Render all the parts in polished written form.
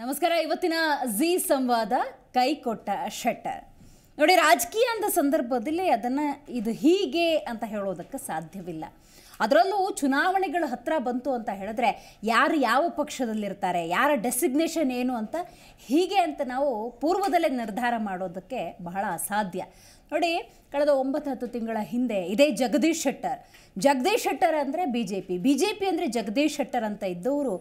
ನಮಸ್ಕಾರ. ಇವತ್ತಿನ ಜಿ ಸಂವಾದ ಕೈಕೊಟ್ಟ ಶೆಟ್ಟರ್. ನೋಡಿ, ರಾಜಕೀಯ ಅಂದ ಸಂದರ್ಭದಲ್ಲಿ ಅದನ್ನು ಇದು ಹೀಗೆ ಅಂತ ಹೇಳೋದಕ್ಕೆ ಸಾಧ್ಯವಿಲ್ಲ. ಅದರಲ್ಲೂ ಚುನಾವಣೆಗಳ ಹತ್ರ ಬಂತು ಅಂತ ಹೇಳಿದ್ರೆ ಯಾರು ಯಾವ ಪಕ್ಷದಲ್ಲಿರ್ತಾರೆ, ಯಾರ ಡೆಸಿಗ್ನೇಷನ್ ಏನು ಅಂತ ಹೀಗೆ ಅಂತ ನಾವು ಪೂರ್ವದಲ್ಲೇ ನಿರ್ಧಾರ ಮಾಡೋದಕ್ಕೆ ಬಹಳ ಅಸಾಧ್ಯ. ನೋಡಿ, ಕಳೆದ 9-10 ತಿಂಗಳ ಹಿಂದೆ ಇದೇ ಜಗದೀಶ್ ಶೆಟ್ಟರ್ ಅಂದರೆ ಬಿ ಜೆ ಪಿ ಅಂದರೆ ಜಗದೀಶ್ ಶೆಟ್ಟರ್ ಅಂತ ಇದ್ದವರು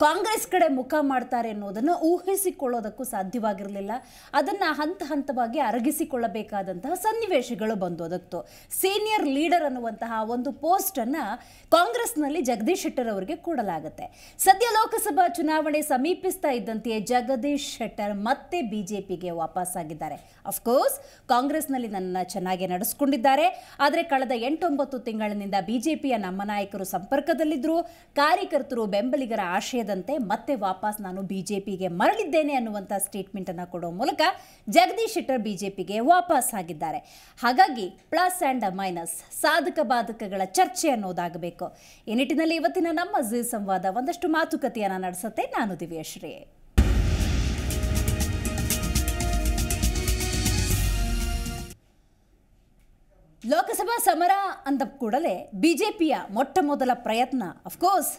ಕಾಂಗ್ರೆಸ್ ಕಡೆ ಮುಖ ಮಾಡ್ತಾರೆ ಅನ್ನೋದನ್ನು ಊಹಿಸಿಕೊಳ್ಳೋದಕ್ಕೂ ಸಾಧ್ಯವಾಗಿರಲಿಲ್ಲ. ಅದನ್ನು ಹಂತ ಹಂತವಾಗಿ ಅರಗಿಸಿಕೊಳ್ಳಬೇಕಾದಂತಹ ಸನ್ನಿವೇಶಗಳು ಬಂದೋದಕ್ತು. ಸೀನಿಯರ್ ಲೀಡರ್ ಅನ್ನುವಂತಹ ಒಂದು ಪೋಸ್ಟನ್ನು ಕಾಂಗ್ರೆಸ್ನಲ್ಲಿ ಜಗದೀಶ್ ಶೆಟ್ಟರ್ ಅವರಿಗೆ ಕೊಡಲಾಗುತ್ತೆ. ಸದ್ಯ ಲೋಕಸಭಾ ಚುನಾವಣೆ ಸಮೀಪಿಸ್ತಾ ಇದ್ದಂತೆಯೇ ಜಗದೀಶ್ ಶೆಟ್ಟರ್ ಮತ್ತೆ ಬಿಜೆಪಿಗೆ ವಾಪಸ್ಸಾಗಿದ್ದಾರೆ. ಅಫ್ಕೋರ್ಸ್ ಕಾಂಗ್ರೆಸ್ನಲ್ಲಿ ನನ್ನನ್ನು ಚೆನ್ನಾಗಿ ನಡೆಸಿಕೊಂಡಿದ್ದಾರೆ. ಆದರೆ ಕಳೆದ 8-9 ತಿಂಗಳಿನಿಂದ ಬಿಜೆಪಿಯ ನಮ್ಮ ನಾಯಕರು ಸಂಪರ್ಕದಲ್ಲಿದ್ದರು. ಕಾರ್ಯಕರ್ತರು ಬೆಂಬಲಿಗರ ಆಶಯದಂತೆ ಮತ್ತೆ ವಾಪಸ್ ನಾನು ಬಿಜೆಪಿಗೆ ಮರಳಿದ್ದೇನೆ ಅನ್ನುವಂಥ ಸ್ಟೇಟ್ಮೆಂಟ್ ಅನ್ನು ಕೊಡೋ ಮೂಲಕ ಜಗದೀಶ್ ಶೆಟ್ಟರ್ ಬಿಜೆಪಿಗೆ ವಾಪಸ್ ಆಗಿದ್ದಾರೆ. ಹಾಗಾಗಿ ಪ್ಲಸ್ ಆ್ಯಂಡ್ ಮೈನಸ್, ಸಾಧಕ ಬಾಧಕಗಳ ಚರ್ಚೆ ಅನ್ನೋದಾಗಬೇಕು. ಈ ನಿಟ್ಟಿನಲ್ಲಿ ಇವತ್ತಿನ ನಮ್ಮ ಜಿ ಸಂವಾದ ಒಂದಷ್ಟು ಮಾತುಕತೆಯನ್ನು ನಡೆಸುತ್ತೆ. ನಾನು ದಿವ್ಯಶ್ರೀ. ಲೋಕಸಭಾ ಸಮರ ಅಂದ ಕೂಡಲೇ ಬಿಜೆಪಿಯ ಮೊಟ್ಟ ಮೊದಲ ಪ್ರಯತ್ನ ಅಫ್ಕೋರ್ಸ್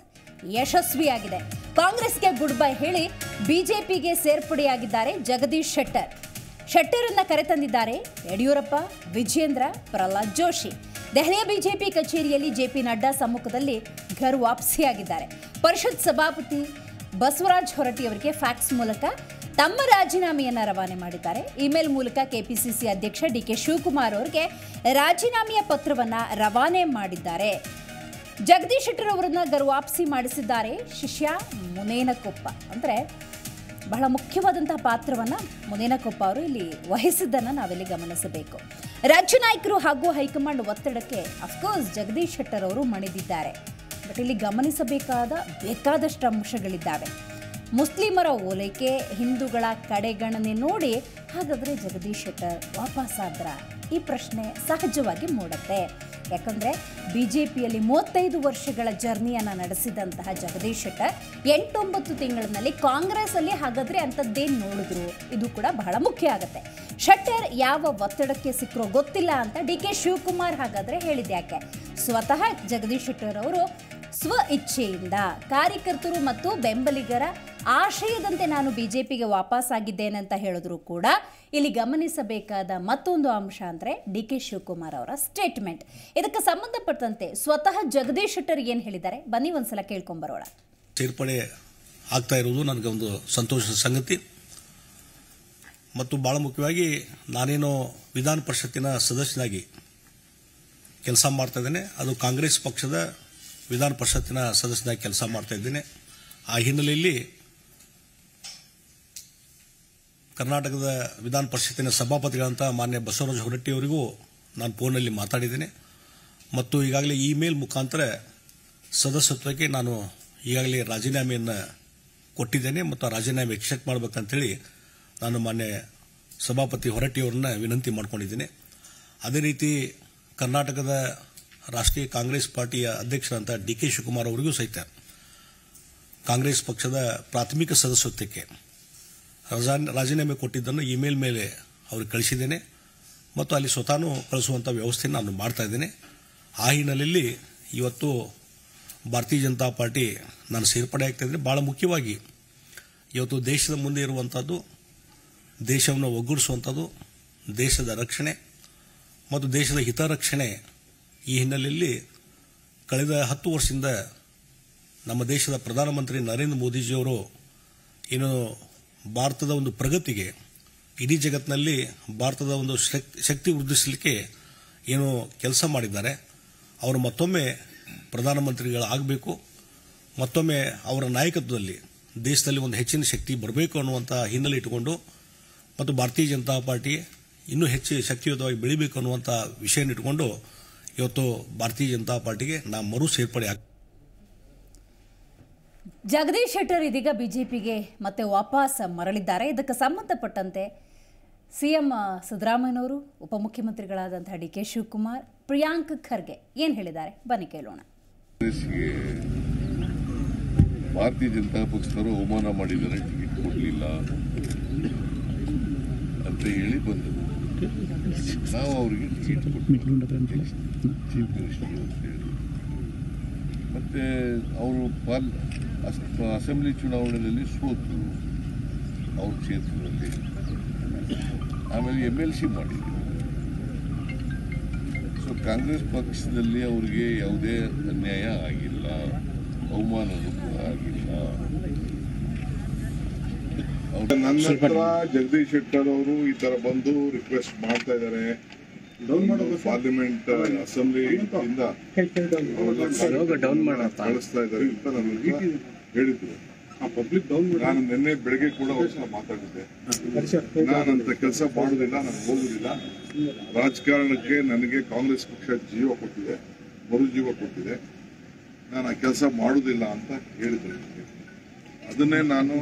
ಯಶಸ್ವಿಯಾಗಿದೆ. ಕಾಂಗ್ರೆಸ್ಗೆ ಗುಡ್ ಬೈ ಹೇಳಿ ಬಿಜೆಪಿಗೆ ಸೇರ್ಪಡೆಯಾಗಿದ್ದಾರೆ ಜಗದೀಶ್ ಶೆಟ್ಟರನ್ನ ಕರೆತಂದಿದ್ದಾರೆ ಯಡಿಯೂರಪ್ಪ, ವಿಜೇಂದ್ರ, ಪ್ರಹ್ಲಾದ್ ಜೋಶಿ. ದೆಹಲಿಯ ಬಿಜೆಪಿ ಕಚೇರಿಯಲ್ಲಿ ಜೆಪಿ ನಡ್ಡಾ ಸಮ್ಮುಖದಲ್ಲಿ ಘರ್ ವಾಪಸಿಯಾಗಿದ್ದಾರೆ. ಪರಿಷತ್ ಸಭಾಪತಿ ಬಸವರಾಜ ಹೊರಟ್ಟಿ ಅವರಿಗೆ ಫ್ಯಾಕ್ಸ್ ಮೂಲಕ ತಮ್ಮ ರಾಜೀನಾಮೆಯನ್ನು ರವಾನೆ ಮಾಡಿದ್ದಾರೆ. ಇಮೇಲ್ ಮೂಲಕ ಕೆಪಿಸಿಸಿ ಅಧ್ಯಕ್ಷ ಡಿಕೆ ಶಿವಕುಮಾರ್ ಅವರಿಗೆ ರಾಜೀನಾಮೆಯ ಪತ್ರವನ್ನು ರವಾನೆ ಮಾಡಿದ್ದಾರೆ. ಜಗದೀಶ್ ಶೆಟ್ಟರ್ ಅವರನ್ನ ಗರ್ ವಾಪಸಿ ಮಾಡಿಸಿದ್ದಾರೆ ಶಿಷ್ಯ ಮುನೇನಕೊಪ್ಪ. ಅಂದರೆ ಬಹಳ ಮುಖ್ಯವಾದಂತಹ ಪಾತ್ರವನ್ನು ಮುನೇನಕೊಪ್ಪ ಅವರು ಇಲ್ಲಿ ವಹಿಸಿದ್ದನ್ನು ನಾವಿಲ್ಲಿ ಗಮನಿಸಬೇಕು. ರಾಜ್ಯ ನಾಯಕರು ಹಾಗೂ ಹೈಕಮಾಂಡ್ ಒತ್ತಡಕ್ಕೆ ಅಫ್ಕೋರ್ಸ್ ಜಗದೀಶ್ ಶೆಟ್ಟರ್ ಅವರು ಮಣಿದಿದ್ದಾರೆ. ಬಟ್ ಇಲ್ಲಿ ಗಮನಿಸಬೇಕಾದ ಬೇಕಾದಷ್ಟು ಅಂಶಗಳಿದ್ದಾವೆ. ಮುಸ್ಲಿಮರ ಓಲೈಕೆ, ಹಿಂದೂಗಳ ಕಡೆಗಣನೆ ನೋಡಿ ಹಾಗಾದರೆ ಜಗದೀಶ್ ಶೆಟ್ಟರ್ ವಾಪಸ್ ಆದ್ರ ಈ ಪ್ರಶ್ನೆ ಸಹಜವಾಗಿ ಮೂಡುತ್ತೆ. ಯಾಕಂದರೆ ಬಿಜೆಪಿಯಲ್ಲಿ 35 ವರ್ಷಗಳ ಜರ್ನಿಯನ್ನು ನಡೆಸಿದಂತಹ ಜಗದೀಶ್ ಶೆಟ್ಟರ್ 8-9 ತಿಂಗಳಿನಲ್ಲಿ ಕಾಂಗ್ರೆಸ್ಸಲ್ಲಿ ಹಾಗಾದರೆ ಅಂಥದ್ದೇನು ನೋಡಿದ್ರು, ಇದು ಕೂಡ ಬಹಳ ಮುಖ್ಯ ಆಗುತ್ತೆ. ಶೆಟ್ಟರ್ ಯಾವ ಒತ್ತಡಕ್ಕೆ ಸಿಕ್ಕರೋ ಗೊತ್ತಿಲ್ಲ ಅಂತ ಡಿ ಕೆ ಶಿವಕುಮಾರ್ ಹಾಗಾದರೆ ಹೇಳಿದ್ಯಾಕೆ? ಸ್ವತಃ ಜಗದೀಶ್ ಶೆಟ್ಟರ್ ಅವರು ಸ್ವ ಇಚ್ಛೆಯಿಂದ ಕಾರ್ಯಕರ್ತರು ಮತ್ತು ಬೆಂಬಲಿಗರ ಆಶಯದಂತೆ ನಾನು ಬಿಜೆಪಿಗೆ ವಾಪಸ್ ಆಗಿದ್ದೇನೆ ಅಂತ ಹೇಳಿದ್ರು ಕೂಡ ಇಲ್ಲಿ ಗಮನಿಸಬೇಕಾದ ಮತ್ತೊಂದು ಅಂಶ ಅಂದರೆ ಡಿ ಕೆ ಶಿವಕುಮಾರ್ ಅವರ ಸ್ಟೇಟ್ಮೆಂಟ್. ಇದಕ್ಕೆ ಸಂಬಂಧಪಟ್ಟಂತೆ ಸ್ವತಃ ಜಗದೀಶ್ ಶೆಟ್ಟರ್ ಏನು ಹೇಳಿದ್ದಾರೆ ಬನ್ನಿ ಒಂದ್ಸಲ ಕೇಳ್ಕೊಂಬರೋಣ. ಸೇರ್ಪಡೆ ಆಗ್ತಾ ಇರುವುದು ನನಗೆ ಒಂದು ಸಂತೋಷದ ಸಂಗತಿ. ಮತ್ತು ಬಹಳ ಮುಖ್ಯವಾಗಿ ನಾನೇನು ವಿಧಾನ ಪರಿಷತ್ತಿನ ಸದಸ್ಯನಾಗಿ ಕೆಲಸ ಮಾಡ್ತಾ ಇದ್ದೇನೆ, ಅದು ಕಾಂಗ್ರೆಸ್ ಪಕ್ಷದ ವಿಧಾನ ಪರಿಷತ್ತಿನ ಸದಸ್ಯನಾಗಿ ಕೆಲಸ ಮಾಡ್ತಾ ಇದ್ದೇನೆ. ಆ ಹಿನ್ನೆಲೆಯಲ್ಲಿ ಕರ್ನಾಟಕದ ವಿಧಾನ ಪರಿಷತ್ತಿನ ಸಭಾಪತಿಗಳಂತ ಮಾನ್ಯ ಬಸವರಾಜ ಹೊರಟ್ಟಿ ಅವರಿಗೂ ನಾನು ಫೋನಲ್ಲಿ ಮಾತಾಡಿದ್ದೇನೆ. ಮತ್ತು ಈಗಾಗಲೇ ಇಮೇಲ್ ಮುಖಾಂತರ ಸದಸ್ಯತ್ವಕ್ಕೆ ನಾನು ಈಗಾಗಲೇ ರಾಜೀನಾಮೆಯನ್ನು ಕೊಟ್ಟಿದ್ದೇನೆ ಮತ್ತು ಆ ರಾಜೀನಾಮೆ ಎಕ್ಸೆಪ್ಟ್ ಮಾಡಬೇಕಂತೇಳಿ ನಾನು ಮಾನ್ಯ ಸಭಾಪತಿ ಹೊರಟ್ಟಿ ಅವರನ್ನ ವಿನಂತಿ ಮಾಡಿಕೊಂಡಿದ್ದೇನೆ. ಅದೇ ರೀತಿ ಕರ್ನಾಟಕದ ರಾಷ್ಟ್ರೀಯ ಕಾಂಗ್ರೆಸ್ ಪಾರ್ಟಿಯ ಅಧ್ಯಕ್ಷರಂತ ಡಿ ಕೆ ಶಿವಕುಮಾರ್ ಅವರಿಗೂ ಸಹಿತ ಕಾಂಗ್ರೆಸ್ ಪಕ್ಷದ ಪ್ರಾಥಮಿಕ ಸದಸ್ಯತ್ವಕ್ಕೆ ರಾಜೀನಾಮೆ ಕೊಟ್ಟಿದ್ದನ್ನು ಇಮೇಲ್ ಮೇಲೆ ಅವ್ರಿಗೆ ಕಳಿಸಿದ್ದೇನೆ ಮತ್ತು ಅಲ್ಲಿ ಸ್ವತಃ ಕಳಿಸುವಂಥ ವ್ಯವಸ್ಥೆಯನ್ನು ನಾನು ಮಾಡ್ತಾ ಇದ್ದೇನೆ. ಆ ಹಿನ್ನೆಲೆಯಲ್ಲಿ ಇವತ್ತು ಭಾರತೀಯ ಜನತಾ ಪಾರ್ಟಿ ನಾನು ಸೇರ್ಪಡೆ ಆಗ್ತಾ ಇದ್ದೇನೆ. ಭಾಳ ಮುಖ್ಯವಾಗಿ ಇವತ್ತು ದೇಶದ ಮುಂದೆ ಇರುವಂಥದ್ದು, ದೇಶವನ್ನು ಒಗ್ಗೂಡಿಸುವಂಥದ್ದು, ದೇಶದ ರಕ್ಷಣೆ ಮತ್ತು ದೇಶದ ಹಿತರಕ್ಷಣೆ. ಈ ಹಿನ್ನೆಲೆಯಲ್ಲಿ ಕಳೆದ 10 ವರ್ಷದಿಂದ ನಮ್ಮ ದೇಶದ ಪ್ರಧಾನಮಂತ್ರಿ ನರೇಂದ್ರ ಮೋದಿಜಿಯವರು ಏನು ಭಾರತದ ಒಂದು ಪ್ರಗತಿಗೆ, ಇಡೀ ಜಗತ್ತಿನಲ್ಲಿ ಭಾರತದ ಒಂದು ಶಕ್ತಿ ವೃದ್ಧಿಸಲಿಕ್ಕೆ ಏನು ಕೆಲಸ ಮಾಡಿದ್ದಾರೆ, ಅವರು ಮತ್ತೊಮ್ಮೆ ಪ್ರಧಾನಮಂತ್ರಿಗಳಾಗಬೇಕು, ಮತ್ತೊಮ್ಮೆ ಅವರ ನಾಯಕತ್ವದಲ್ಲಿ ದೇಶದಲ್ಲಿ ಒಂದು ಹೆಚ್ಚಿನ ಶಕ್ತಿ ಬರಬೇಕು ಅನ್ನುವಂಥ ಹಿನ್ನೆಲೆ ಇಟ್ಟುಕೊಂಡು ಮತ್ತು ಭಾರತೀಯ ಜನತಾ ಪಾರ್ಟಿ ಇನ್ನೂ ಹೆಚ್ಚು ಶಕ್ತಿಯುತವಾಗಿ ಬೆಳಿಬೇಕು ಅನ್ನುವಂಥ ವಿಷಯ ಇಟ್ಟುಕೊಂಡು ಇವತ್ತು ಭಾರತೀಯ ಜನತಾ ಪಾರ್ಟಿಗೆ ನಾವು ಮರು ಸೇರ್ಪಡೆ ಜಗದೀಶ್ ಶೆಟ್ಟರ್ ಇದೀಗ ಬಿಜೆಪಿಗೆ ಮತ್ತೆ ವಾಪಸ್ ಮರಳಿದ್ದಾರೆ. ಇದಕ್ಕೆ ಸಂಬಂಧಪಟ್ಟಂತೆ ಸಿಎಂ ಸಿದ್ದರಾಮಯ್ಯನವರು, ಉಪಮುಖ್ಯಮಂತ್ರಿಗಳಾದಂತಹ ಡಿ ಕೆ ಶಿವಕುಮಾರ್, ಪ್ರಿಯಾಂಕ್ ಖರ್ಗೆ ಏನು ಹೇಳಿದ್ದಾರೆ ಬನ್ನಿ ಕೇಳೋಣ. ಭಾರತೀಯ ಜನತಾ ಪಕ್ಷದವರು ಅವಮಾನ ಮಾಡಿದ್ದಾರೆ. ಟಿಕೆಟ್ ಕೊಡಲಿಲ್ಲ ಅಂತ ಹೇಳಿ ಬಂದದ್ದು. ನಾವು ಅವರಿಗೆ ಚೀಫ್ ಮಿನಿಸ್ಟರ್ ಅಂತ ಹೇಳಿ ಮತ್ತೆ ಅವರು ಅಸೆಂಬ್ಲಿ ಚುನಾವಣೆಯಲ್ಲಿ ಸೋತರು ಅವ್ರ ಕ್ಷೇತ್ರದಲ್ಲಿ. ಆಮೇಲೆ MLC ಮಾಡಿದ್ರು. ಸೊ ಕಾಂಗ್ರೆಸ್ ಪಕ್ಷದಲ್ಲಿ ಅವರಿಗೆ ಯಾವುದೇ ಅನ್ಯಾಯ ಆಗಿಲ್ಲ, ಅವಮಾನನೂ ಕೂಡ ಆಗಿಲ್ಲ. ನನ್ನ ಹತ್ರ ಜಗದೀಶ್ ಶೆಟ್ಟರ್ ಅವರು ಈ ತರ ಬಂದು ರಿಕ್ವೆಸ್ಟ್ ಮಾಡ್ತಾ ಇದ್ದಾರೆ, ಪಾರ್ಲಿಮೆಂಟ್ ಅಸೆಂಬ್ಲಿ ಇಂದ ಕಳಿಸ್ತಾ ಇದ್ದಾರೆ ಅಂತ ನನಗೆ ಹೇಳಿದ್ರು. ನಾನು ನಿನ್ನೆ ಬೆಳಗ್ಗೆ ಕೂಡ ಅವ್ರ ಮಾತಾಡಿದ್ದೆ. ನಾನಂತ ಕೆಲಸ ಮಾಡುದಿಲ್ಲ, ನಾನು ಹೋಗುದಿಲ್ಲ. ರಾಜಕಾರಣಕ್ಕೆ ನನಗೆ ಕಾಂಗ್ರೆಸ್ ಪಕ್ಷ ಜೀವ ಕೊಟ್ಟಿದೆ, ಮರುಜೀವ ಕೊಟ್ಟಿದೆ. ನಾನು ಆ ಕೆಲಸ ಮಾಡುದಿಲ್ಲ ಅಂತ ಹೇಳಿದ್ದೆ. ಅದನ್ನೇ ನಾನು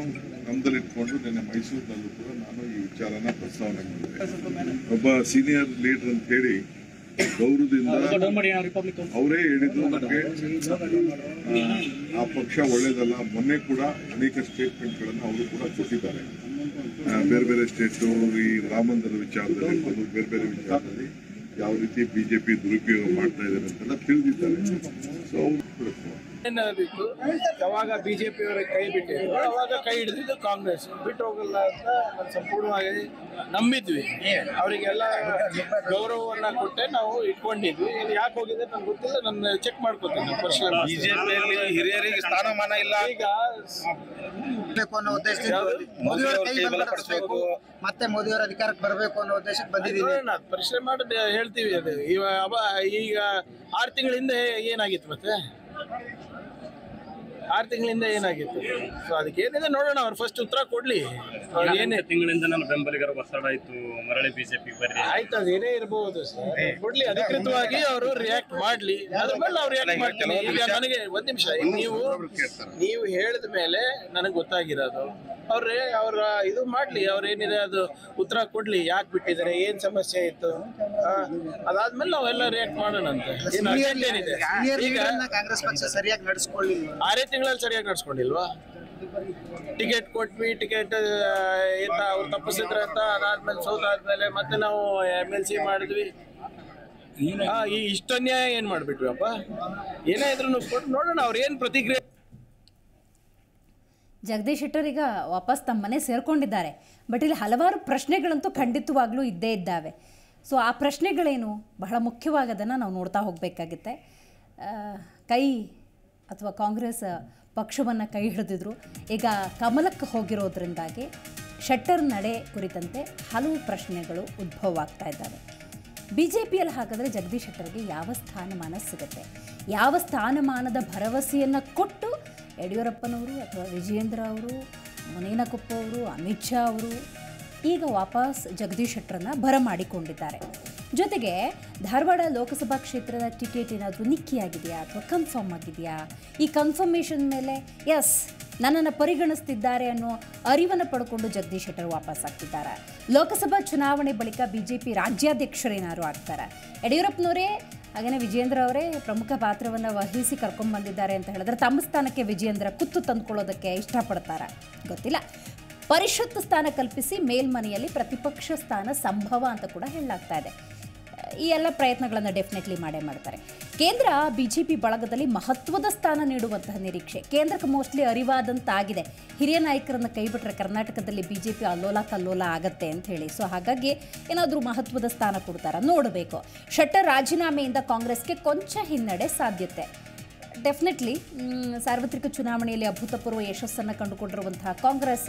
ನಮ್ದಲ್ಲಿಟ್ಕೊಂಡು ನಿನ್ನೆ ಮೈಸೂರಿನಲ್ಲೂ ಕೂಡ ನಾನು ಈ ವಿಚಾರನ ಪ್ರಸ್ತಾವನೆ ಮಾಡಿದೆ. ಒಬ್ಬ ಸೀನಿಯರ್ ಲೀಡರ್ ಅಂತ ಹೇಳಿ ಗೌರವದಿಂದ ಅವರೇ ಹೇಳಿದ್ರು ನನಗೆ ಆ ಪಕ್ಷ ಒಳ್ಳೇದಲ್ಲ. ಮೊನ್ನೆ ಕೂಡ ಅನೇಕ ಸ್ಟೇಟ್ಮೆಂಟ್ಗಳನ್ನು ಅವರು ಕೂಡ ಕೊಟ್ಟಿದ್ದಾರೆ. ಬೇರೆ ಬೇರೆ ಸ್ಟೇಟ್ ಈ ರಾಮ ಮಂದಿರ ವಿಚಾರದಲ್ಲಿ ಬೇರೆ ಬೇರೆ ವಿಚಾರದಲ್ಲಿ ಯಾವ ರೀತಿ ಬಿಜೆಪಿ ದುರುಪಯೋಗ ಮಾಡ್ತಾ ಇದ್ದಾರೆ ಅಂತೆಲ್ಲ ತಿಳಿದಿದ್ದಾರೆ. ಸೊ ಅವರು ಏನಾಗಿತ್ತು, ಯಾವಾಗ ಬಿಜೆಪಿಯವರ ಕೈ ಬಿಟ್ಟಿದ್ರು ಅವಾಗ ಕೈ ಹಿಡಿದಿದ್ದು ಕಾಂಗ್ರೆಸ್. ಬಿಟ್ಟು ಹೋಗಲ್ಲ ಅಂತ ನಾನು ಸಂಪೂರ್ಣವಾಗಿ ನಂಬಿದ್ವಿ. ಅವರಿಗೆಲ್ಲ ಗೌರವವನ್ನ ಕೊಟ್ಟೆ ನಾವು ಇಟ್ಕೊಂಡಿದ್ವಿ. ಯಾಕೆ ಹೋಗಿದೆ ನನಗೆ ಗೊತ್ತಿಲ್ಲ, ನಾನು ಚೆಕ್ ಮಾಡ್ಕೊತೀನಿ. ಬಿಜೆಪಿಯಲ್ಲಿ ಹಿರಿಯರಿಗೆ ಸ್ಥಾನಮಾನ ಇಲ್ಲ. ಈಗ ಅನ್ನೋ ಉದ್ದೇಶದಿಂದ ಮೋದಿಯವರ ಕೈ ಬಲಪಡಿಸಬೇಕು, ಮತ್ತೆ ಮೋದಿಯವರ ಅಧಿಕಾರಕ್ಕೆ ಬರಬೇಕು ಅನ್ನೋ ಉದ್ದೇಶಕ್ಕೆ ಬಂದಿದ್ದೀವಿ. ಪರಿಶ್ರಮ ಮಾಡಿ ಹೇಳ್ತೀವಿ. ಅದು ಈಗ 6 ತಿಂಗಳ ಹಿಂದೆ ಏನಾಗಿತ್ತು, ಮತ್ತೆ 6 ತಿಂಗಳಿಂದ ಏನಾಗಿತ್ತು. ಸೊ ಅದಕ್ಕೆ ಏನಿದೆ ನೋಡೋಣ, ಅವ್ರು ಫಸ್ಟ್ ಉತ್ತರ ಕೊಡ್ಲಿ. ಏನೇ ತಿಂಗಳಿಂದ ನನ್ನ ಬೆಂಬಲಿಗರ ಒತ್ತಡ ಆಯ್ತು, ಮರಳಿ ಬಿಜೆಪಿ ಬರ್ರಿ ಆಯ್ತು, ಅದೇನೇ ಇರಬಹುದು ಸರ್. ಕೊಡ್ಲಿ, ಅಧಿಕೃತವಾಗಿ ಅವರು ರಿಯಾಕ್ಟ್ ಮಾಡ್ಲಿ, ಅದ್ರ ಮೇಲೆ ನಾವು ರಿಯಾಕ್ಟ್ ಮಾಡ್ತೀವಿ. ಈಗ ನನಗೆ ಒಂದ್ ನಿಮಿಷ, ನೀವು ಹೇಳಿದ ಮೇಲೆ ನನಗೆ ಗೊತ್ತಾಗಿರೋದು ಅವ್ರ ಇದು ಮಾಡ್ಲಿ, ಅವ್ರೇನಿದೆ ಅದು ಉತ್ತರ ಕೊಡ್ಲಿ, ಯಾಕೆ ಬಿಟ್ಟಿದ್ದಾರೆ, ಏನ್ ಸಮಸ್ಯೆ ಇತ್ತು, ಅದಾದ್ಮೇಲೆ ನಾವೆಲ್ಲ ರಿಯಾಕ್ಟ್ ಮಾಡೋಣ ಅಂತ. ಏನಿದೆ ಕಾಂಗ್ರೆಸ್ ಪಕ್ಷ ಸರಿಯಾಗಿ ನಡೆಸ್ಕೊಳ್ಳಿಲ್ಲ. 6 ತಿಂಗಳಲ್ಲಿ ಸರಿಯಾಗಿ ನಡ್ಸ್ಕೊಂಡಿಲ್ವಾ? ಟಿಕೆಟ್ ಕೊಟ್ವಿ, ಟಿಕೆಟ್ ಅವ್ರು ತಪ್ಪಿಸಿದ್ರೆ ಅಂತ, ಅದಾದ್ಮೇಲೆ ಸೋತಾದ್ಮೇಲೆ ಮತ್ತೆ ನಾವು MLC ಮಾಡಿದ್ವಿ. ಈ ಇಷ್ಟನ್ಯಾಯ ಏನ್ ಮಾಡ್ಬಿಟ್ವಿ ಅಪ್ಪ? ಏನೇ ಇದ್ರು ಕೊಟ್ಟು ನೋಡೋಣ ಅವ್ರು ಏನ್ ಪ್ರತಿಕ್ರಿಯೆ. ಜಗದೀಶ್ ಶೆಟ್ಟರ್ ಈಗ ವಾಪಸ್ ತಮ್ಮ ಮನೆ ಸೇರ್ಕೊಂಡಿದ್ದಾರೆ. ಬಟ್ ಇಲ್ಲಿ ಹಲವಾರು ಪ್ರಶ್ನೆಗಳಂತೂ ಖಂಡಿತವಾಗ್ಲೂ ಇದ್ದೇ ಇದ್ದಾವೆ. ಸೊ ಆ ಪ್ರಶ್ನೆಗಳೇನು ಬಹಳ ಮುಖ್ಯವಾಗದನ್ನು ನಾವು ನೋಡ್ತಾ ಹೋಗಬೇಕಾಗುತ್ತೆ. ಕೈ ಅಥವಾ ಕಾಂಗ್ರೆಸ್ ಪಕ್ಷವನ್ನು ಕೈ ಹಿಡಿದಿದ್ರು. ಈಗ ಕಮಲಕ್ಕೆ ಹೋಗಿರೋದ್ರಿಂದಾಗಿ ಶೆಟ್ಟರ್ ನಡೆ ಕುರಿತಂತೆ ಹಲವು ಪ್ರಶ್ನೆಗಳು ಉದ್ಭವವಾಗ್ತಾ ಇದ್ದಾವೆ. BJPಯಲ್ಲಿ ಹಾಗಾದರೆ ಜಗದೀಶ್ ಶೆಟ್ಟರ್ಗೆ ಯಾವ ಸ್ಥಾನಮಾನ ಸಿಗುತ್ತೆ? ಯಾವ ಸ್ಥಾನಮಾನದ ಭರವಸೆಯನ್ನು ಕೊಟ್ಟು ಯಡಿಯೂರಪ್ಪನವರು ಅಥವಾ ವಿಜಯೇಂದ್ರ ಅವರು, ಮುನೇನಕೊಪ್ಪ ಅವರು, ಅಮಿತ್ ಶಾ ಅವರು ಈಗ ವಾಪಸ್ ಜಗದೀಶ್ ಶೆಟ್ಟರನ್ನು ಬರಮಾಡಿಕೊಂಡಿದ್ದಾರೆ. ಜೊತೆಗೆ ಧಾರವಾಡ ಲೋಕಸಭಾ ಕ್ಷೇತ್ರದ ಟಿಕೆಟ್ ಏನಾದರೂ ನಿಕ್ಕಿಯಾಗಿದೆಯಾ ಅಥವಾ ಕನ್ಫರ್ಮ್ ಆಗಿದೆಯಾ? ಈ ಕನ್ಫರ್ಮೇಷನ್ ಮೇಲೆ ಎಸ್ ನನ್ನನ್ನು ಪರಿಗಣಿಸ್ತಿದ್ದಾರೆ ಅನ್ನೋ ಅರಿವನ್ನು ಪಡ್ಕೊಂಡು ಜಗದೀಶ್ ಶೆಟ್ಟರ್ ವಾಪಸ್ ಆಗ್ತಿದ್ದಾರೆ. ಲೋಕಸಭಾ ಚುನಾವಣೆ ಬಳಿಕ BJP ರಾಜ್ಯಾಧ್ಯಕ್ಷರೇನಾದ್ರು ಆಗ್ತಾರೆ. ಯಡಿಯೂರಪ್ಪನವರೇ ಹಾಗೆಯೇ ವಿಜಯೇಂದ್ರ ಅವರೇ ಪ್ರಮುಖ ಪಾತ್ರವನ್ನು ವಹಿಸಿ ಕರ್ಕೊಂಡ್ಬಂದಿದ್ದಾರೆ ಅಂತ ಹೇಳಿದ್ರೆ ತಮ್ಮ ಸ್ಥಾನಕ್ಕೆ ವಿಜಯೇಂದ್ರ ಕುತ್ತು ತಂದುಕೊಳ್ಳೋದಕ್ಕೆ ಇಷ್ಟಪಡ್ತಾರೆ, ಗೊತ್ತಿಲ್ಲ. ಪರಿಷತ್ ಸ್ಥಾನ ಕಲ್ಪಿಸಿ ಮೇಲ್ಮನೆಯಲ್ಲಿ ಪ್ರತಿಪಕ್ಷ ಸ್ಥಾನ ಸಂಭವ ಅಂತ ಕೂಡ ಹೇಳಲಾಗ್ತಾ ಇದೆ. ಈ ಎಲ್ಲ ಪ್ರಯತ್ನಗಳನ್ನು ಡೆಫಿನೆಟ್ಲಿ ಮಾಡೇ ಮಾಡ್ತಾರೆ. ಕೇಂದ್ರ BJP ಬಳಗದಲ್ಲಿ ಮಹತ್ವದ ಸ್ಥಾನ ನೀಡುವಂತಹ ನಿರೀಕ್ಷೆ ಕೇಂದ್ರಕ್ಕೆ ಮೋಸ್ಟ್ಲಿ ಅರಿವಾದಂತಾಗಿದೆ. ಹಿರಿಯ ನಾಯಕರನ್ನು ಕೈಬಿಟ್ರೆ ಕರ್ನಾಟಕದಲ್ಲಿ BJP ಅಲ್ಲೋಲ ಕಲ್ಲೋಲ ಆಗತ್ತೆ ಅಂತ ಹೇಳಿ. ಸೊ ಹಾಗಾಗಿ ಏನಾದರೂ ಮಹತ್ವದ ಸ್ಥಾನ ಕೊಡ್ತಾರ ನೋಡಬೇಕು. ಶೆಟ್ಟರ್ ರಾಜೀನಾಮೆಯಿಂದ ಕಾಂಗ್ರೆಸ್ಗೆ ಕೊಂಚ ಹಿನ್ನಡೆ ಸಾಧ್ಯತೆ. ಡೆಫಿನೆಟ್ಲಿ ಸಾರ್ವತ್ರಿಕ ಚುನಾವಣೆಯಲ್ಲಿ ಅಭೂತಪೂರ್ವ ಯಶಸ್ಸನ್ನು ಕಂಡುಕೊಂಡಿರುವಂತಹ ಕಾಂಗ್ರೆಸ್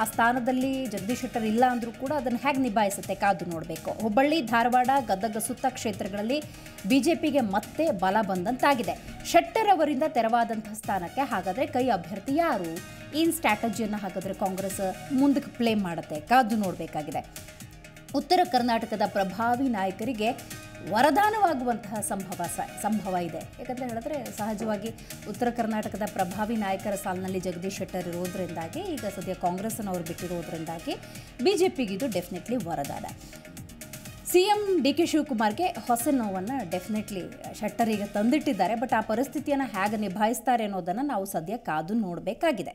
ಆ ಸ್ಥಾನದಲ್ಲಿ ಜಗದೀಶ್ ಶೆಟ್ಟರ್ ಇಲ್ಲ ಅಂದರೂ ಕೂಡ ಅದನ್ನು ಹೇಗೆ ನಿಭಾಯಿಸುತ್ತೆ ಕಾದು ನೋಡಬೇಕು. ಹುಬ್ಬಳ್ಳಿ, ಧಾರವಾಡ, ಗದಗ ಸುತ್ತ ಕ್ಷೇತ್ರಗಳಲ್ಲಿ BJPಗೆ ಮತ್ತೆ ಬಲ ಬಂದಂತಾಗಿದೆ. ಶೆಟ್ಟರ್ ಅವರಿಂದ ತೆರವಾದಂತಹ ಸ್ಥಾನಕ್ಕೆ ಹಾಗಾದರೆ ಕೈ ಅಭ್ಯರ್ಥಿ ಯಾರು? ಏನು ಸ್ಟ್ರಾಟಜಿಯನ್ನು ಹಾಗಾದರೆ ಕಾಂಗ್ರೆಸ್ ಮುಂದಕ್ಕೆ ಪ್ಲೇ ಮಾಡುತ್ತೆ ಕಾದು ನೋಡಬೇಕಾಗಿದೆ. ಉತ್ತರ ಕರ್ನಾಟಕದ ಪ್ರಭಾವಿ ನಾಯಕರಿಗೆ ವರದಾನವಾಗುವಂತಹ ಸಂಭವ ಇದೆ. ಯಾಕಂದರೆ ಹೇಳಿದ್ರೆ ಸಹಜವಾಗಿ ಉತ್ತರ ಕರ್ನಾಟಕದ ಪ್ರಭಾವಿ ನಾಯಕರ ಸಾಲಿನಲ್ಲಿ ಜಗದೀಶ್ ಶೆಟ್ಟರ್ ಇರೋದ್ರಿಂದಾಗಿ, ಈಗ ಸದ್ಯ ಕಾಂಗ್ರೆಸ್ಸನ್ನು ಅವರು ಬಿಟ್ಟಿರೋದ್ರಿಂದಾಗಿ BJPಗೆ ಇದು ಡೆಫಿನೆಟ್ಲಿ ವರದಾನ. CM DK ಶಿವಕುಮಾರ್ಗೆ ಹೊಸ ನೋವನ್ನು ಡೆಫಿನೆಟ್ಲಿ ಶೆಟ್ಟರ್ ಈಗ ತಂದಿಟ್ಟಿದ್ದಾರೆ. ಬಟ್ ಆ ಪರಿಸ್ಥಿತಿಯನ್ನು ಹೇಗೆ ನಿಭಾಯಿಸ್ತಾರೆ ಅನ್ನೋದನ್ನು ನಾವು ಸದ್ಯ ಕಾದು ನೋಡಬೇಕಾಗಿದೆ.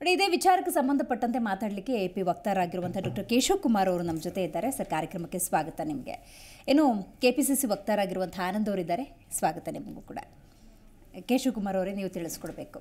ಇದೇ ವಿಚಾರಕ್ಕೆ ಸಂಬಂಧಪಟ್ಟಂತೆ ಮಾತಾಡಲಿಕ್ಕೆ AP ವಕ್ತಾರರಾಗಿರುವಂಥ ಡಾಕ್ಟರ್ ಕೇಶವ್ ಕುಮಾರ್ ಅವರು ನಮ್ಮ ಜೊತೆ ಇದ್ದಾರೆ. ಸರ್, ಕಾರ್ಯಕ್ರಮಕ್ಕೆ ಸ್ವಾಗತ ನಿಮಗೆ. ಇನ್ನು KPCC ವಕ್ತಾರರಾಗಿರುವಂಥ ಆನಂದ್ ಅವರಿದ್ದಾರೆ, ಸ್ವಾಗತ ನಿಮಗೂ ಕೂಡ. ಕೇಶವ್ ಕುಮಾರ್ ಅವರೇ, ನೀವು ತಿಳಿಸ್ಕೊಡ್ಬೇಕು.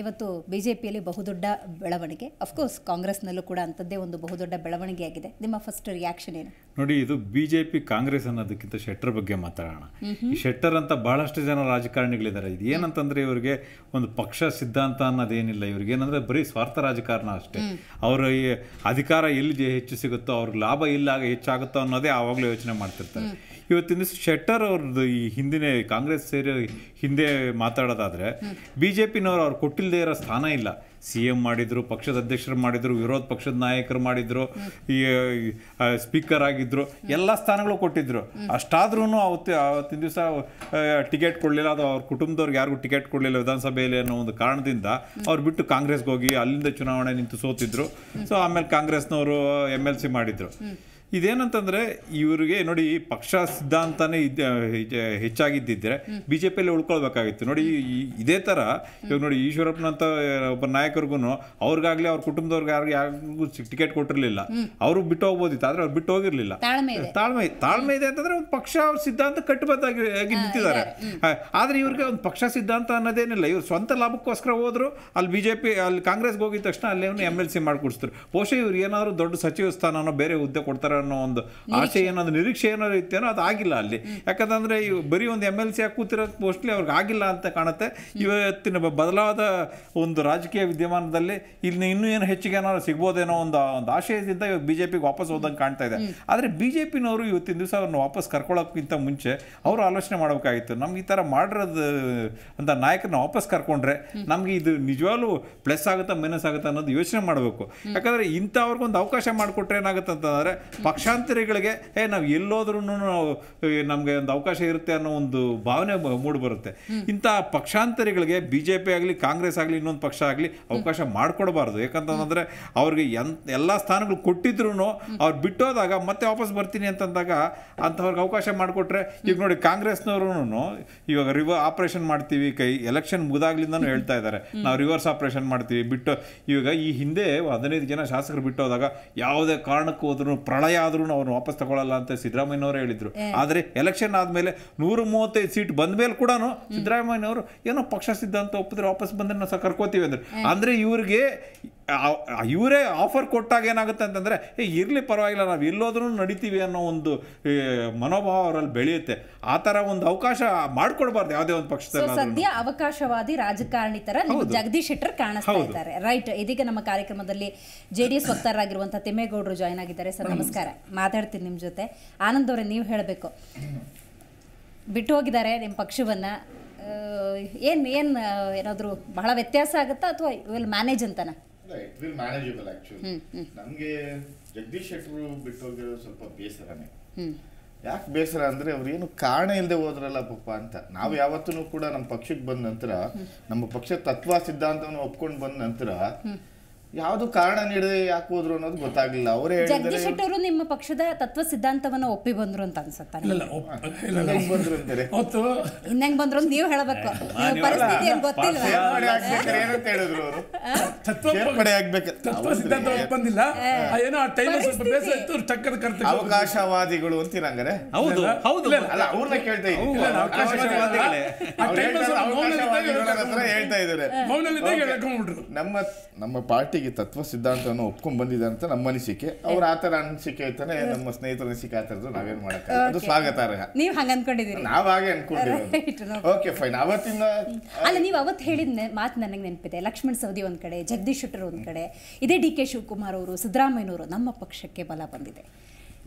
ಇವತ್ತು BJPಯಲ್ಲಿ ಬಹುದೊಡ್ಡ ಬೆಳವಣಿಗೆ, ಅಫ್ಕೋರ್ಸ್ ಕಾಂಗ್ರೆಸ್ನಲ್ಲೂ ಕೂಡ ಅಂಥದ್ದೇ ಒಂದು ಬಹುದೊಡ್ಡ ಬೆಳವಣಿಗೆ ಆಗಿದೆ. ನಿಮ್ಮ ಫಸ್ಟ್ ರಿಯಾಕ್ಷನ್ ಏನು? ನೋಡಿ, ಇದು BJP ಕಾಂಗ್ರೆಸ್ ಅನ್ನೋದಕ್ಕಿಂತ ಶೆಟ್ಟರ್ ಬಗ್ಗೆ ಮಾತಾಡೋಣ. ಈ ಶೆಟ್ಟರ್ ಅಂತ ಬಹಳಷ್ಟು ಜನ ರಾಜಕಾರಣಿಗಳಿದ್ದಾರೆ. ಇದು ಏನಂತಂದ್ರೆ ಇವರಿಗೆ ಒಂದು ಪಕ್ಷ ಸಿದ್ಧಾಂತ ಅನ್ನೋದೇನಿಲ್ಲ. ಇವ್ರಿಗೆ ಏನಂದ್ರೆ ಬರೀ ಸ್ವಾರ್ಥ ರಾಜಕಾರಣ ಅಷ್ಟೇ. ಅವರ ಈ ಅಧಿಕಾರ ಎಲ್ಲಿ ಹೆಚ್ಚು ಸಿಗುತ್ತೋ, ಅವ್ರಿಗೆ ಲಾಭ ಇಲ್ಲ ಹೆಚ್ಚಾಗುತ್ತೋ ಅನ್ನೋದೇ ಆವಾಗಲೂ ಯೋಚನೆ ಮಾಡ್ತಿರ್ತಾರೆ. ಇವತ್ತಿನ ದಿವಸ ಶೆಟ್ಟರ್ ಅವ್ರದ್ದು ಈ ಹಿಂದಿನ ಕಾಂಗ್ರೆಸ್ ಸೇರಿ ಹಿಂದೆ ಮಾತಾಡೋದಾದ್ರೆ BJPನವರು ಅವ್ರು ಕೊಟ್ಟಿಲ್ಲದೆ ಇರೋ ಸ್ಥಾನ ಇಲ್ಲ. CM ಮಾಡಿದ್ರು, ಪಕ್ಷದ ಅಧ್ಯಕ್ಷರು ಮಾಡಿದ್ರು, ವಿರೋಧ ಪಕ್ಷದ ನಾಯಕರು ಮಾಡಿದ್ರು, ಈ ಸ್ಪೀಕರ್ ಆಗಿದ್ರು, ಎಲ್ಲ ಸ್ಥಾನಗಳು ಕೊಟ್ಟಿದ್ರು. ಅಷ್ಟಾದ್ರೂ ಅವತ್ತಿನ ದಿವಸ ಟಿಕೆಟ್ ಕೊಡಲಿಲ್ಲ, ಅದು ಅವ್ರ ಕುಟುಂಬದವ್ರಿಗೆ ಯಾರಿಗೂ ಟಿಕೆಟ್ ಕೊಡಲಿಲ್ಲ ವಿಧಾನಸಭೆಯಲ್ಲಿ ಅನ್ನೋ ಒಂದು ಕಾರಣದಿಂದ ಅವ್ರು ಬಿಟ್ಟು ಕಾಂಗ್ರೆಸ್ಗೆ ಹೋಗಿ ಅಲ್ಲಿಂದ ಚುನಾವಣೆ ನಿಂತು ಸೋತಿದ್ರು. ಸೊ ಆಮೇಲೆ ಕಾಂಗ್ರೆಸ್ನವರು MLC ಮಾಡಿದ್ರು. ಇದೇನಂತಂದ್ರೆ ಇವರಿಗೆ ನೋಡಿ, ಪಕ್ಷ ಸಿದ್ಧಾಂತನೇ ಹೆಚ್ಚಾಗಿದ್ದಿದ್ರೆ BJPಯಲ್ಲಿ ಉಳ್ಕೊಳ್ಬೇಕಾಗಿತ್ತು. ನೋಡಿ, ಇದೇ ತರ ಇವಾಗ ನೋಡಿ, ಈಶ್ವರಪ್ಪನಂತ ಒಬ್ಬ ನಾಯಕರಿಗೂ ಅವ್ರಿಗಾಗ್ಲಿ ಅವ್ರ ಕುಟುಂಬದವ್ರಿಗೆ ಯಾರಿಗೂ ಟಿಕೆಟ್ ಕೊಟ್ಟಿರ್ಲಿಲ್ಲ. ಅವರು ಬಿಟ್ಟು ಹೋಗ್ಬೋದಿತ್ತು, ಆದ್ರೆ ಅವ್ರು ಬಿಟ್ಟು ಹೋಗಿರ್ಲಿಲ್ಲ. ತಾಳ್ಮೆ ಇದೆ ಅಂತಂದ್ರೆ ಒಂದು ಪಕ್ಷ ಸಿದ್ಧಾಂತ ಕಟ್ಟುಬದ್ದಾಗಿ ನಿಂತಿದ್ದಾರೆ. ಆದ್ರೆ ಇವ್ರಿಗೆ ಒಂದು ಪಕ್ಷ ಸಿದ್ಧಾಂತ ಅನ್ನೋದೇನಿಲ್ಲ. ಇವ್ರು ಸ್ವಂತ ಲಾಭಕ್ಕೋಸ್ಕರ ಹೋದ್ರು. ಅಲ್ಲಿ BJP ಅಲ್ಲಿ ಕಾಂಗ್ರೆಸ್ಗೆ ಹೋಗಿದ ತಕ್ಷಣ ಅಲ್ಲಿ MLC ಮಾಡ್ಕೊಡ್ಸ್ತಾರೆ. ಬಹುಶಃ ಇವ್ರು ಏನಾದ್ರು ದೊಡ್ಡ ಸಚಿವ ಸ್ಥಾನನೋ ಬೇರೆ ಹುದ್ದೆ ಕೊಡ್ತಾರೆ ಅನ್ನೋ ಒಂದು ಆಸೆ ಏನಾದ್ರು ನಿರೀಕ್ಷೆ ಏನಾದ್ರು ಇತ್ತೇನೋ ಅದು ಆಗಿಲ್ಲ ಅಲ್ಲಿ. ಯಾಕಂತಂದ್ರೆ ಬರೀ ಒಂದು MLC ಆಗಿ ಕೂತಿರೋದು ಮೋಸ್ಟ್ಲಿ ಅವ್ರಿಗೆ ಆಗಿಲ್ಲ ಅಂತ ಕಾಣುತ್ತೆ. ಇವತ್ತಿನ ಬದಲಾದ ಒಂದು ರಾಜಕೀಯ ವಿದ್ಯಮಾನದಲ್ಲಿ ಇಲ್ಲಿ ಇನ್ನೂ ಏನು ಹೆಚ್ಚಿಗೆ ಏನಾದ್ರು ಸಿಗ್ಬೋದೇನೋ ಒಂದು ಆಶಯದಿಂದ ಇವಾಗ BJPಗೆ ವಾಪಸ್ ಹೋದಂಗೆ ಕಾಣ್ತಾ ಇದೆ. ಆದರೆ BJPನವರು ಇವತ್ತಿನ ದಿವಸ ಅವ್ರನ್ನ ವಾಪಸ್ ಕರ್ಕೊಳ್ಳೋಕ್ಕಿಂತ ಮುಂಚೆ ಅವರು ಆಲೋಚನೆ ಮಾಡಬೇಕಾಗಿತ್ತು. ನಮ್ಗೆ ಈ ಥರ ಮಾಡಿರೋದು ಅಂತ ನಾಯಕರನ್ನ ವಾಪಸ್ ಕರ್ಕೊಂಡ್ರೆ ನಮ್ಗೆ ಇದು ನಿಜವಾಗ್ಲೂ ಪ್ಲಸ್ ಆಗುತ್ತಾ ಮೈನಸ್ ಆಗುತ್ತಾ ಅನ್ನೋದು ಯೋಚನೆ ಮಾಡಬೇಕು. ಯಾಕಂದ್ರೆ ಇಂಥವ್ರಿಗೊಂದು ಅವಕಾಶ ಮಾಡಿಕೊಟ್ರೆ ಏನಾಗುತ್ತೆ ಅಂತಂದ್ರೆ ಪಕ್ಷಾಂತರಿಗಳಿಗೆ ನಾವು ಎಲ್ಲೋದ್ರೂ ನಮಗೆ ಒಂದು ಅವಕಾಶ ಇರುತ್ತೆ ಅನ್ನೋ ಒಂದು ಭಾವನೆ ಮೂಡಿ ಬರುತ್ತೆ. ಇಂಥ ಪಕ್ಷಾಂತರಿಗಳಿಗೆ BJP ಆಗಲಿ ಕಾಂಗ್ರೆಸ್ ಆಗಲಿ ಇನ್ನೊಂದು ಪಕ್ಷ ಆಗಲಿ ಅವಕಾಶ ಮಾಡಿಕೊಡಬಾರ್ದು. ಯಾಕಂತಂದ್ರೆ ಅವ್ರಿಗೆ ಎಲ್ಲ ಸ್ಥಾನಗಳು ಕೊಟ್ಟಿದ್ರು ಅವ್ರು ಬಿಟ್ಟೋದಾಗ ಮತ್ತೆ ವಾಪಸ್ ಬರ್ತೀನಿ ಅಂತಂದಾಗ ಅಂಥವ್ರಿಗೆ ಅವಕಾಶ ಮಾಡಿಕೊಟ್ರೆ, ಈಗ ನೋಡಿ ಕಾಂಗ್ರೆಸ್ನವರು ಇವಾಗ ಆಪರೇಷನ್ ಮಾಡ್ತೀವಿ, ಎಲೆಕ್ಷನ್ ಮುಗಿದಾಗ್ಲಿಂದನೂ ಹೇಳ್ತಾ ಇದ್ದಾರೆ ನಾವು ರಿವರ್ಸ್ ಆಪರೇಷನ್ ಮಾಡ್ತೀವಿ ಬಿಟ್ಟು. ಇವಾಗ ಈ ಹಿಂದೆ 15 ಜನ ಶಾಸಕರು ಬಿಟ್ಟೋದಾಗ ಯಾವುದೇ ಕಾರಣಕ್ಕೂ ಹೋದ್ರು ಪ್ರಳಯ ಆದ್ರೂ ಅವ್ರನ್ನ ವಾಪಸ್ ತಗೊಳ್ಳಲ್ಲ ಅಂತ ಸಿದ್ದರಾಮಯ್ಯನವರೇ ಹೇಳಿದ್ರು. ಆದ್ರೆ ಎಲೆಕ್ಷನ್ ಆದ್ಮೇಲೆ 135 ಸೀಟ್ ಬಂದ ಮೇಲೆ ಕೂಡ ಸಿದ್ದರಾಮಯ್ಯನವರು ಏನೋ ಪಕ್ಷ ಸಿದ್ಧಾಂತ ಒಪ್ಪಿದ್ರೆ ವಾಪಸ್ ಬಂದ್ರೆ ನಾವು ಕರ್ಕೋತೀವಿ ಅಂದ್ರೆ ಇವ್ರಿಗೆ ಇವರೇ ಆಫರ್ ಕೊಟ್ಟಾಗ ಏನಾಗುತ್ತೆ ಅಂತಂದ್ರೆ ಇರ್ಲಿ ಪರವಾಗಿಲ್ಲ ನಾವು ಎಲ್ಲೋದ್ರೂ ನಡಿತೀವಿ ಅನ್ನೋ ಒಂದು ಮನೋಭಾವ ಅವರಲ್ಲಿ ಬೆಳೆಯುತ್ತೆ. ಆ ತರ ಒಂದು ಅವಕಾಶ ಮಾಡ್ಕೊಡ್ಬಾರ್ದು ಯಾವುದೇ ಒಂದು ಪಕ್ಷದಲ್ಲಿ. ಸದ್ಯ ಅವಕಾಶವಾದಿ ರಾಜಕಾರಣಿ ತರ ಜಗದೀಶ್ ಶೆಟ್ಟರ್ ಕಾಣಿಸ್ತಾ ಇದ್ದಾರೆ. ರೈಟ್, ಇದೀಗ ನಮ್ಮ ಕಾರ್ಯಕ್ರಮದಲ್ಲಿ JDS ವಕ್ತಾರರಾಗಿರುವಂತಹ ತಿಮ್ಮೇಗೌಡರು ಜಾಯ್ನ್ ಆಗಿದ್ದಾರೆ. ಸರ್ ನಮಸ್ಕಾರ, ಮಾತಾಡ್ತೀನಿ ನಿಮ್ಮ ಜೊತೆ. ಆನಂದ್ ಅವರೇ, ನೀವು ಹೇಳಬೇಕು, ಬಿಟ್ಟು ಹೋಗಿದ್ದಾರೆ ನಿಮ್ಮ ಪಕ್ಷವನ್ನ, ಏನಾದರೂ ಬಹಳ ವ್ಯತ್ಯಾಸ ಆಗುತ್ತಾ ಅಥವಾ ವಿಲ್ ಮ್ಯಾನೇಜ್ ಅಂತನಾ? It will manageable actually. ನಮಗೆ ಜಗದೀಶ್ ಶೆಟ್ಟರು ಬಿಟ್ಟು ಹೋಗಿರೋದು ಸ್ವಲ್ಪ ಬೇಸರನೇ. ಯಾಕೆ ಬೇಸರ ಅಂದ್ರೆ ಅವ್ರು ಏನು ಕಾರಣ ಇಲ್ಲದೆ ಹೋದ್ರಲ್ಲ ಪಾಪ ಅಂತ. ನಾವು ಯಾವತ್ತೂ ಕೂಡ ನಮ್ಮ ಪಕ್ಷಕ್ಕೆ ಬಂದ ನಂತರ, ನಮ್ಮ ಪಕ್ಷ ತತ್ವ ಸಿದ್ಧಾಂತವನ್ನು ಒಪ್ಕೊಂಡು ಬಂದ ನಂತರ ಯಾವುದು ಕಾರಣ ನೀಡದೆ ಯಾಕೆ ಹೋದ್ರು ಅನ್ನೋದು ಗೊತ್ತಾಗ್ಲಿಲ್ಲ. ಅವರೇ ಜಗದೀಶ್ ಶೆಟ್ಟರ್ ನಿಮ್ಮ ಪಕ್ಷದ ತತ್ವ ಸಿದ್ಧಾಂತವನ್ನ ಒಪ್ಪಿ ಬಂದ್ರು ಅಂತ ಅನ್ಸುತ್ತೆ. ಇನ್ನಂಗ್ ಬಂದ್ರು ಅಂತ ನೀವು ಹೇಳಬೇಕು. ಪರಿಸ್ಥಿತಿ ಏನು ಗೊತ್ತಿಲ್ಲ, ಏನಂತ ಹೇಳಿದ್ರು ಅವರು, ಅವಕಾಶವಾದಿಗಳು ಅಂತೀರಂಗಾರೆ. ಅಲ್ಲ, ಅವ್ರನ್ನ ಕೇಳ್ತಾ ಹೇಳ್ತಾ ಇದ್ದಾರೆ. ನಮ್ಮ ಪಾರ್ಟಿಗೆ ತತ್ವ ಸಿದ್ಧಾಂತವನ್ನು ಒಪ್ಕೊಂಡ್ ಬಂದಿದೆ ಅಂತ ನಮ್ಮ ಅನಿಸಿಕೆ. ಅವ್ರ ಆತರ ಅನಿಸಿಕೆ ಇರ್ತಾನೆ, ನಮ್ಮ ಸ್ನೇಹಿತರ ಅನಿಸಿಕೆ ಆತರದ್ದು ನಾವೇನ್ ಮಾಡಕ್ಕೆ, ಅದು ಸ್ವಾಗತಾರ್ಹ. ನೀವು ಹಂಗ ಅನ್ಕೊಂಡಿದ್ದೀರಿ, ನಾವ್ ಹಾಗೆ ಅನ್ಕೊಂಡಿದ್ದೀವಿ. Okay fine. ಅವತ್ತಿಂದ ಅಲ್ಲ, ನೀವು ಅವತ್ತು ಹೇಳಿದ ಮಾತು ನನಗೆ ನೆನಪಿದೆ. ಲಕ್ಷ್ಮಣ್ ಸವದಿ ಒಂದ್ ಕಡೆ, ಜಗದೀಶ್ ಶೆಟ್ಟರ್ ಒಂದ್ ಕಡೆ, ಇದೇ DK ಶಿವಕುಮಾರ್ ಅವರು, ಸಿದ್ದರಾಮಯ್ಯನವರು, ನಮ್ಮ ಪಕ್ಷಕ್ಕೆ ಬಲ ಬಂದಿದೆ.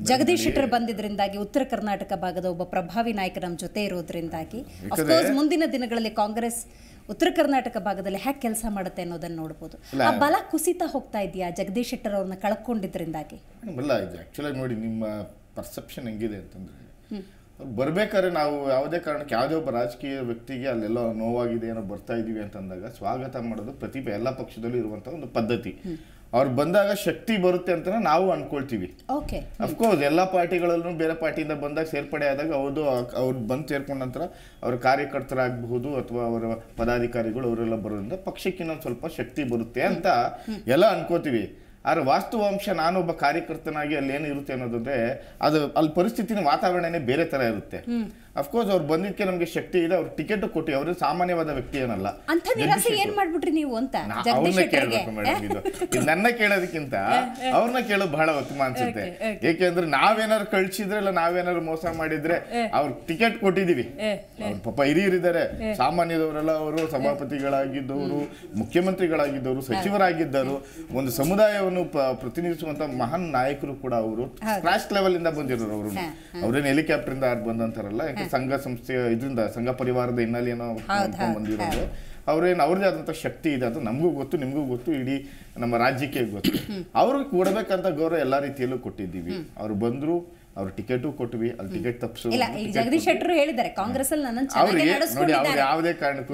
ಜಗದೀಶ್ ಶೆಟ್ಟರ್ ಬಂದಿದ್ರಿಂದಾಗಿ ಉತ್ತರ ಕರ್ನಾಟಕ ಭಾಗದ ಒಬ್ಬ ಪ್ರಭಾವಿ ನಾಯಕ ನಮ್ಮ ಜೊತೆ ಇರೋದ್ರಿಂದಾಗಿ ಅಫ್ಕೋರ್ಸ್ ಮುಂದಿನ ದಿನಗಳಲ್ಲಿ ಕಾಂಗ್ರೆಸ್ ಉತ್ತರ ಕರ್ನಾಟಕ ಭಾಗದಲ್ಲಿ ಹ್ಯಾಕ್ ಕೆಲಸ ಮಾಡುತ್ತೆ ಅನ್ನೋದನ್ನ ನೋಡಬಹುದು. ಆ ಬಲ ಕುಸಿತಾ ಹೋಗ್ತಾ ಇದೆಯಾ ಜಗದೀಶ್ ಶೆಟ್ಟರ್ ಅವ್ರನ್ನ ಕಳ್ಕೊಂಡಿದ್ರಿಂದಾಗಿ? ಬಲ್ಲ ಇದು ಆಕ್ಚುಲಿ ನೋಡಿ, ನಿಮ್ಮ ಪರ್ಸೆಪ್ಷನ್ ಹೆಂಗಿದೆ ಅಂತಂದ್ರೆ, ಬರ್ಬೇಕಾದ್ರೆ ನಾವು ಯಾವುದೇ ಕಾರಣಕ್ಕೆ ಯಾವುದೇ ಒಬ್ಬ ರಾಜಕೀಯ ವ್ಯಕ್ತಿಗೆ ಅಲ್ಲೆಲ್ಲೋ ನೋವಾಗಿದೆ, ಏನೋ ಬರ್ತಾ ಇದೀವಿ ಅಂತಂದಾಗ ಸ್ವಾಗತ ಮಾಡೋದು ಎಲ್ಲ ಪಕ್ಷದಲ್ಲೂ ಇರುವಂತಹ ಒಂದು ಪದ್ಧತಿ. ಅವ್ರು ಬಂದಾಗ ಶಕ್ತಿ ಬರುತ್ತೆ ಅಂತ ನಾವು ಅನ್ಕೊಳ್ತೀವಿ. ಅಫ್ಕೋರ್ಸ್ ಎಲ್ಲ ಪಾರ್ಟಿಗಳಲ್ಲೂ ಬೇರೆ ಪಾರ್ಟಿಯಿಂದ ಬಂದಾಗ ಸೇರ್ಪಡೆ ಆದಾಗ ಅವ್ರು ಬಂದು ಸೇರ್ಕೊಂಡ ನಂತರ ಅವ್ರ ಕಾರ್ಯಕರ್ತರಾಗಬಹುದು ಅಥವಾ ಅವರ ಪದಾಧಿಕಾರಿಗಳು ಅವರೆಲ್ಲ ಬರೋದ್ರಿಂದ ಪಕ್ಷಕ್ಕೆ ಇನ್ನೊಂದು ಸ್ವಲ್ಪ ಶಕ್ತಿ ಬರುತ್ತೆ ಅಂತ ಎಲ್ಲ ಅನ್ಕೋತೀವಿ. ಆದ್ರೆ ವಾಸ್ತವಾಂಶ ನಾನೊಬ್ಬ ಕಾರ್ಯಕರ್ತನಾಗಿ ಅಲ್ಲಿ ಏನು ಇರುತ್ತೆ ಅನ್ನೋದಂದ್ರೆ ಅದು ಅಲ್ಲಿ ಪರಿಸ್ಥಿತಿನ ವಾತಾವರಣನೇ ಬೇರೆ ತರ ಇರುತ್ತೆ. ಅಫ್ಕೋರ್ಸ್ ಅವ್ರು ಬಂದಿದ್ದಕ್ಕೆ ನಮ್ಗೆ ಶಕ್ತಿ ಇದೆ, ಅವ್ರು ಟಿಕೆಟ್ ಕೊಟ್ಟು ಅವರು ಸಾಮಾನ್ಯವಾದ ವ್ಯಕ್ತಿ ಏನಲ್ಲ. ಅವ್ರನ್ನ ಕೇಳ್ಬೇಕು ಮೇಡಮ್, ಇದು ನನ್ನ ಕೇಳೋದಕ್ಕಿಂತ ಅವ್ರನ್ನ ಕೇಳೋದು ಬಹಳ ಉತ್ತಮ ಅನ್ಸುತ್ತೆ. ಏಕೆಂದ್ರೆ ನಾವೇನಾದ್ರು ಕಳ್ಸಿದ್ರೆ ಇಲ್ಲ ನಾವೇನಾದ್ರು ಮೋಸ ಮಾಡಿದ್ರೆ ಅವ್ರು ಟಿಕೆಟ್ ಕೊಟ್ಟಿದೀವಿ. ಪಾಪ ಹಿರಿಯರಿದ್ದಾರೆ, ಸಾಮಾನ್ಯದವರೆಲ್ಲ ಅವರು ಸಭಾಪತಿಗಳಾಗಿದ್ದವರು, ಮುಖ್ಯಮಂತ್ರಿಗಳಾಗಿದ್ದವರು, ಸಚಿವರಾಗಿದ್ದರು, ಒಂದು ಸಮುದಾಯವನ್ನು ಪ್ರತಿನಿಧಿಸುವಂತ ಮಹಾನ್ ನಾಯಕರು ಕೂಡ ಅವರು ಕ್ರಾಶ್ ಲೆವೆಲ್ ಇಂದ ಬಂದಿರೋರು. ಅವರು ಅವ್ರೇನು ಹೆಲಿಕಾಪ್ಟರ್ ಇಂದ ಬಂದಂತಾರಲ್ಲ, ಸಂಘ ಸಂಸ್ಥೆಯ ಇದರಿಂದ ಸಂಘ ಪರಿವಾರದ ಹಿನ್ನೆಲೆಯನ್ನು ಬಂದಿರೋದು. ಅವ್ರೇನು ಅವ್ರದೇ ಆದಂಥ ಶಕ್ತಿ ಇದೆ ಅಂತ ನಮಗೂ ಗೊತ್ತು, ನಿಮಗೂ ಗೊತ್ತು, ಇಡೀ ನಮ್ಮ ರಾಜ್ಯಕ್ಕೆ ಗೊತ್ತು. ಅವ್ರಿಗೆ ಕೊಡಬೇಕಂತ ಗೌರವ ಎಲ್ಲಾ ರೀತಿಯಲ್ಲೂ ಕೊಟ್ಟಿದ್ದೀವಿ. ಅವ್ರು ಬಂದ್ರು, ಅವ್ರ ಟಿಕೆಟು ಕೊಟ್ವಿ, ಅಲ್ಲಿ ಟಿಕೆಟ್ ತಪ್ಪಿಸೋದು ಜಗದೀಶ್ ಶೆಟ್ಟರ್ ಹೇಳಿದ್ದಾರೆ ಕಾಂಗ್ರೆಸ್ ಅಲ್ಲಿ ನೋಡಿ, ಅವ್ರು ಯಾವುದೇ ಕಾರಣಕ್ಕೂ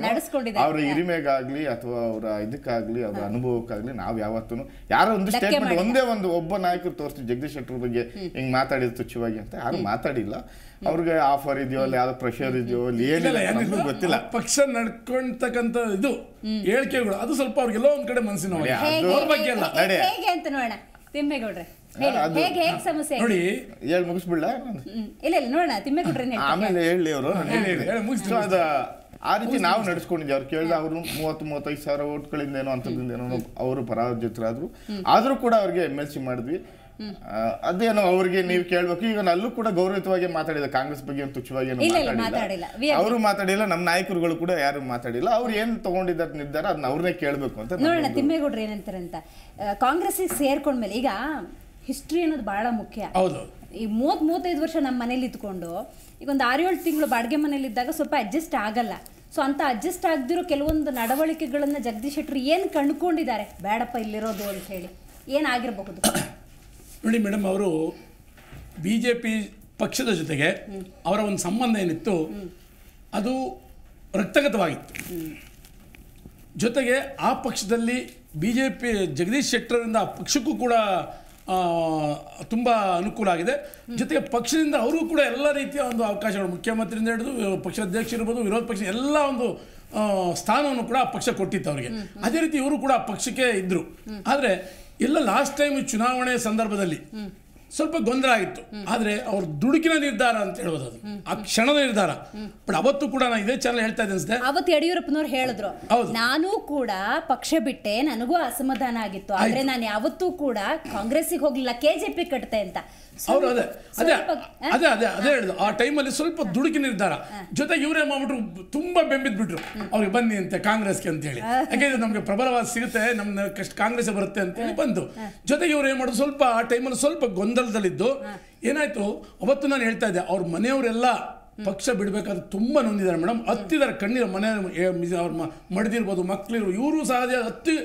ಅವ್ರ ಹಿರಿಮೆಗಾಗ್ಲಿ ಅಥವಾ ಅವರ ಇದಕ್ಕಾಗ್ಲಿ ಅವ್ರ ಅನುಭವಕ್ಕಾಗ್ಲಿ ನಾವ್ ಯಾವತ್ತೂ ಯಾರೋ ಒಂದು ಸ್ಟೇಟ್ಮೆಂಟ್ ಒಬ್ಬ ನಾಯಕರು ತೋರಿಸ್ತೀವಿ ಜಗದೀಶ್ ಶೆಟ್ಟರ್ ಬಗ್ಗೆ ಹಿಂಗ್ ಮಾತಾಡಿದ ತುಚ್ಛವಾಗಿ ಅಂತ ಯಾರು ಮಾತಾಡಿಲ್ಲ. ಅವ್ರಿಗೆ ಆಫರ್ ಇದೆಯೋ ಅಲ್ಲಿ ಯಾವ್ದೋ ಪ್ರೆಷರ್ ಇದೆಯೋ ಅಲ್ಲಿ ಏನಿಲ್ಲ ಗೊತ್ತಿಲ್ಲ. ಪಕ್ಷ ನಡ್ಕೊಂತಕ್ಕಂತ ಇದು ಹೇಳಿಕೆಗಳು ಅದು ಸ್ವಲ್ಪ ಅವ್ರಿಗೆಲ್ಲೋ ಒಂದ್ ಕಡೆ ಮನಸ್ಸಿನ ಬಗ್ಗೆ ಎಲ್ಲ ಅಂತ ನೋಡೋಣ. ತಿಮ್ಮೇಗೌಡ್ರೆ ನೋಡಿ ಹೇಳಿ ಮುಗಿಸ್ಬಿಡ್ಲ ಆಮೇಲೆ ಹೇಳಿ ಅವರು ಆ ರೀತಿ ನಾವು ನಡೆಸ್ಕೊಂಡಿದ್ವಿ. ಅವ್ರು ಕೇಳಿದ ಅವರು 30-35 ಸಾವಿರ ಓಟ್ಗಳಿಂದ ಏನೋ ಅಂತದ್ರಿಂದ ಏನೋ ಅವರು ಪರಾಜಿತರಾದ್ರು, ಆದ್ರೂ ಕೂಡ ಅವ್ರಿಗೆ MLC ಮಾಡಿದ್ವಿ. ಅದೇನೋ ಅವ್ರಿಗೆ ನೀವು ಕೇಳ್ಬೇಕು. ಈಗ ಅಲ್ಲೂ ಕೂಡ ಗೌರವಯುತವಾಗಿ ಮಾತಾಡಿದ, ಕಾಂಗ್ರೆಸ್ ಬಗ್ಗೆ ಒಂದು ತುಚ್ಛವಾಗಿ ಮಾತಾಡಿಲ್ಲ, ಅವರು ಮಾತಾಡಿಲ್ಲ, ನಮ್ಮ ನಾಯಕರುಗಳು ಕೂಡ ಯಾರು ಮಾತಾಡಿಲ್ಲ. ಅವ್ರು ಏನ್ ತಗೊಂಡಿದ್ದಾರೆ ನಿರ್ಧಾರ ಅದನ್ನ ಅವ್ರನ್ನೇ ಕೇಳ್ಬೇಕು ಅಂತ ನೋಡೋಣ. ತಿಮ್ಮೇಗೌಡ್ರು ಏನಂತಾರೆ ಅಂತ. ಕಾಂಗ್ರೆಸ್ಸಿಗೆ ಸೇರ್ಕೊಂಡ್ಮೇಲೆ ಈಗ ಹಿಸ್ಟ್ರಿ ಅನ್ನೋದು ಬಹಳ ಮುಖ್ಯ. ಈ 30-35 ವರ್ಷ ನಮ್ಮ ಮನೇಲಿ ಇದ್ಕೊಂಡು ಈಗ ಒಂದು 6-7 ತಿಂಗಳು ಬಾಡಿಗೆ ಮನೇಲಿ ಇದ್ದಾಗ ಸ್ವಲ್ಪ ಅಡ್ಜಸ್ಟ್ ಆಗಲ್ಲ. ಸೊ ಅಂತ ಅಡ್ಜಸ್ಟ್ ಆಗದಿರೋ ಕೆಲವೊಂದು ನಡವಳಿಕೆಗಳನ್ನ ಜಗದೀಶ್ ಶೆಟ್ಟರ್ ಏನು ಕಂಡುಕೊಂಡಿದ್ದಾರೆ, ಬೇಡಪ್ಪ ಇಲ್ಲಿರೋದು ಅಂತ ಹೇಳಿ ಏನಾಗಿರಬಹುದು? ನೋಡಿ ಮೇಡಮ್, ಅವರು BJP ಪಕ್ಷದ ಜೊತೆಗೆ ಅವರ ಒಂದು ಸಂಬಂಧ ಏನಿತ್ತು ಅದು ರಕ್ತಗತವಾಗಿತ್ತು. ಜೊತೆಗೆ ಆ ಪಕ್ಷದಲ್ಲಿ BJP ಜಗದೀಶ್ ಶೆಟ್ಟರಿಂದ ಆ ಪಕ್ಷಕ್ಕೂ ಕೂಡ ತುಂಬ ಅನುಕೂಲ ಆಗಿದೆ. ಜೊತೆಗೆ ಪಕ್ಷದಿಂದ ಅವರು ಕೂಡ ಎಲ್ಲ ರೀತಿಯ ಒಂದು ಅವಕಾಶಗಳು, ಮುಖ್ಯಮಂತ್ರಿಯಿಂದ ಹಿಡಿದು ಪಕ್ಷಾಧ್ಯಕ್ಷ ಇರ್ಬೋದು, ವಿರೋಧ ಪಕ್ಷ ಎಲ್ಲ ಒಂದು ಸ್ಥಾನವನ್ನು ಕೂಡ ಆ ಪಕ್ಷ ಕೊಟ್ಟಿತ್ತು ಅವರಿಗೆ. ಅದೇ ರೀತಿ ಇವರು ಕೂಡ ಆ ಪಕ್ಷಕ್ಕೆ ಇದ್ರು. ಆದರೆ ಎಲ್ಲ ಲಾಸ್ಟ್ ಟೈಮ್ ಚುನಾವಣೆ ಸಂದರ್ಭದಲ್ಲಿ ಸ್ವಲ್ಪ ಗೊಂದಲ ಆಗಿತ್ತು. ಆದರೆ ಅವ್ರ ದುಡುಕಿನ ನಿರ್ಧಾರ ಅಂತ ಹೇಳ್ಬೋದು, ಅದು ಆ ಕ್ಷಣದ ನಿರ್ಧಾರ. ಬಟ್ ಅವತ್ತು ಕೂಡ ನಾನು ಇದೇ ಚಾನಲ್ ಹೇಳ್ತಾ ಇದ್ದೆ ಅನ್ಸುತ್ತೆ, ಅವತ್ತು ಯಡಿಯೂರಪ್ಪನವ್ರು ಹೇಳಿದ್ರು, ನಾನು ಕೂಡ ಪಕ್ಷ ಬಿಟ್ಟೆ, ನನಗೂ ಅಸಮಾಧಾನ ಆಗಿತ್ತು, ಆದ್ರೆ ನಾನು ಯಾವತ್ತೂ ಕೂಡ ಕಾಂಗ್ರೆಸ್ಸಿಗೆ ಹೋಗ್ಲಿಲ್ಲ, KJP ಕಟ್ತೆ ಅಂತ. ಅವರು ಅದೇ ಹೇಳಿದ್ರು. ಆ ಟೈಮಲ್ಲಿ ಸ್ವಲ್ಪ ದುಡುಕಿ ನಿರ್ಧಾರ. ಜೊತೆಗೆ ಇವರೇ ಮಾಡ್ಬಿಟ್ರು, ತುಂಬಾ ಬೆಂಬಿದ್ಬಿಟ್ರು ಅವ್ರಿಗೆ ಬನ್ನಿ ಅಂತ ಕಾಂಗ್ರೆಸ್ಗೆ ಅಂತ ಹೇಳಿ. ಯಾಕೆಂದ್ರೆ ನಮ್ಗೆ ಪ್ರಬಲವಾದ ಸಿಗುತ್ತೆ, ನಮ್ಮ ಕಾಂಗ್ರೆಸ್ ಬರುತ್ತೆ ಅಂತ ಹೇಳಿ ಬಂದು. ಜೊತೆಗೆ ಇವ್ರು ಏನ್ ಮಾಡೋದು, ಸ್ವಲ್ಪ ಆ ಟೈಮಲ್ಲಿ ಸ್ವಲ್ಪ ಗೊಂದಲದಲ್ಲಿದ್ದು ಏನಾಯ್ತು, ಅವತ್ತು ನಾನು ಹೇಳ್ತಾ ಇದ್ದೆ, ಅವ್ರ ಮನೆಯವರೆಲ್ಲ ಪಕ್ಷ ಬಿಡಬೇಕಾದ್ರೆ ತುಂಬ ನೊಂದಿದ್ದಾರೆ ಮೇಡಮ್. ಹತ್ತಿದ್ದಾರೆ, ಕಣ್ಣೀರು ಮನೆ ಅವ್ರ ಮಡ್ದಿರ್ಬೋದು, ಮಕ್ಕಳಿರ್ಬೋದು, ಇವರು ಸಹಜ ಹತ್ತಿ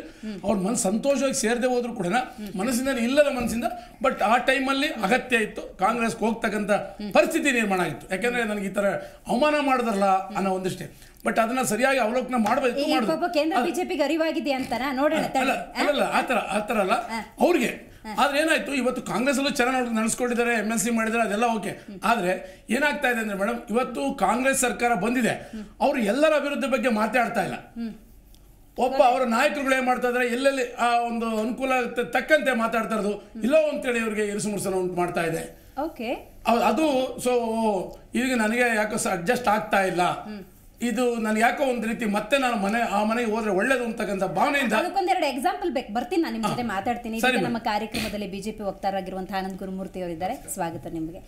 ಅವ್ರ ಮನಸ್ಸು ಸಂತೋಷವಾಗಿ ಸೇರದೆ ಹೋದ್ರು ಕೂಡ ಮನಸ್ಸಿನಲ್ಲಿ ಇಲ್ಲದ ಮನಸ್ಸಿಂದ. ಬಟ್ ಆ ಟೈಮಲ್ಲಿ ಅಗತ್ಯ ಇತ್ತು, ಕಾಂಗ್ರೆಸ್ಗೆ ಹೋಗ್ತಕ್ಕಂಥ ಪರಿಸ್ಥಿತಿ ನಿರ್ಮಾಣ ಆಗಿತ್ತು. ಯಾಕೆಂದ್ರೆ ನನಗೆ ಈ ಥರ ಅವಮಾನ ಮಾಡಿದ್ರಲ್ಲ ಅನ್ನೋ ಒಂದಿಷ್ಟೇ. ಬಟ್ ಅದನ್ನ ಸರಿಯಾಗಿ ಅವಲೋಕನ ಮಾಡಬೇಕು. ಬಿಜೆಪಿಗೆ ಅರಿವಾಗಿದೆ ಅಂತ ನೋಡೋಣ. ಅಲ್ಲ ಆ ಥರ ಅಲ್ಲ ಅವ್ರಿಗೆ. ಆದ್ರೆ ಏನಾಯ್ತು, ಇವತ್ತು ಕಾಂಗ್ರೆಸ್ ಅಲ್ಲೂ ಚೆನ್ನಾಗಿ ನಡೆಸ್ಕೊಂಡಿದ್ದಾರೆ, MLC ಮಾಡಿದ್ದಾರೆ, ಅದೆಲ್ಲ ಓಕೆ. ಆದ್ರೆ ಏನಾಗ್ತಾ ಇದೆ ಅಂದ್ರೆ ಮೇಡಮ್, ಇವತ್ತು ಕಾಂಗ್ರೆಸ್ ಸರ್ಕಾರ ಬಂದಿದೆ, ಅವರು ಎಲ್ಲರ ಅಭಿವೃದ್ಧಿ ಬಗ್ಗೆ ಮಾತಾಡ್ತಾ ಇಲ್ಲ. ಒಬ್ಬ ಅವರ ನಾಯಕರುಗಳು ಏನ್ ಮಾಡ್ತಾ ಇದ್ದಾರೆ, ಎಲ್ಲೆಲ್ಲಿ ಆ ಒಂದು ಅನುಕೂಲ ತಕ್ಕಂತೆ ಮಾತಾಡ್ತಾ ಇರೋದು, ಇಲ್ಲೋ ಅಂತೇಳಿ ಇವ್ರಿಗೆ ಇರಿಸುಮುರುಸನ ಉಂಟು ಮಾಡ್ತಾ ಇದೆ. ಅದು ಸೊ ಈಗ ನನಗೆ ಯಾಕೋ ಅಡ್ಜಸ್ಟ್ ಆಗ್ತಾ ಇಲ್ಲ, ಇದು ನನಗೆ ಯಾಕೋ ಒಂದು ರೀತಿ ಮತ್ತೆ ನಾನು ಮನೆಗೆ ಹೋದ್ರೆ ಒಳ್ಳೇದು ಅಂತಕ್ಕಂಥ ಭಾವನೆಯಿಂದ. ಅದಕ್ಕೊಂದೆರಡು ಎಕ್ಸಾಂಪಲ್ ಬೇಕು, ಬರ್ತೀನಿ ನಾನು ನಿಮ್ಮ ಜೊತೆ ಮಾತಾಡ್ತೀನಿ. ಈಗ ನಮ್ಮ ಕಾರ್ಯಕ್ರಮದಲ್ಲಿ BJP ವಕ್ತಾರರಾಗಿರುವಂತಹ ಆನಂದ್ ಗುರುಮೂರ್ತಿ ಅವರಿದ್ದಾರೆ, ಸ್ವಾಗತ ನಿಮಗೆ.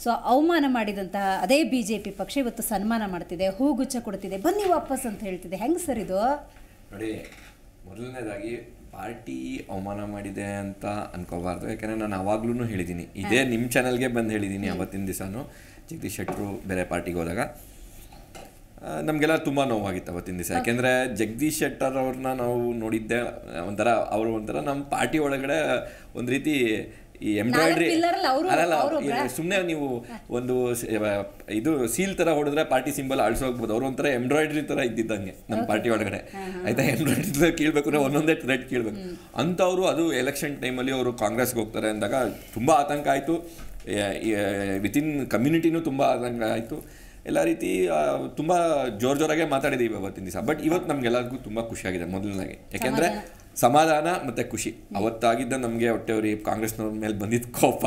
ಸೊ ಅವಮಾನ ಮಾಡಿದಂತಹ ಅದೇ BJP ಪಕ್ಷ ಇವತ್ತು ಸನ್ಮಾನ ಮಾಡ್ತಿದೆ, ಹೂಗುಚ್ಛ ಕೊಡ್ತಿದೆ, ಬನ್ನಿ ವಾಪಸ್ ಅಂತ ಹೇಳ್ತಿದೆ. ಹೆಂಗ್ ಸರ್ ಇದು? ನೋಡಿ, ಮೊದಲನೇದಾಗಿ ಪಾರ್ಟಿ ಅವಮಾನ ಮಾಡಿದೆ ಅಂತ ಅನ್ಕೋಬಾರ್ದು. ಯಾಕಂದರೆ ನಾನು ಅವಾಗ್ಲೂ ಹೇಳಿದ್ದೀನಿ, ಇದೇ ನಿಮ್ಮ ಚಾನಲ್ಗೆ ಬಂದು ಹೇಳಿದ್ದೀನಿ ಅವತ್ತಿನ ದಿವಸನೂ. ಜಗದೀಶ್ ಶೆಟ್ಟರು ಬೇರೆ ಪಾರ್ಟಿಗೆ ಹೋದಾಗ ನಮಗೆಲ್ಲ ತುಂಬ ನೋವಾಗಿತ್ತು ಅವತ್ತಿನ ದಿವಸ. ಯಾಕೆಂದರೆ ಜಗದೀಶ್ ಶೆಟ್ಟರ್ ಅವ್ರನ್ನ ನಾವು ನೋಡಿದ್ದೆ ಒಂಥರ, ಅವರು ಒಂಥರ ನಮ್ಮ ಪಾರ್ಟಿ ಒಳಗಡೆ ಒಂದು ರೀತಿ ಈ ಎಂಬ್ರಾಯ್ಡ್ರಿ ಅಲ್ಲ ಅವ್ರು ಸುಮ್ಮನೆ ನೀವು ಒಂದು ಇದು ಸೀಲ್ ತರ ಹೊಡೆದ್ರೆ ಪಾರ್ಟಿ ಸಿಂಬಲ್ ಅಳಿಸೋಗ್ಬೋದು. ಅವ್ರು ಒಂಥರ ಎಂಬ್ರಾಯ್ಡ್ರಿ ತರ ಇದ್ದಿದ್ದಂಗೆ ನಮ್ಮ ಪಾರ್ಟಿ ಒಳಗಡೆ ಆಯ್ತಾ. ಎಂಬ್ರಾಯ್ಡ್ರಿ ಕೀಳ್ಬೇಕು ಅಂದ್ರೆ ಒಂದೊಂದೇ ಥ್ರೆಡ್ ಕೀಳ್ಬೇಕು ಅಂತವ್ರು. ಅದು ಎಲೆಕ್ಷನ್ ಟೈಮಲ್ಲಿ ಅವರು ಕಾಂಗ್ರೆಸ್ಗೆ ಹೋಗ್ತಾರೆ ಅಂದಾಗ ತುಂಬಾ ಆತಂಕ ಆಯಿತು. ವಿತಿನ್ ಕಮ್ಯುನಿಟಿನೂ ತುಂಬಾ ಆತಂಕ ಆಯಿತು. ಎಲ್ಲ ರೀತಿ ತುಂಬ ಜೋರಾಗೆ ಮಾತಾಡಿದ್ದೀವಿ ಅವತ್ತಿನ ದಿವಸ. ಬಟ್ ಇವತ್ತು ನಮ್ಗೆಲ್ಲರಿಗೂ ತುಂಬ ಖುಷಿಯಾಗಿದೆ ಮೊದಲನಾಗಿ. ಯಾಕೆಂದರೆ ಸಮಾಧಾನ ಮತ್ತು ಖುಷಿ. ಅವತ್ತಾಗಿದ್ದ ನಮಗೆ ಹೊಟ್ಟೆವ್ರಿ ಕಾಂಗ್ರೆಸ್ನವ್ರ ಮೇಲೆ ಬಂದಿದ್ದ ಕೋಪ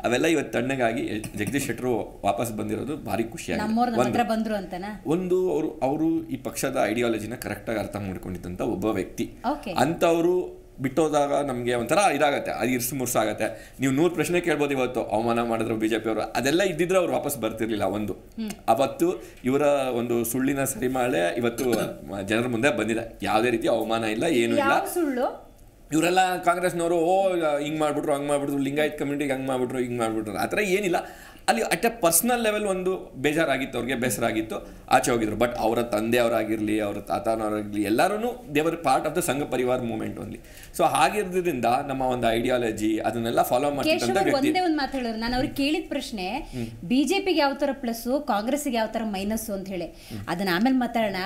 ಅವೆಲ್ಲ ಇವತ್ತು ತಣ್ಣಗಾಗಿ ಜಗದೀಶ್ ಶೆಟ್ಟರು ವಾಪಸ್ ಬಂದಿರೋದು ಭಾರಿ ಖುಷಿಯಾಗಿದೆ. ಒಂದು ಅವರು ಈ ಪಕ್ಷದ ಐಡಿಯಾಲಜಿನ ಕರೆಕ್ಟಾಗಿ ಅರ್ಥ ಮಾಡ್ಕೊಂಡಿದ್ದಂಥ ಒಬ್ಬ ವ್ಯಕ್ತಿ. ಅಂಥವರು ಬಿಟ್ಟೋದಾಗ ನಮಗೆ ಒಂಥರ ಇದಾಗತ್ತೆ, ಅದು ಇರ್ಸುಮುರ್ಸಾಗತ್ತೆ. ನೀವು 100 ಪ್ರಶ್ನೆ ಕೇಳ್ಬೋದು. ಇವತ್ತು ಅವಮಾನ ಮಾಡಿದ್ರು ಬಿಜೆಪಿ ಅವರು, ಅದೆಲ್ಲ ಇದ್ದಿದ್ರೆ ಅವ್ರು ವಾಪಸ್ ಬರ್ತಿರ್ಲಿಲ್ಲ. ಅವತ್ತು ಇವರ ಒಂದು ಸುಳ್ಳಿನ ಸರಿಮಾಳೆ ಇವತ್ತು ಜನರ ಮುಂದೆ ಬಂದಿದೆ. ಯಾವುದೇ ರೀತಿ ಅವಮಾನ ಇಲ್ಲ, ಏನೂ ಇಲ್ಲ. ಇವರೆಲ್ಲ ಕಾಂಗ್ರೆಸ್ನವರು ಹಿಂಗೆ ಮಾಡ್ಬಿಟ್ರು, ಹಂಗೆ ಮಾಡ್ಬಿಟ್ರು, ಲಿಂಗಾಯತ್ ಕಮ್ಯುನಿಟಿಗೆ ಹಂಗೆ ಮಾಡ್ಬಿಟ್ರು, ಹಿಂಗೆ ಮಾಡ್ಬಿಟ್ರು, ಆ ಥರ ಏನಿಲ್ಲ. ಅಲ್ಲಿ ಅಟ್ ಎ ಪರ್ಸ್ನಲ್ ಲೆವೆಲ್ ಒಂದು ಬೇಜಾರಾಗಿತ್ತು, ಅವ್ರಿಗೆ ಬೇಸರ ಆಗಿತ್ತು, ಆಚೆ ಹೋಗಿದ್ರು. ಬಟ್ ಅವರ ತಂದೆಯವರಾಗಿರಲಿ, ಅವರ ತಾತನವರಾಗಿರಲಿ, ಎಲ್ಲರೂ ದೇವರ್ ಪಾರ್ಟ್ ಆಫ್ ದ ಸಂಘ ಪರಿವಾರ ಮೂವ್ಮೆಂಟ್ ಓನ್ಲಿ. ಸೊ ಹಾಗಿರೋದ್ರಿಂದ ನಮ್ಮ ಒಂದು ಐಡಿಯಾಲಜಿ ಅದನ್ನೆಲ್ಲ ಫಾಲೋ ಮಾಡ್ತಿದ್ದಂತ ವ್ಯಕ್ತಿ. ಒಂದೇ ಒಂದು ಮಾತು ಹೇಳಿದ್ರು, ನಾನು ಅವ್ರಿಗೆ ಕೇಳಿದ ಪ್ರಶ್ನೆ ಬಿಜೆಪಿಗೆ ಯಾವ ತರ ಪ್ಲಸ್, ಕಾಂಗ್ರೆಸ್ಗೆ ಯಾವ ತರ ಮೈನಸ್ ಅಂತ ಹೇಳಿ. ಅದನ್ನ ಆಮೇಲೆ ಮಾತಾಡೋಣ.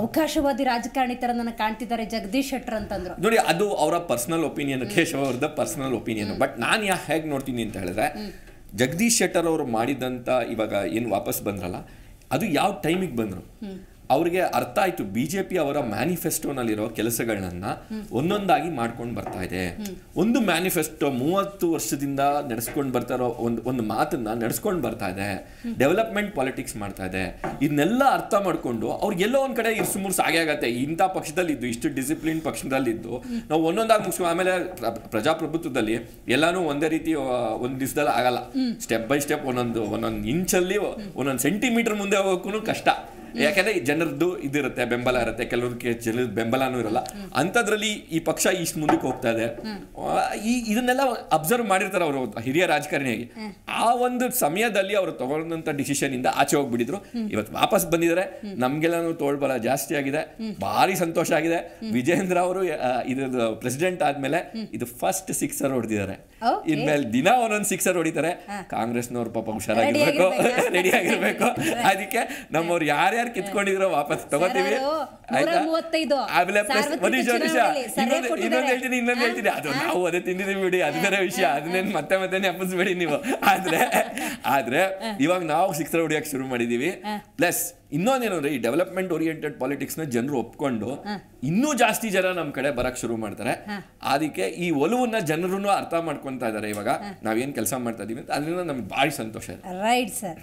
ಅವಕಾಶವಾದಿ ರಾಜಕಾರಣಿ ತರ ನನ್ನ ಕಾಣ್ತಿದ್ದಾರೆ ಜಗದೀಶ್ ಶೆಟ್ಟರ್ ಅಂತಂದ್ರು. ನೋಡಿ, ಅದು ಅವರ ಪರ್ಸನಲ್ ಒಪಿನಿಯನ್, ಕೇಶವ್ ಅವ್ರದ ಪರ್ಸನಲ್ ಒಪಿನಿಯನ್. ಬಟ್ ನಾನು ಹೇಗೆ ನೋಡ್ತೀನಿ ಅಂತ ಹೇಳಿದ್ರೆ, ಜಗದೀಶ್ ಶೆಟ್ಟರ್ ಅವರು ಮಾಡಿದಂಥ ಇವಾಗ ಏನು ವಾಪಸ್ ಬಂದ್ರಲ್ಲ, ಅದು ಯಾವ ಟೈಮಿಗೆ ಬಂದರು ಅವ್ರಿಗೆ ಅರ್ಥ ಆಯಿತು. BJP ಅವರ ಮ್ಯಾನಿಫೆಸ್ಟೋನಲ್ಲಿರೋ ಕೆಲಸಗಳನ್ನ ಒಂದೊಂದಾಗಿ ಮಾಡ್ಕೊಂಡು ಬರ್ತಾ ಇದೆ. ಒಂದು ಮ್ಯಾನಿಫೆಸ್ಟೋ 30 ವರ್ಷದಿಂದ ನಡೆಸ್ಕೊಂಡು ಬರ್ತಾ ಇರೋ ಒಂದು ಮಾತನ್ನ ನಡೆಸ್ಕೊಂಡು ಬರ್ತಾ ಇದೆ. ಡೆವಲಪ್ಮೆಂಟ್ ಪಾಲಿಟಿಕ್ಸ್ ಮಾಡ್ತಾ ಇದೆ. ಇದನ್ನೆಲ್ಲ ಅರ್ಥ ಮಾಡ್ಕೊಂಡು ಅವ್ರಿಗೆಲ್ಲೋ ಒಂದು ಕಡೆ ಇರ್ಸುಮುರ್ಸು ಆಗೇ ಆಗತ್ತೆ. ಇಂಥ ಪಕ್ಷದಲ್ಲಿದ್ದು, ಇಷ್ಟು ಡಿಸಿಪ್ಲಿನ್ ಪಕ್ಷದಲ್ಲಿದ್ದು ನಾವು ಒಂದೊಂದಾಗಿ ಮುಗಿಸ್ಕೊ. ಆಮೇಲೆ ಪ್ರಜಾಪ್ರಭುತ್ವದಲ್ಲಿ ಎಲ್ಲಾನು ಒಂದೇ ರೀತಿ ಒಂದು ದಿವಸದಲ್ಲಿ ಆಗಲ್ಲ. ಸ್ಟೆಪ್ ಬೈ ಸ್ಟೆಪ್ ಒಂದೊಂದು ಇಂಚಲ್ಲಿ ಒಂದೊಂದು ಸೆಂಟಿಮೀಟರ್ ಮುಂದೆ ಹೋಗೋಕ್ಕೂ ಕಷ್ಟ. ಯಾಕಂದ್ರೆ ಜನರದ್ದು ಇದಿರುತ್ತೆ, ಬೆಂಬಲ ಇರುತ್ತೆ, ಕೆಲವ್ರಿಗೆ ಜನದ ಬೆಂಬಲನೂ ಇರಲ್ಲ. ಅಂಥದ್ರಲ್ಲಿ ಈ ಪಕ್ಷ ಇಷ್ಟು ಮುಂದಕ್ಕೆ ಹೋಗ್ತಾ ಇದೆ. ಇದನ್ನೆಲ್ಲ ಅಬ್ಸರ್ವ್ ಮಾಡಿರ್ತಾರೆ ಅವರು ಹಿರಿಯ ರಾಜಕಾರಣಿಯಾಗಿ. ಆ ಒಂದು ಸಮಯದಲ್ಲಿ ಅವರು ತಗೊಂಡಂತ ಡಿಸಿಷನ್ ಇಂದ ಆಚೆ ಹೋಗ್ಬಿಟ್ಟಿದ್ರು. ಇವತ್ತು ವಾಪಸ್ ಬಂದಿದ್ದಾರೆ. ನಮ್ಗೆಲ್ಲಾನು ತೋಳ್ಬಲ ಜಾಸ್ತಿ ಆಗಿದೆ, ಭಾರಿ ಸಂತೋಷ ಆಗಿದೆ. ವಿಜೇಂದ್ರ ಅವರು ಇದು ಪ್ರೆಸಿಡೆಂಟ್ ಆದ್ಮೇಲೆ ಇದು ಫಸ್ಟ್ ಸಿಕ್ಸರ್ ಹೊಡೆದಿದ್ದಾರೆ. ಇನ್ಮೇಲೆ ದಿನ ಒಂದೊಂದು ಸಿಕ್ಸರ್ ಹೊಡಿತಾರೆ. ಕಾಂಗ್ರೆಸ್ನವ್ರು ಪಾಪ ಹುಷಾರಾಗಿರ್ಬೇಕು, ರೆಡಿ ಆಗಿರ್ಬೇಕು. ಅದಕ್ಕೆ ನಮ್ಮವ್ರು ಯಾರ್ಯಾರು ಕಿತ್ಕೊಂಡಿದ್ರು ವಾಪಸ್ ತಗೋತೀವಿ. ಇನ್ನೊಂದು ಹೇಳ್ತೀನಿ, ಅದು ನಾವು ಅದೇ ತಿಂದಿದ್ದೀವಿ ಬಿಡಿ, ಅದು ಬೇರೆ ವಿಷಯ. ಅದನ್ನೇನು ಮತ್ತೆ ನೆನಪಿಸ್ಬೇಡಿ ನೀವು. ಆದ್ರೆ ಇವಾಗ ನಾವು ಸಿಕ್ಸರ್ ಹೊಡಿಯಕ್ಕೆ ಶುರು ಮಾಡಿದೀವಿ. ಪ್ಲಸ್ ಇನ್ನೊಂದೇನು ಅಂದ್ರೆ, ಈ ಡೆವಲಪ್ಮೆಂಟ್ ಓರಿಯೆಂಟೆಡ್ ಪಾಲಿಟಿಕ್ಸ್ ನ ಜನರು ಒಪ್ಕೊಂಡು ಇನ್ನೂ ಜಾಸ್ತಿ ಜನ ನಮ್ಮ ಕಡೆ ಬರಕ್ ಶುರು ಮಾಡ್ತಾರೆ. ಅದಕ್ಕೆ ಈ ಒಲವನ್ನ ಜನರು ಅರ್ಥ ಮಾಡ್ಕೊಂತಾ ಇದಾರೆ. ಇವಾಗ ನಾವೇನ್ ಕೆಲಸ ಮಾಡ್ತಾ ಇದೀವಿ ಅಂತ, ಅದರಿಂದ ನಮ್ಗೆ ಭಾರಿ ಸಂತೋಷ ಇದೆ. Right sir.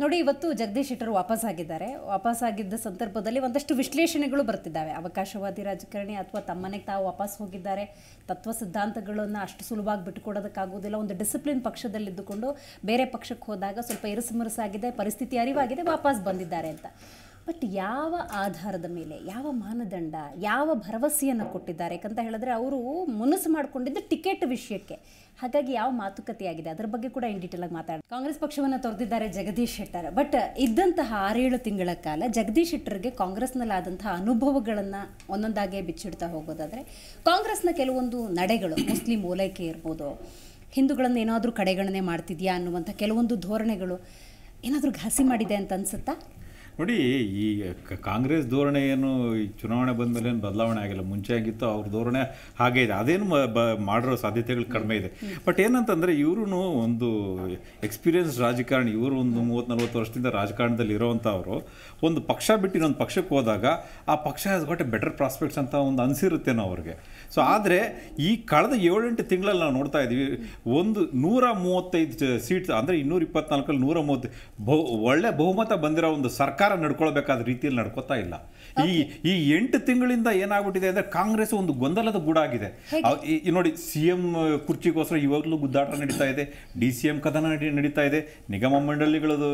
ನೋಡಿ, ಇವತ್ತು ಜಗದೀಶ್ ಶೆಟ್ಟರ್ ವಾಪಸ್ ಆಗಿದ್ದಾರೆ. ವಾಪಸ್ ಆಗಿದ್ದ ಸಂದರ್ಭದಲ್ಲಿ ಒಂದಷ್ಟು ವಿಶ್ಲೇಷಣೆಗಳು ಬರ್ತಿದ್ದಾವೆ. ಅವಕಾಶವಾದಿ ರಾಜಕಾರಣಿ ಅಥವಾ ತಮ್ಮನೆಗೆ ತಾವು ವಾಪಸ್ ಹೋಗಿದ್ದಾರೆ, ತತ್ವ ಸಿದ್ಧಾಂತಗಳನ್ನು ಅಷ್ಟು ಸುಲಭವಾಗಿ ಬಿಟ್ಟುಕೊಡೋದಕ್ಕಾಗೋದಿಲ್ಲ, ಒಂದು ಡಿಸಿಪ್ಲಿನ್ ಪಕ್ಷದಲ್ಲಿದ್ದುಕೊಂಡು ಬೇರೆ ಪಕ್ಷಕ್ಕೆ ಹೋದಾಗ ಸ್ವಲ್ಪ ಇರುಸುಮುರುಸಾಗಿದೆ, ಪರಿಸ್ಥಿತಿ ಅರಿವಾಗಿದೆ, ವಾಪಸ್ ಬಂದಿದ್ದಾರೆ ಅಂತ. ಬಟ್ ಯಾವ ಆಧಾರದ ಮೇಲೆ, ಯಾವ ಮಾನದಂಡ, ಯಾವ ಭರವಸೆಯನ್ನು ಕೊಟ್ಟಿದ್ದಾರೆ ಯಾಕಂತ ಹೇಳಿದ್ರೆ, ಅವರು ಮುನಸು ಮಾಡಿಕೊಂಡಿದ್ದು ಟಿಕೆಟ್ ವಿಷಯಕ್ಕೆ. ಹಾಗಾಗಿ ಯಾವ ಮಾತುಕತೆ ಆಗಿದೆ ಅದರ ಬಗ್ಗೆ ಕೂಡ ಇನ್ ಡೀಟೇಲ್ ಆಗಿ ಮಾತಾಡ. ಕಾಂಗ್ರೆಸ್ ಪಕ್ಷವನ್ನು ತೊರೆದಿದ್ದಾರೆ ಜಗದೀಶ್ ಶೆಟ್ಟರ್. ಬಟ್ ಇದ್ದಂತಹ 6-7 ತಿಂಗಳ ಕಾಲ ಜಗದೀಶ್ ಶೆಟ್ಟರ್ಗೆ ಕಾಂಗ್ರೆಸ್ನಲ್ಲಾದಂತಹ ಅನುಭವಗಳನ್ನು ಒಂದೊಂದಾಗೆ ಬಿಚ್ಚಿಡ್ತಾ ಹೋಗೋದಾದರೆ, ಕಾಂಗ್ರೆಸ್ನ ಕೆಲವೊಂದು ನಡೆಗಳು, ಮುಸ್ಲಿಂ ಓಲೈಕೆ ಇರ್ಬೋದು, ಹಿಂದೂಗಳನ್ನು ಏನಾದರೂ ಕಡೆಗಣನೆ ಮಾಡ್ತಿದ್ಯಾ ಅನ್ನುವಂಥ ಕೆಲವೊಂದು ಧೋರಣೆಗಳು ಏನಾದರೂ ಘಾಸಿ ಮಾಡಿದೆ ಅಂತ ಅನ್ಸುತ್ತಾ? ನೋಡಿ, ಈ ಕಾಂಗ್ರೆಸ್ ಧೋರಣೆ ಏನು ಈ ಚುನಾವಣೆ ಬಂದ ಮೇಲೆ ಏನು ಬದಲಾವಣೆ ಆಗಿಲ್ಲ. ಮುಂಚೆ ಆಗಿತ್ತು, ಅವ್ರ ಧೋರಣೆ ಹಾಗೆ ಇದೆ. ಅದೇನು ಮಾಡಿರೋ ಸಾಧ್ಯತೆಗಳು ಕಡಿಮೆ ಇದೆ. ಬಟ್ ಏನಂತಂದರೆ, ಇವರು ಒಂದು ಎಕ್ಸ್ಪೀರಿಯನ್ಸ್ ರಾಜಕಾರಣಿ. ಇವರು ಒಂದು 30-40 ವರ್ಷದಿಂದ ರಾಜಕಾರಣದಲ್ಲಿ ಇರೋವಂಥವ್ರು ಒಂದು ಪಕ್ಷ ಬಿಟ್ಟು ಇನ್ನೊಂದು ಪಕ್ಷಕ್ಕೆ ಹೋದಾಗ ಆ ಪಕ್ಷ has got A better prospects ಅಂತ ಒಂದು ಅನಿಸಿರುತ್ತೇನೋ ಅವ್ರಿಗೆ. ಸೊ ಆದರೆ ಈ ಕಳೆದ 7-8 ತಿಂಗಳಲ್ಲಿ ನಾವು ನೋಡ್ತಾ ಇದ್ದೀವಿ, ಒಂದು 135 ಸೀಟ್ಸ್ ಅಂದರೆ 224 130 ಒಳ್ಳೆ ಬಹುಮತ ಬಂದಿರೋ ಒಂದು ಸರ್ಕಾರ ನಡ್ಕೊಳ್ಬೇಕಾದ ರೀತಿಯಲ್ಲಿ ನಡ್ಕೋತಾ ಇಲ್ಲ. ಈ 8 ತಿಂಗಳಿಂದ ಏನಾಗ್ಬಿಟ್ಟಿದೆ ಅಂದರೆ, ಕಾಂಗ್ರೆಸ್ ಒಂದು ಗೊಂದಲದ ಗೂಡಾಗಿದೆ. ನೋಡಿ, CM ಕುರ್ಚಿಗೋಸ್ಕರ ಇವಾಗಲೂ ಗುದ್ದಾಟ ನಡೀತಾ ಇದೆ, DCM ಕದನ ನಡೀತಾ ಇದೆ, ನಿಗಮ ಮಂಡಳಿಗಳದು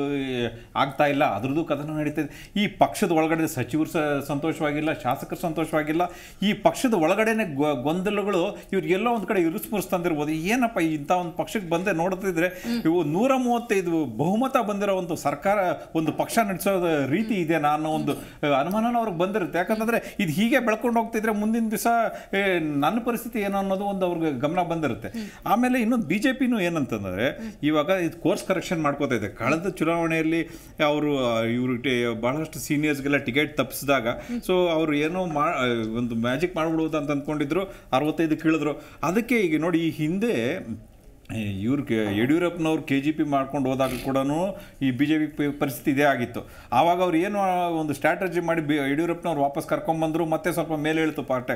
ಆಗ್ತಾ ಇಲ್ಲ, ಅದ್ರದ್ದು ಕದನ ನಡೀತಾ ಇದೆ. ಈ ಪಕ್ಷದ ಒಳಗಡೆ ಸಚಿವರು ಸಂತೋಷವಾಗಿಲ್ಲ, ಶಾಸಕರು ಸಂತೋಷವಾಗಿಲ್ಲ. ಈ ಪಕ್ಷದ ಒಳಗಡೆನೆ ಗೊಂದಲಗಳು ಇವ್ರಿಗೆಲ್ಲೋ ಒಂದು ಕಡೆ ಇರುಸ್ಮುರಿಸ್ತಂದಿರ್ಬೋದು. ಏನಪ್ಪ ಇಂಥ ಒಂದು ಪಕ್ಷಕ್ಕೆ ಬಂದೆ ನೋಡ್ತಿದ್ರೆ, ಇವು 135 ಬಹುಮತ ಬಂದಿರೋ ಒಂದು ಸರ್ಕಾರ, ಒಂದು ಪಕ್ಷ ನಡೆಸೋ ರೀತಿ ಇದೆ ಅನ್ನೋ ಒಂದು ಅನುಮಾನನ ಅವ್ರಿಗೆ ಅವ್ರಿಗೆ ಬಂದಿರುತ್ತೆ. ಯಾಕಂತಂದ್ರೆ ಇದು ಹೀಗೆ ಬೆಳ್ಕೊಂಡು ಹೋಗ್ತಿದ್ರೆ ಮುಂದಿನ ದಿವಸ ನನ್ನ ಪರಿಸ್ಥಿತಿ ಏನು ಅನ್ನೋದು ಒಂದು ಅವ್ರಿಗೆ ಗಮನ ಬಂದಿರುತ್ತೆ. ಆಮೇಲೆ ಇನ್ನೊಂದು BJPನೂ ಏನಂತಂದ್ರೆ ಇವಾಗ ಇದು ಕೋರ್ಸ್ ಕರೆಕ್ಷನ್ ಮಾಡ್ಕೋತಾ ಇದೆ. ಕಳೆದ ಚುನಾವಣೆಯಲ್ಲಿ ಅವರು ಇವ್ರಿಗೆ ಬಹಳಷ್ಟು ಸೀನಿಯರ್ಸ್ಗೆಲ್ಲ ಟಿಕೆಟ್ ತಪ್ಪಿಸಿದಾಗ ಸೊ ಅವರು ಏನೋ ಒಂದು ಮ್ಯಾಜಿಕ್ ಮಾಡ್ಬಿಡುವುದು ಅಂತ ಅಂದ್ಕೊಂಡಿದ್ರು, 65 ಕೀಳಿದ್ರು. ಅದಕ್ಕೆ ಈಗ ನೋಡಿ ಈ ಹಿಂದೆ ಇವ್ರಿಗೆ ಯಡಿಯೂರಪ್ಪನವ್ರು KGP ಮಾಡ್ಕೊಂಡು ಹೋದಾಗ ಕೂಡ ಈ BJP ಪರಿಸ್ಥಿತಿ ಇದೇ ಆಗಿತ್ತು. ಆವಾಗ ಅವ್ರು ಏನು ಒಂದು ಸ್ಟ್ರಾಟಜಿ ಮಾಡಿ ಯಡಿಯೂರಪ್ಪನವ್ರು ವಾಪಸ್ ಕರ್ಕೊಂಡ್ಬಂದ್ರು, ಮತ್ತೆ ಸ್ವಲ್ಪ ಮೇಲೆ ಇಳಿತು ಪಾರ್ಟಿ.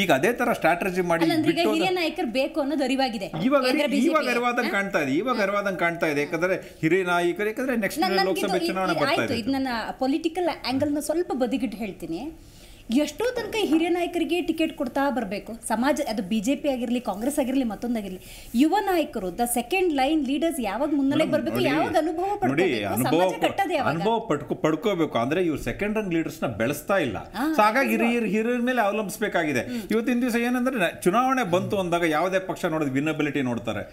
ಈಗ ಅದೇ ತರ ಸ್ಟ್ರಾಟಜಿ ಮಾಡಿ ಬೇಕು ಅನ್ನೋದು ಅರಿವಾಗಿದೆ. ಇವಾಗ ಅರಿವಾದಂಗೆ ಕಾಣ್ತಾ ಇದೆ. ಯಾಕಂದ್ರೆ ಹಿರಿಯ ನಾಯಕರು, ಯಾಕಂದ್ರೆ ನೆಕ್ಸ್ಟ್ ಲೋಕಸಭೆ ಚುನಾವಣೆ ಬರ್ತಾ ಇದೆ. ಇದು ನನ್ನ ಪೊಲಿಟಿಕಲ್ ಆಂಗಲ್ನ ಸ್ವಲ್ಪ ಬದಿಗಿಟ್ಟು ಹೇಳ್ತೀನಿ. ಎಷ್ಟೋ ತನಕ ಹಿರಿಯ ನಾಯಕರಿಗೆ ಟಿಕೆಟ್ ಕೊಡ್ತಾ ಬರಬೇಕು. ಸಮಾಜ ಅದು BJP ಆಗಿರಲಿ, ಕಾಂಗ್ರೆಸ್ ಆಗಿರಲಿ, ಮತ್ತೊಂದಾಗಿರಲಿ, ಯುವ ನಾಯಕರು ದ ಸೆಕೆಂಡ್ ಲೈನ್ ಲೀಡರ್ಸ್ ಯಾವಾಗ ಮುನ್ನೆಲೆಗೆ ಬರಬೇಕು, ಯಾವಾಗ ಅನುಭವ ಪಡ್ಕೋಬೇಕು. ಅಂದ್ರೆ ಇವ್ರು ಸೆಕೆಂಡ್ ರನ್ ಲೀಡರ್ಸ್ ನ ಬೆಳೆಸ್ತಾ ಇಲ್ಲ. ಹಾಗಾಗಿ ಹಿರಿಯರ ಮೇಲೆ ಅವಲಂಬಿಸಬೇಕಾಗಿದೆ. ಇವತ್ತಿನ ದಿವಸ ಏನಂದ್ರೆ ಚುನಾವಣೆ ಬಂತು ಅಂದಾಗ ಯಾವುದೇ ಪಕ್ಷ ನೋಡೋದು ವಿನಬಿಲಿಟಿ ನೋಡ್ತಾರೆ.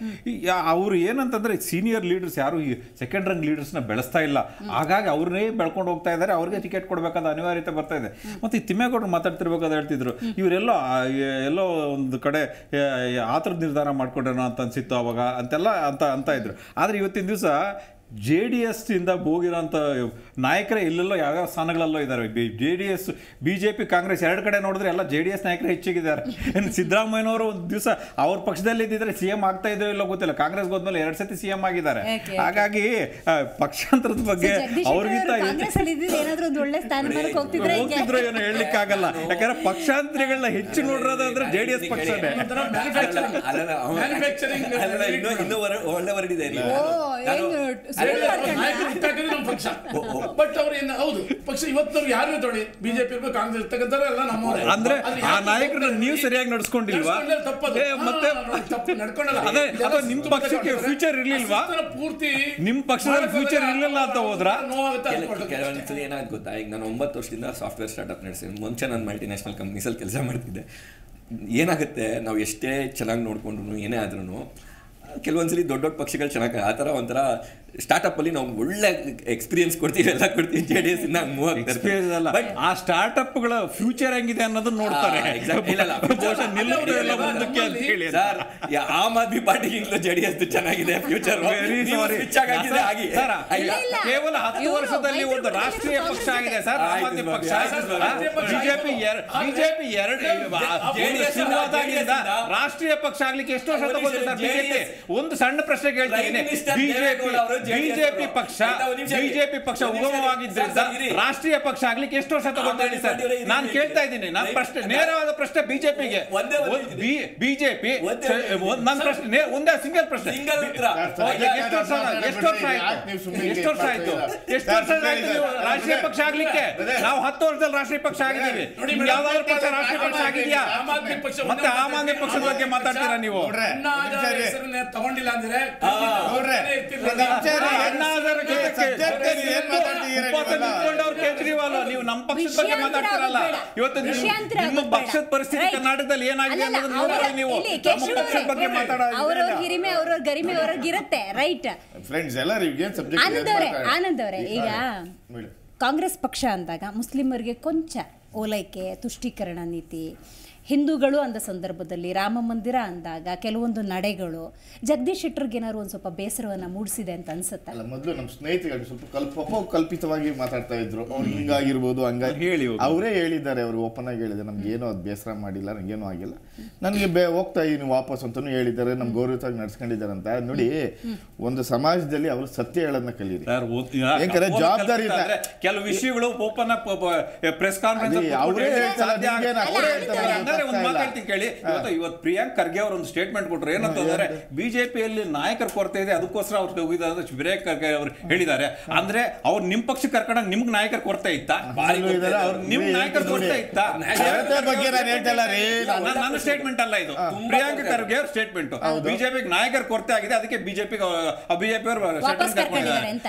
ಅವ್ರು ಏನಂತಂದ್ರೆ ಸೀನಿಯರ್ ಲೀಡರ್ಸ್ ಯಾರು ಸೆಕೆಂಡ್ ರನ್ ಲೀಡರ್ಸ್ ನ ಬೆಳೆಸ್ತಾ ಇಲ್ಲ. ಹಾಗಾಗಿ ಅವ್ರನ್ನೇ ಬೆಳ್ಕೊಂಡು ಹೋಗ್ತಾ ಇದ್ದಾರೆ. ಅವ್ರಿಗೆ ಟಿಕೆಟ್ ಕೊಡಬೇಕಾದ ಅನಿವಾರ್ಯತೆ ಬರ್ತಾ ಇದೆ. ಮತ್ತೆ ತಿಮ್ಮೇಗೌಡರು ಮಾತಾಡ್ತಿರ್ಬೇಕಾದ್ರೆ ಹೇಳ್ತಿದ್ರು, ಇವರೆಲ್ಲೋ ಒಂದು ಕಡೆ ಆತರದ ನಿರ್ಧಾರ ಮಾಡ್ಕೊಂಡ್ರೇನೋ ಅಂತ ಅನ್ಸಿತ್ತು ಅವಾಗ ಅಂತ ಇದ್ರು. ಆದ್ರೆ ಇವತ್ತಿನ ದಿವಸ JDS ಇಂದ ಹೋಗಿರೋಂಥ ನಾಯಕರೇ ಇಲ್ಲೆಲ್ಲೋ ಯಾವ್ಯಾವ ಸ್ಥಾನಗಳಲ್ಲೋ ಇದ್ದಾರೆ. JDS BJP ಕಾಂಗ್ರೆಸ್ ಎರಡು ಕಡೆ ನೋಡಿದ್ರೆ ಎಲ್ಲ JDS ನಾಯಕರೇ ಹೆಚ್ಚಿಗಿದ್ದಾರೆ. ಸಿದ್ದರಾಮಯ್ಯನವರು ಒಂದು ದಿವಸ ಅವ್ರ ಪಕ್ಷದಲ್ಲಿ ಇದ್ದಿದ್ರೆ CM ಆಗ್ತಾ ಇದ್ರು ಇಲ್ಲೋ ಗೊತ್ತಿಲ್ಲ. ಕಾಂಗ್ರೆಸ್ ಹೋದ್ಮೇಲೆ 2 ಸತಿ CM ಆಗಿದ್ದಾರೆ. ಹಾಗಾಗಿ ಪಕ್ಷಾಂತರದ ಬಗ್ಗೆ ಅವ್ರಿಗಿಂತ ಹೋಗ್ತಿದ್ರು ಏನೋ ಹೇಳಲಿಕ್ಕಾಗಲ್ಲ. ಯಾಕಂದ್ರೆ ಪಕ್ಷಾಂತರಿಗಳನ್ನ ಹೆಚ್ಚು ನೋಡಿರೋದಂದ್ರೆ JDS ಪಕ್ಷನೇ. ಒಳ್ಳೆ ವರ್ಡ್ ಇದೆ. ಪಕ್ಷ ಬಟ್ ಅವ್ರು ಏನು ಹೌದು ಪಕ್ಷ ಇವತ್ತವ್ರು ಯಾರು ತೊಳಿ BJP ಇರ್ಬೇಕು, ಕಾಂಗ್ರೆಸ್ ಇರ್ತಕ್ಕಂಥವ್ರು ಎಲ್ಲ ನಮ್ಮವರೇ. ಅಂದ್ರೆ ಆ ನಾಯಕರನ್ನ ನೀವು ಸರಿಯಾಗಿ ನಡ್ಸ್ಕೊಂಡಿಲ್ವಾ? ಮತ್ತೆ ತಪ್ಪು ನಡ್ಕೊಂಡಲ್ಲ. ಅದೇ ನಿಮ್ ಪಕ್ಷಕ್ಕೆ ಫ್ಯೂಚರ್ ಇರ್ಲಿಲ್ವಾ? ಪೂರ್ತಿ ನಿಮ್ ಪಕ್ಷದಲ್ಲಿ ಫ್ಯೂಚರ್ ಇರ್ಲಿಲ್ಲ ಅಂತ ಹೋದ್ರ ಕೆಲವೊಂದ್ಸಲಿ ಏನಾಗುತ್ತೆ ಗೊತ್ತಾ, ಈಗ ನಾನು 9 ವರ್ಷದಿಂದ ಸಾಫ್ಟ್ವೇರ್ ಸ್ಟಾರ್ಟ್ಅಪ್ ನಡೆಸಿ ಮುಂಚೆ ನಾನು ಮಲ್ಟಿನ್ಯಾಷನಲ್ ಕಂಪ್ನೀಸಲ್ಲಿ ಕೆಲಸ ಮಾಡ್ತಿದ್ದೆ. ಏನಾಗುತ್ತೆ, ನಾವು ಎಷ್ಟೇ ಚೆನ್ನಾಗಿ ನೋಡ್ಕೊಂಡ್ರು ಏನೇ ಆದ್ರೂ ಕೆಲವೊಂದ್ಸಲಿ ದೊಡ್ಡ ಪಕ್ಷಗಳು ಚೆನ್ನಾಗಿ ಆ ಥರ ಒಂಥರ ಸ್ಟಾರ್ಟ್ಅಪ್ ಅಲ್ಲಿ ನಾವು ಒಳ್ಳೆ ಎಕ್ಸ್ಪೀರಿಯನ್ಸ್ ಕೊಡ್ತೀವಿ, ಎಲ್ಲ ಕೊಡ್ತೀವಿ. JDS ಇಂದ ಮೂವ್ ಆಗ್ತಾರೆ. ಬಟ್ ಆ ಸ್ಟಾರ್ಟ್ಅಪ್ ಗಳ ಫ್ಯೂಚರ್ ಹೆಂಗಿದೆ ಅನ್ನೋದನ್ನ ನೋಡ್ತಾರೆ. ಆಮ್ ಆದ್ಮಿ ಪಾರ್ಟಿಗಿಂತಲೂ JDS ಚೆನ್ನಾಗಿದೆ ಫ್ಯೂಚರ್. ಕೇವಲ 10 ವರ್ಷದಲ್ಲಿ ಒಂದು ರಾಷ್ಟ್ರೀಯ ಪಕ್ಷ ಆಗಿದೆ ಸರ್ ಆಮ್ ಆದ್ಮಿ ಪಕ್ಷ. ಬಿಜೆಪಿ ರಾಷ್ಟ್ರೀಯ ಪಕ್ಷ ಆಗ್ಲಿಕ್ಕೆ ಎಷ್ಟು ವರ್ಷ ತಗೊಂಡಿದೆ ಸರ್ ಬಿಜೆಪಿ? ಒಂದು ಸಣ್ಣ ಪ್ರಶ್ನೆ ಕೇಳ್ತೀನಿ. ಬಿಜೆಪಿ ಪಕ್ಷ ಉಗಮವಾಗಿದ್ದರಿಂದ ರಾಷ್ಟ್ರೀಯ ಪಕ್ಷ ಆಗ್ಲಿಕ್ಕೆ ಎಷ್ಟು ವರ್ಷ ತಗೊಂಡಿದೆ ಸರ್? ನಾನು ಕೇಳ್ತಾ ಇದ್ದೀನಿ. ನನ್ನ ಪ್ರಶ್ನೆ ನೇರವಾದ ಪ್ರಶ್ನೆ ಬಿಜೆಪಿಗೆ. ಬಿಜೆಪಿ ನನ್ನ ಪ್ರಶ್ನೆ ಒಂದೇ ಸಿಂಗಲ್ ಪ್ರಶ್ನೆ. ಎಷ್ಟು ವರ್ಷ ಆಯ್ತು ರಾಷ್ಟ್ರೀಯ ಪಕ್ಷ ಆಗ್ಲಿಕ್ಕೆ? ನಾವು 10 ವರ್ಷದಲ್ಲಿ ರಾಷ್ಟ್ರೀಯ ಪಕ್ಷ ಆಗಿದ್ದೀವಿ. ಯಾವ್ದಾದ್ರು ಪಕ್ಷ ರಾಷ್ಟ್ರೀಯ ಪಕ್ಷ ಆಗಿದೆಯಾ? ಮತ್ತೆ ಆಮ್ ಆದ್ಮಿ ಪಕ್ಷದ ಬಗ್ಗೆ ಮಾತಾಡ್ತೀರಾ ನೀವು? ತಗೊಂಡಿಲ್ಲ ಅಂದ್ರೆ ಕೇಜ್ರಿವಾಲ್ ನೀವು ನಮ್ಮ ಪಕ್ಷದ ಬಗ್ಗೆ ಮಾತಾಡ್ತಿರಲ್ಲ. ಇವತ್ತು ನಿಮ್ಮ ಪಕ್ಷದ ಪರಿಸ್ಥಿತಿ ಕರ್ನಾಟಕದಲ್ಲಿ ಏನಾಗಿದೆ ಅನ್ನೋದನ್ನ ನೋಡಿದ್ರೆ ನೀವು ನಮ್ಮ ಪಕ್ಷದ ಬಗ್ಗೆ ಮಾತಾಡೋದು. ಅವ್ರವ್ರ ಹಿರಿಮೆ ಅವ್ರವ್ರ ಗರಿಮೆ ಅವ್ರಿಗಿರುತ್ತೆ. ರೈಟ್ ಫ್ರೆಂಡ್ಸ್ ಎಲ್ಲರಿಗೂ ಆನಂದ್ ಅವರೇ, ಈಗ ಕಾಂಗ್ರೆಸ್ ಪಕ್ಷ ಅಂದಾಗ ಮುಸ್ಲಿಮರಿಗೆ ಕೊಂಚ ಓಲೈಕೆ, ತುಷ್ಟೀಕರಣ ನೀತಿ, ಹಿಂದೂಗಳು ಅಂದ ಸಂದರ್ಭದಲ್ಲಿ ರಾಮ ಮಂದಿರ ಅಂದಾಗ ಕೆಲವೊಂದು ನಡೆಗಳು ಜಗದೀಶ್ ಶೆಟ್ಟರ್ಗೆ ಏನಾದ್ರು ಒಂದು ಸ್ವಲ್ಪ ಬೇಸರವನ್ನ ಮೂಡಿಸಿದೆ ಅಂತ ಅನ್ಸುತ್ತೆ. ಅಲ್ಲ, ಮೊದಲು ನಮ್ಮ ಸ್ನೇಹಿತರು ಸ್ವಲ್ಪ ಕಲ್ಪಿತವಾಗಿ ಮಾತಾಡ್ತಾ ಇದ್ರು. ಅವ್ರು ಹಿಂಗಾಗಿರ್ಬೋದು ಹಂಗಾಗಿ ಹೇಳಿ ಅವರೇ ಹೇಳಿದ್ದಾರೆ. ಅವರು ಓಪನ್ ಆಗಿ ಹೇಳಿದ್ದಾರೆ, ನಮ್ಗೆ ಏನೋ ಅದು ಬೇಸರ ಮಾಡಿಲ್ಲ, ನನಗೇನೂ ಆಗಿಲ್ಲ, ನನಗೆ ಹೋಗ್ತಾ ಇದೀನಿ ವಾಪಸ್ ಅಂತಾನು ಹೇಳಿದ್ದಾರೆ. ನಮ್ಗೆ ಗೌರವವಾಗಿ ನಡ್ಸ್ಕೊಂಡಿದ್ದಾರೆ ಅಂತ ನೋಡಿ. ಒಂದು ಸಮಾಜದಲ್ಲಿ ಅವರು ಸತ್ಯ ಹೇಳೋದನ್ನ ಕಲೀರಿ. ಯಾಕಂದ್ರೆ ಜವಾಬ್ದಾರಿ ಕೆಲವು ವಿಷಯಗಳು ಓಪನ್ ಅಪ್ ಪ್ರೆಸ್ ಕಾನ್ಫರೆನ್ಸ್ ಅವರೇ ಹೇಳ್ತಾರೆ. ಒಂದು ಮಾತಾಡ್ತೀನಿ ಕೇಳಿ. ಇವತ್ತು ಪ್ರಿಯಾಂಕ್ ಖರ್ಗೆ ಅವರು ಒಂದು ಸ್ಟೇಟ್ಮೆಂಟ್ ಕೊಟ್ಟರು. ಏನಂತಂದ್ರೆ ಬಿಜೆಪಿಯಲ್ಲಿ ನಾಯಕರ ಕೊರತೆ ಇದೆ, ಅದಕ್ಕೋಸ್ಕರ ಅವ್ರು ಹೋಗಿದ್ದಾರೆ. ಪ್ರಿಯಾಂಕ್ ಖರ್ಗೆ ಅವರು ಹೇಳಿದ್ದಾರೆ. ಅಂದ್ರೆ ಅವ್ರು ನಿಮ್ ಪಕ್ಷ ಕರ್ಕೊಂಡಾಗ ನಿಮ್ಗೆ ನಾಯಕರ ಕೊರತೆ ಇತ್ತಾ? ನಿಮ್ ನಾಯಕರ ಕೊರತೆ ಇತ್ತಾ? ನನ್ನ ಸ್ಟೇಟ್ಮೆಂಟ್ ಅಲ್ಲ ಇದು, ಪ್ರಿಯಾಂಕ್ ಖರ್ಗೆ ಅವ್ರ ಸ್ಟೇಟ್ಮೆಂಟ್. ಬಿಜೆಪಿಗೆ ನಾಯಕರ ಕೊರತೆ ಆಗಿದೆ, ಅದಕ್ಕೆ ಬಿಜೆಪಿ ಅವರು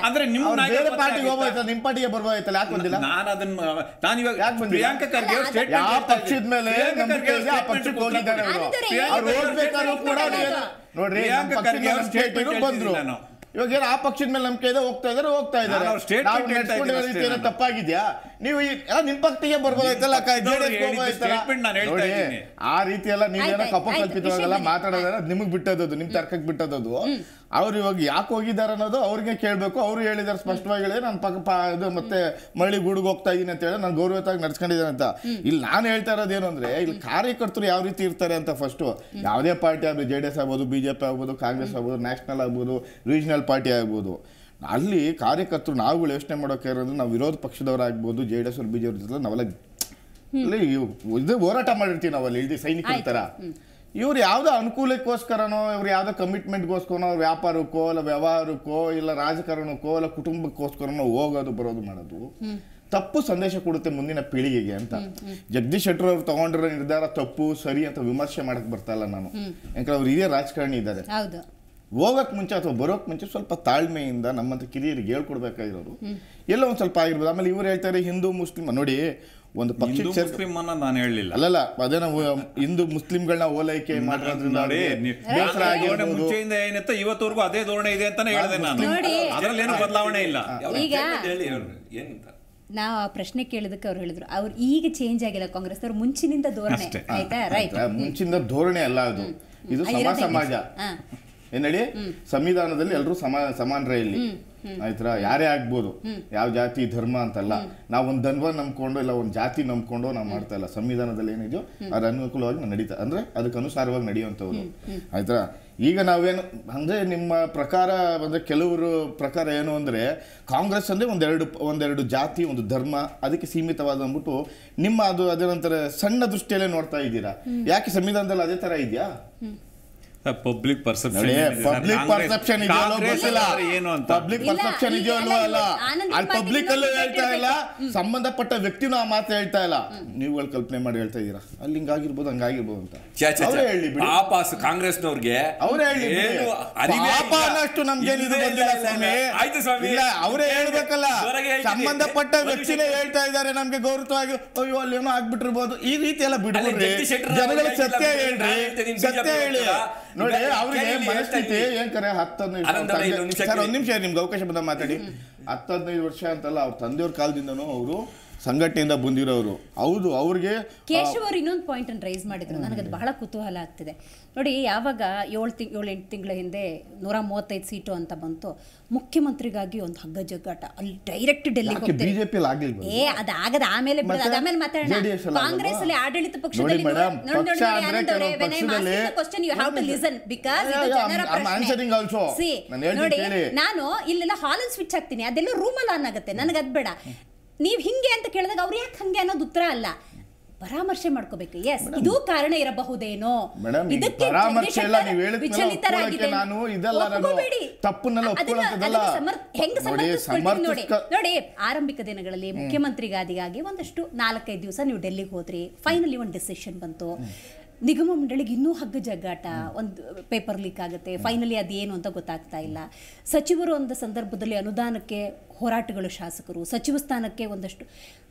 ಅಂದ್ರೆ ನಿಮ್ ನಾಯಕರ ಪಾರ್ಟಿಗೆ ಹೋಗ್ಬೋಯ್ತು, ನಿಮ್ ಪಾರ್ಟಿಗೆ ಬರ್ಬೋಯ್ತಲ್ಲ, ಯಾಕೆ ಬಂದಿಲ್ಲ? ನಾನು ಇವಾಗ ಪ್ರಿಯಾಂಕ್ ಖರ್ಗೆ ಅವ್ರ ಸ್ಟೇಟ್ಮೆಂಟ್ ಪಕ್ಷದ ಮೇಲೆ ಪಕ್ಷಕ್ಕೆ ಹೋಗಿದ್ದಾರೆ. ಅವ್ರು ಹೋಗ್ಬೇಕಾದ್ರೂ ಕೂಡ ನೋಡ್ರಿ ಬಂದ್ರು. ಇವಾಗ ಏನು ಆ ಪಕ್ಷದ ಮೇಲೆ ನಂಬಿಕೆ ಇದೆ, ಹೋಗ್ತಾ ಇದಾರೆ. ನಾವು ನಡ್ಸ್ಕೊಂಡಿರೋ ರೀತಿ ಏನೋ ತಪ್ಪಾಗಿದ್ಯಾ? ನೀವು ನಿಮ್ ಪಕ್ಷಕ್ಕೆ ಬರ್ಬೋದಾಯ್ತಲ್ಲ, ಆ ರೀತಿ ಎಲ್ಲ ನೀವೇನೋ ಕಲ್ಪಿತವಾಗೆಲ್ಲ ಮಾತಾಡೋದಾರ ನಿಮಗ್ ಬಿಟ್ಟದ್ದು, ನಿಮ್ ತರ್ಕಕ್ಕೆ ಬಿಟ್ಟದ್ದು. ಅವ್ರು ಇವಾಗ ಯಾಕೆ ಹೋಗಿದ್ದಾರೆ ಅನ್ನೋದು ಅವ್ರಿಗೆ ಕೇಳ್ಬೇಕು. ಅವ್ರು ಹೇಳಿದಾರೆ ಸ್ಪಷ್ಟವಾಗಿ, ಹೇಳಿದ್ರೆ ನಾನು ಇದು ಮತ್ತೆ ಮರಳಿ ಗೂಡಿಗೆ ಹೋಗ್ತಾ ಇದೀನಿ ಅಂತ ಹೇಳಿ ನಾನು ಗೌರವವಾಗಿ ನಡ್ಸ್ಕೊಂಡಿದ್ದೇನೆ ಅಂತ. ಇಲ್ಲಿ ನಾನು ಹೇಳ್ತಾ ಇರೋದು ಏನು ಅಂದ್ರೆ, ಇಲ್ಲಿ ಕಾರ್ಯಕರ್ತರು ಯಾವ ರೀತಿ ಇರ್ತಾರೆ ಅಂತ ಫಸ್ಟ್ ಯಾವುದೇ ಪಾರ್ಟಿ ಆಗ್ಬೋದು, JDS ಆಗ್ಬೋದು, BJP ಆಗ್ಬೋದು, ಕಾಂಗ್ರೆಸ್ ಆಗ್ಬೋದು, ನ್ಯಾಷನಲ್ ಆಗ್ಬೋದು, ರೀಜನಲ್ ಪಾರ್ಟಿ ಆಗ್ಬೋದು, ಅಲ್ಲಿ ಕಾರ್ಯಕರ್ತರು ನಾವುಗಳು ಯೋಚನೆ ಮಾಡೋಕೆ ಇರೋದು, ನಾವು ವಿರೋಧ ಪಕ್ಷದವರಾಗ್ಬೋದು, JDS ಅವ್ರು BJP ನಾವೆಲ್ಲ ಇದು ಹೋರಾಟ ಮಾಡಿರ್ತೀವಿ ನಾವಲ್ಲಿ ಇಳಿದು ಸೈನಿಕರ ಥರ. ಇವ್ರು ಯಾವುದೋ ಅನುಕೂಲಕ್ಕೋಸ್ಕರನೋ, ಇವ್ರು ಯಾವುದೋ ಕಮಿಟ್ಮೆಂಟ್ಗೋಸ್ಕರನೋ, ವ್ಯಾಪಾರಕ್ಕೋ ಇಲ್ಲ ವ್ಯವಹಾರಕ್ಕೋ ಇಲ್ಲ ರಾಜಕಾರಣಕ್ಕೋ ಇಲ್ಲ ಕುಟುಂಬಕ್ಕೋಸ್ಕರನೋ ಹೋಗೋದು ಬರೋದು ಮಾಡೋದು ತಪ್ಪು ಸಂದೇಶ ಕೊಡುತ್ತೆ ಮುಂದಿನ ಪೀಳಿಗೆಗೆ ಅಂತ. ಜಗದೀಶ್ ಶೆಟ್ಟರ್ ಅವ್ರು ತಗೊಂಡಿರೋ ನಿರ್ಧಾರ ತಪ್ಪು ಸರಿ ಅಂತ ವಿಮರ್ಶೆ ಮಾಡಕ್ ಬರ್ತಾ ಇಲ್ಲ ನಾನು. ಯಾಕಂದ್ರೆ ಅವ್ರು ಹಿರಿಯ ರಾಜಕಾರಣಿ ಇದ್ದಾರೆ. ಹೋಗಕ್ ಮುಂಚೆ ಅಥವಾ ಬರೋಕ್ ಮುಂಚೆ ಸ್ವಲ್ಪ ತಾಳ್ಮೆಯಿಂದ ನಮ್ಮಂತ ಕಿರಿಯರಿಗೆ ಹೇಳ್ಕೊಡ್ಬೇಕಾಗಿರೋರು ಎಲ್ಲ ಒಂದ್ ಸ್ವಲ್ಪ ಆಗಿರ್ಬೋದು. ಆಮೇಲೆ ಇವ್ರು ಹೇಳ್ತಾರೆ ಹಿಂದೂ ಮುಸ್ಲಿಂ, ನೋಡಿ ಒಂದು ಪಕ್ಷಕ್ಕೆ ನಾನು ಹೇಳಲಿಲ್ಲ ಅಲ್ಲಲ್ಲ, ಅದೇ ನಾವು ಹಿಂದೂ ಮುಸ್ಲಿಂಗಳನ್ನ ಓಲೈಕೆ ಮಾಡೋದ್ರಿಂದ ಮುಂಚೆಯಿಂದ ಏನಂತ ಇವತ್ತವರೆಗೂ ಅದೇ ಧೋರಣೆ ಇದೆ ಅಂತಾನೆ ಹೇಳಿದೆ ನಾನು. ಅದರಲ್ಲಿ ಏನು ಬದಲಾವಣೆ ಇಲ್ಲ. ನಾವು ಆ ಪ್ರಶ್ನೆ ಕೇಳಿದಕ್ಕೆ ಅವ್ರು ಹೇಳಿದ್ರು ಅವ್ರು ಈಗ ಚೇಂಜ್ ಆಗಿಲ್ಲ, ಕಾಂಗ್ರೆಸ್ ಅವ್ರು ಮುಂಚಿನಿಂದ ಧೋರಣೆ. ಆಯ್ತಾ? ರೈಟ್, ಮುಂಚಿನ ಧೋರಣೆ ಅಲ್ಲ ಅದು, ಇದು ಸಮಾಜ. ಏನ್ ಹೇಳಿ, ಸಂವಿಧಾನದಲ್ಲಿ ಎಲ್ಲರೂ ಸಮಾನರೇ ಇಲ್ಲಿ. ಆಯ್ತಾ? ಯಾರೇ ಆಗ್ಬೋದು, ಯಾವ ಜಾತಿ ಧರ್ಮ ಅಂತಲ್ಲ. ನಾವು ಒಂದು ಧರ್ಮ ನಂಬ್ಕೊಂಡು ಇಲ್ಲ ಒಂದು ಜಾತಿ ನಂಬ್ಕೊಂಡು ನಾವು ಮಾಡ್ತಾ ಇಲ್ಲ. ಸಂವಿಧಾನದಲ್ಲಿ ಏನಿದೆಯೋ ಅದ್ರ ಅನುಕೂಲವಾಗಿ ನಡೀತಾ, ಅಂದ್ರೆ ಅದಕ್ಕೆ ಅನುಸಾರವಾಗಿ ನಡೆಯುವಂಥವ್ರು. ಆಯ್ತಾ? ಈಗ ನಾವೇನು ಅಂದ್ರೆ ನಿಮ್ಮ ಪ್ರಕಾರ ಅಂದ್ರೆ ಕೆಲವರು ಪ್ರಕಾರ ಏನು ಅಂದ್ರೆ ಕಾಂಗ್ರೆಸ್ ಅಂದ್ರೆ ಒಂದೆರಡು ಜಾತಿ, ಒಂದು ಧರ್ಮ, ಅದಕ್ಕೆ ಸೀಮಿತವಾದ ಅಂದ್ಬಿಟ್ಟು ನಿಮ್ಮ ಅದು ಅದೇನಂತಾರೆ ಸಣ್ಣ ದೃಷ್ಟಿಯಲ್ಲೇ ನೋಡ್ತಾ ಇದ್ದೀರಾ. ಯಾಕೆ ಸಂವಿಧಾನದಲ್ಲಿ ಅದೇ ತರ ಇದೆಯಾ? ಪಬ್ಲಿಕ್ ಪರ್ಸೆಪ್ಷನ್ ಇದೆಯೋ ಅಲ್ವಾ ಅಲ್ಲ, ಅಲ್ಲಿ ಪಬ್ಲಿಕ್ ಅಲ್ಲೂ ಹೇಳ್ತಾ ಇಲ್ಲ, ಸಂಬಂಧಪಟ್ಟ ವ್ಯಕ್ತಿನೂ ಆ ಮಾತು ಹೇಳ್ತಾ ಇಲ್ಲ. ನೀವುಗಳು ಕಲ್ಪನೆ ಮಾಡಿ ಹೇಳ್ತಾ ಇದೀರಾ ಅಲ್ಲಿ ಹಿಂಗಾಗಿರ್ಬೋದು ಹಂಗಾಗಿರ್ಬೋದು ಅಂತ. ಅವರೇ ಹೇಳಿ ಬಿಡಿ, ಕಾಂಗ್ರೆಸ್ನವ್ರಿಗೆ ಅವರೇ ಹೇಳಿ, ಅನ್ನಷ್ಟು ನಮ್ಗೇನಿದೆ ಇಲ್ಲ, ಅವರೇ ಹೇಳ್ಬೇಕಲ್ಲ. ಸಂಬಂಧಪಟ್ಟ ವ್ಯಕ್ತಿನೇ ಹೇಳ್ತಾ ಇದ್ದಾರೆ ನಮ್ಗೆ ಗೌರವವಾಗಿ, ಅಯ್ಯೋ ಅಲ್ಲಿ ಏನೋ ಆಗ್ಬಿಟ್ಟಿರ್ಬೋದು, ಈ ರೀತಿ ಎಲ್ಲ ಬಿಡ್ಬಿಡ್ರಿ. ಜನಗಳಿಗೆ ಸತ್ಯ ಹೇಳ್ರಿ, ಸತ್ಯ ಹೇಳಿ. ನೋಡಿ ಅವ್ರಿಗೆ ಮನಸ್ಥಿತಿ ಏನ್ ಕರೆ 10-15 ಒಂದ್ ನಿಮಿಷ ನಿಮ್ಗೆ ಅವಕಾಶ ಬಂದ ಮಾತಾಡಿ. 10-15 ವರ್ಷ ಅಂತಲ್ಲ, ಅವ್ರ ತಂದೆಯವ್ರ ಕಾಲದಿಂದನೂ ಅವರು ಸಂಘಟನೆಯಿಂದ ಬಂದಿರೋರು. ಹೌದು, ಅವ್ರಿಗೆ ಕೇಶವ್ ಅವರು ಇನ್ನೊಂದು ಪಾಯಿಂಟ್ ಅನ್ನು ರೈಸ್ ಮಾಡಿದ್ರು, ನನಗದು ಬಹಳ ಕುತೂಹಲ ಆಗ್ತಿದೆ. ನೋಡಿ, ಯಾವಾಗ 7-8 ತಿಂಗಳ ಹಿಂದೆ 135 ಸೀಟು ಅಂತ ಬಂತು, ಮುಖ್ಯಮಂತ್ರಿಗಾಗಿ ಒಂದು ಹಗ್ಗ ಜಗ್ಗಾಟ, ಅಲ್ಲಿ ಡೈರೆಕ್ಟ್ ಡೆಲ್ಲಿಗೆ ಅದಾಗದ ಆಮೇಲೆ ಮಾತಾಡೋಣ. ಕಾಂಗ್ರೆಸ್ ಅಲ್ಲಿ ಆಡಳಿತ ಪಕ್ಷದಲ್ಲಿ ನೋಡಿ, ನಾನು ಇಲ್ಲೆಲ್ಲ ಹಾಲಲ್ಲಿ ಸ್ವಿಚ್ ಹಾಕ್ತೀನಿ, ಅದೆಲ್ಲ ರೂಮಲ್ಲಿ ಆನ್ ಆಗುತ್ತೆ, ನನಗೆ ಅದ್ ಬೇಡ. ನೀವ್ ಹಿಂಗೆ ಅಂತ ಕೇಳಿದಾಗ ಅವ್ರು ಯಾಕೆ ಹಂಗೆ ಅನ್ನೋದು ಉತ್ತರ ಅಲ್ಲ, ಪರಾಮರ್ಶೆ ಮಾಡ್ಕೋಬೇಕು. ಎಸ್, ಇದು ಕಾರಣ ಇರಬಹುದೇನೋ, ಇದಕ್ಕೆ ನೋಡಿ. ಆರಂಭಿಕ ದಿನಗಳಲ್ಲಿ ಮುಖ್ಯಮಂತ್ರಿಗಾದಿಗಾಗಿ ಒಂದಷ್ಟು 4-5 ದಿವಸ ನೀವು ಡೆಲ್ಲಿಗೆ ಹೋದ್ರಿ, ಫೈನಲಿ ಒಂದು ಡಿಸಿಷನ್ ಬಂತು. ನಿಗಮ ಮಂಡಳಿಗೆ ಇನ್ನೂ ಹಗ್ಗ ಜಗ್ಗಾಟ, ಒಂದು ಪೇಪರ್ ಲೀಕ್ ಆಗುತ್ತೆ, ಫೈನಲಿ ಅದೇನು ಅಂತ ಗೊತ್ತಾಗ್ತಾ ಇಲ್ಲ. ಸಚಿವರು ಒಂದು ಸಂದರ್ಭದಲ್ಲಿ ಅನುದಾನಕ್ಕೆ ಹೋರಾಟಗಳು, ಶಾಸಕರು ಸಚಿವ ಸ್ಥಾನಕ್ಕೆ ಒಂದಷ್ಟು,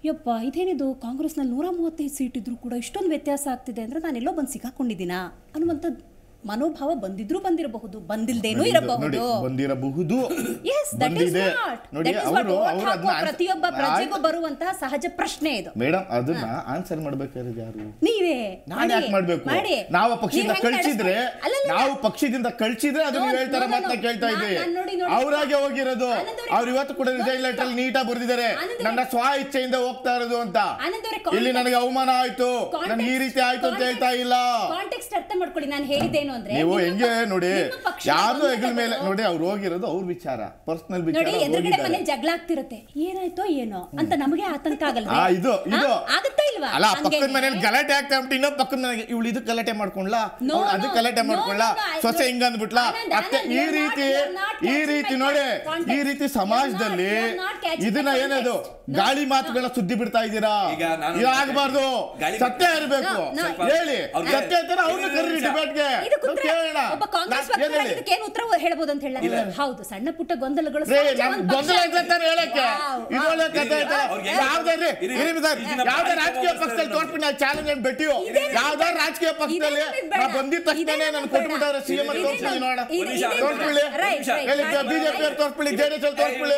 ಯಪ್ಪ ಇದೇನಿದು ಕಾಂಗ್ರೆಸ್ನಲ್ಲಿ 135 ಸೀಟ್ ಇದ್ರೂ ಕೂಡ ಇಷ್ಟೊಂದು ವ್ಯತ್ಯಾಸ ಆಗ್ತಿದೆ ಅಂದರೆ ನಾನೆಲ್ಲೋ ಬಂದು ಸಿಕ್ಕಾಕೊಂಡಿದ್ದೀನಾ ಅನ್ನುವಂಥದ್ದು ಮನೋಭಾವ ಬಂದಿರಬಹುದು, ಬಂದಿಲ್ದೇನೂ ಇರಬಹುದು. ಪ್ರತಿಯೊಬ್ಬ ಪ್ರಜೆಗೂ ಬರುವಂತಹ ಸಹಜ ಪ್ರಶ್ನೆ ಇದು. ಮೇಡಮ್, ಅದನ್ನ ಆನ್ಸರ್ ಮಾಡ್ಬೇಕಾದ್ರೆ ಯಾರು? ನೀವೇ. ನಾನು ಯಾಕೆ ಮಾಡ್ಬೇಕು? ನಾವು ಪಕ್ಷದಿಂದ ಕಳ್ಸಿದ್ರೆ ಅದು ನೀವು ಹೇಳ್ತಾರೆ ಮಾತನ್ನ ಕೇಳ್ತಾ ಇದ್ದೀವಿ. ಅವರಾಗೆ ಹೋಗಿರೋದು, ಅವ್ರು ಇವತ್ತು ಕೂಡ ರಿಸೈನ್ ಲೆಟರ್ ಅಲ್ಲಿ ನೀಟಾಗಿ ಬರೆದಿದ್ದಾರೆ, ನನ್ನ ಸ್ವ ಇಚ್ಛೆಯಿಂದ ಹೋಗ್ತಾ ಇರೋದು ಅಂತ. ಇಲ್ಲಿ ನನಗೆ ಅವಮಾನ ಆಯ್ತು, ನನಗೆ ಈ ರೀತಿ ಆಯ್ತು ಅಂತ ಹೇಳ್ತಾ ಇಲ್ಲ. ಕಾಂಟೆಕ್ಸ್ಟ್ ಅರ್ಥ ಮಾಡ್ಕೊಳ್ಳಿ, ನಾನು ಹೇಳಿದ್ದೇನು ಅಂದ್ರೆ, ನೀವು ಹೆಂಗೆ ನೋಡಿ, ಯಾರು ಹೆಗಲ ಮೇಲೆ ನೋಡಿ, ಅವ್ರು ಹೋಗಿರೋದು ಅವ್ರ ವಿಚಾರ, ಪರ್ಸನಲ್ ವಿಚಾರ. ಎದುರುಗಡೆ ಮನೆ ಜಗಳ ಆಗ್ತಿರುತ್ತೆ, ಏನಾಯ್ತೋ ಏನೋ ಅಂತ ನಮಗೆ ಆತಂಕ ಆಗಲ್ಲ. ಇದು ಆಗುತ್ತಾ ಇಲ್ವಾ? ಅಲ್ಲ, ಪಕ್ಕದ ಮನೇಲಿ ಗಲಾಟೆ ಆಗ್ತಾ ಉಂಟು, ಇನ್ನೊಬ್ಬ ಪಕ್ಕದ ಮನೆಗೆ ಇವಳು ಇದು ಗಲಾಟೆ ಮಾಡ್ಕೊಂಡ್ಲಾ, ಅದು ಗಲಾಟೆ ಮಾಡ್ಕೊಳ್ಳ, ಸೊಸೆ ಹಿಂಗ ಅಂದ್ಬಿಟ್ಲಾ, ಅತ್ತೆ ಈ ರೀತಿ ನೋಡಿ, ಈ ರೀತಿ ಸಮಾಜದಲ್ಲಿ ಇದನ್ನ ಏನದು ಗಾಳಿ ಮಾತುಗಳ ಸುದ್ದಿ ಬಿಡ್ತಾ ಇದ್ದೀರಾ. ಆಗಬಾರ್ದು, ಸತ್ಯ ಇರಬೇಕು. ಹೇಳಿ, ಸತ್ಯ ಇರ್ತಾರೆ ಅವ್ರನ್ನ ಕರೀರಿ ಡಿಬೇಟ್ಗೆ. ಕೂತ್ರೆ ಒಬ್ಬ ಕಾಂಗ್ರೆಸ್ ವಕ್ತಾರಕ್ಕೆ ಏನು ಉತ್ತರ ಹೇಳ್ಬೋದು ಅಂತ ಹೇಳ. ಹೌದು, ಸಣ್ಣ ಪುಟ್ಟ ಗೊಂದಲಗಳು ಯಾವ್ದೇ ರಾಜಕೀಯ ಪಕ್ಷದಲ್ಲಿ ತೋರ್ಸ್ಬಿಟ್ಟು ನಾವು ಚಾಲೆಂಜ್ ಬಿಟ್ಟಿವೋ, ಯಾವ್ದೋ ರಾಜಕೀಯ ಪಕ್ಷದಲ್ಲಿ ಬಂದಿದ ತಕ್ಷಣ ನಾನು ಕೊಟ್ಬಿಟ್ಟವ್ರೆ ಸಿಎಂ ತೋರ್ಸ್ಬಿಡಿ, ನೋಡ ತೋರ್ಸ್ಬಿಡಿ, ಬಿಜೆಪಿ ಅವ್ರು ತೋರ್ಸ್ಬಿಡಿ, ಜೆಡಿಎಸ್ ಅವ್ರು ತೋರ್ಸ್ಬಿಡಿ,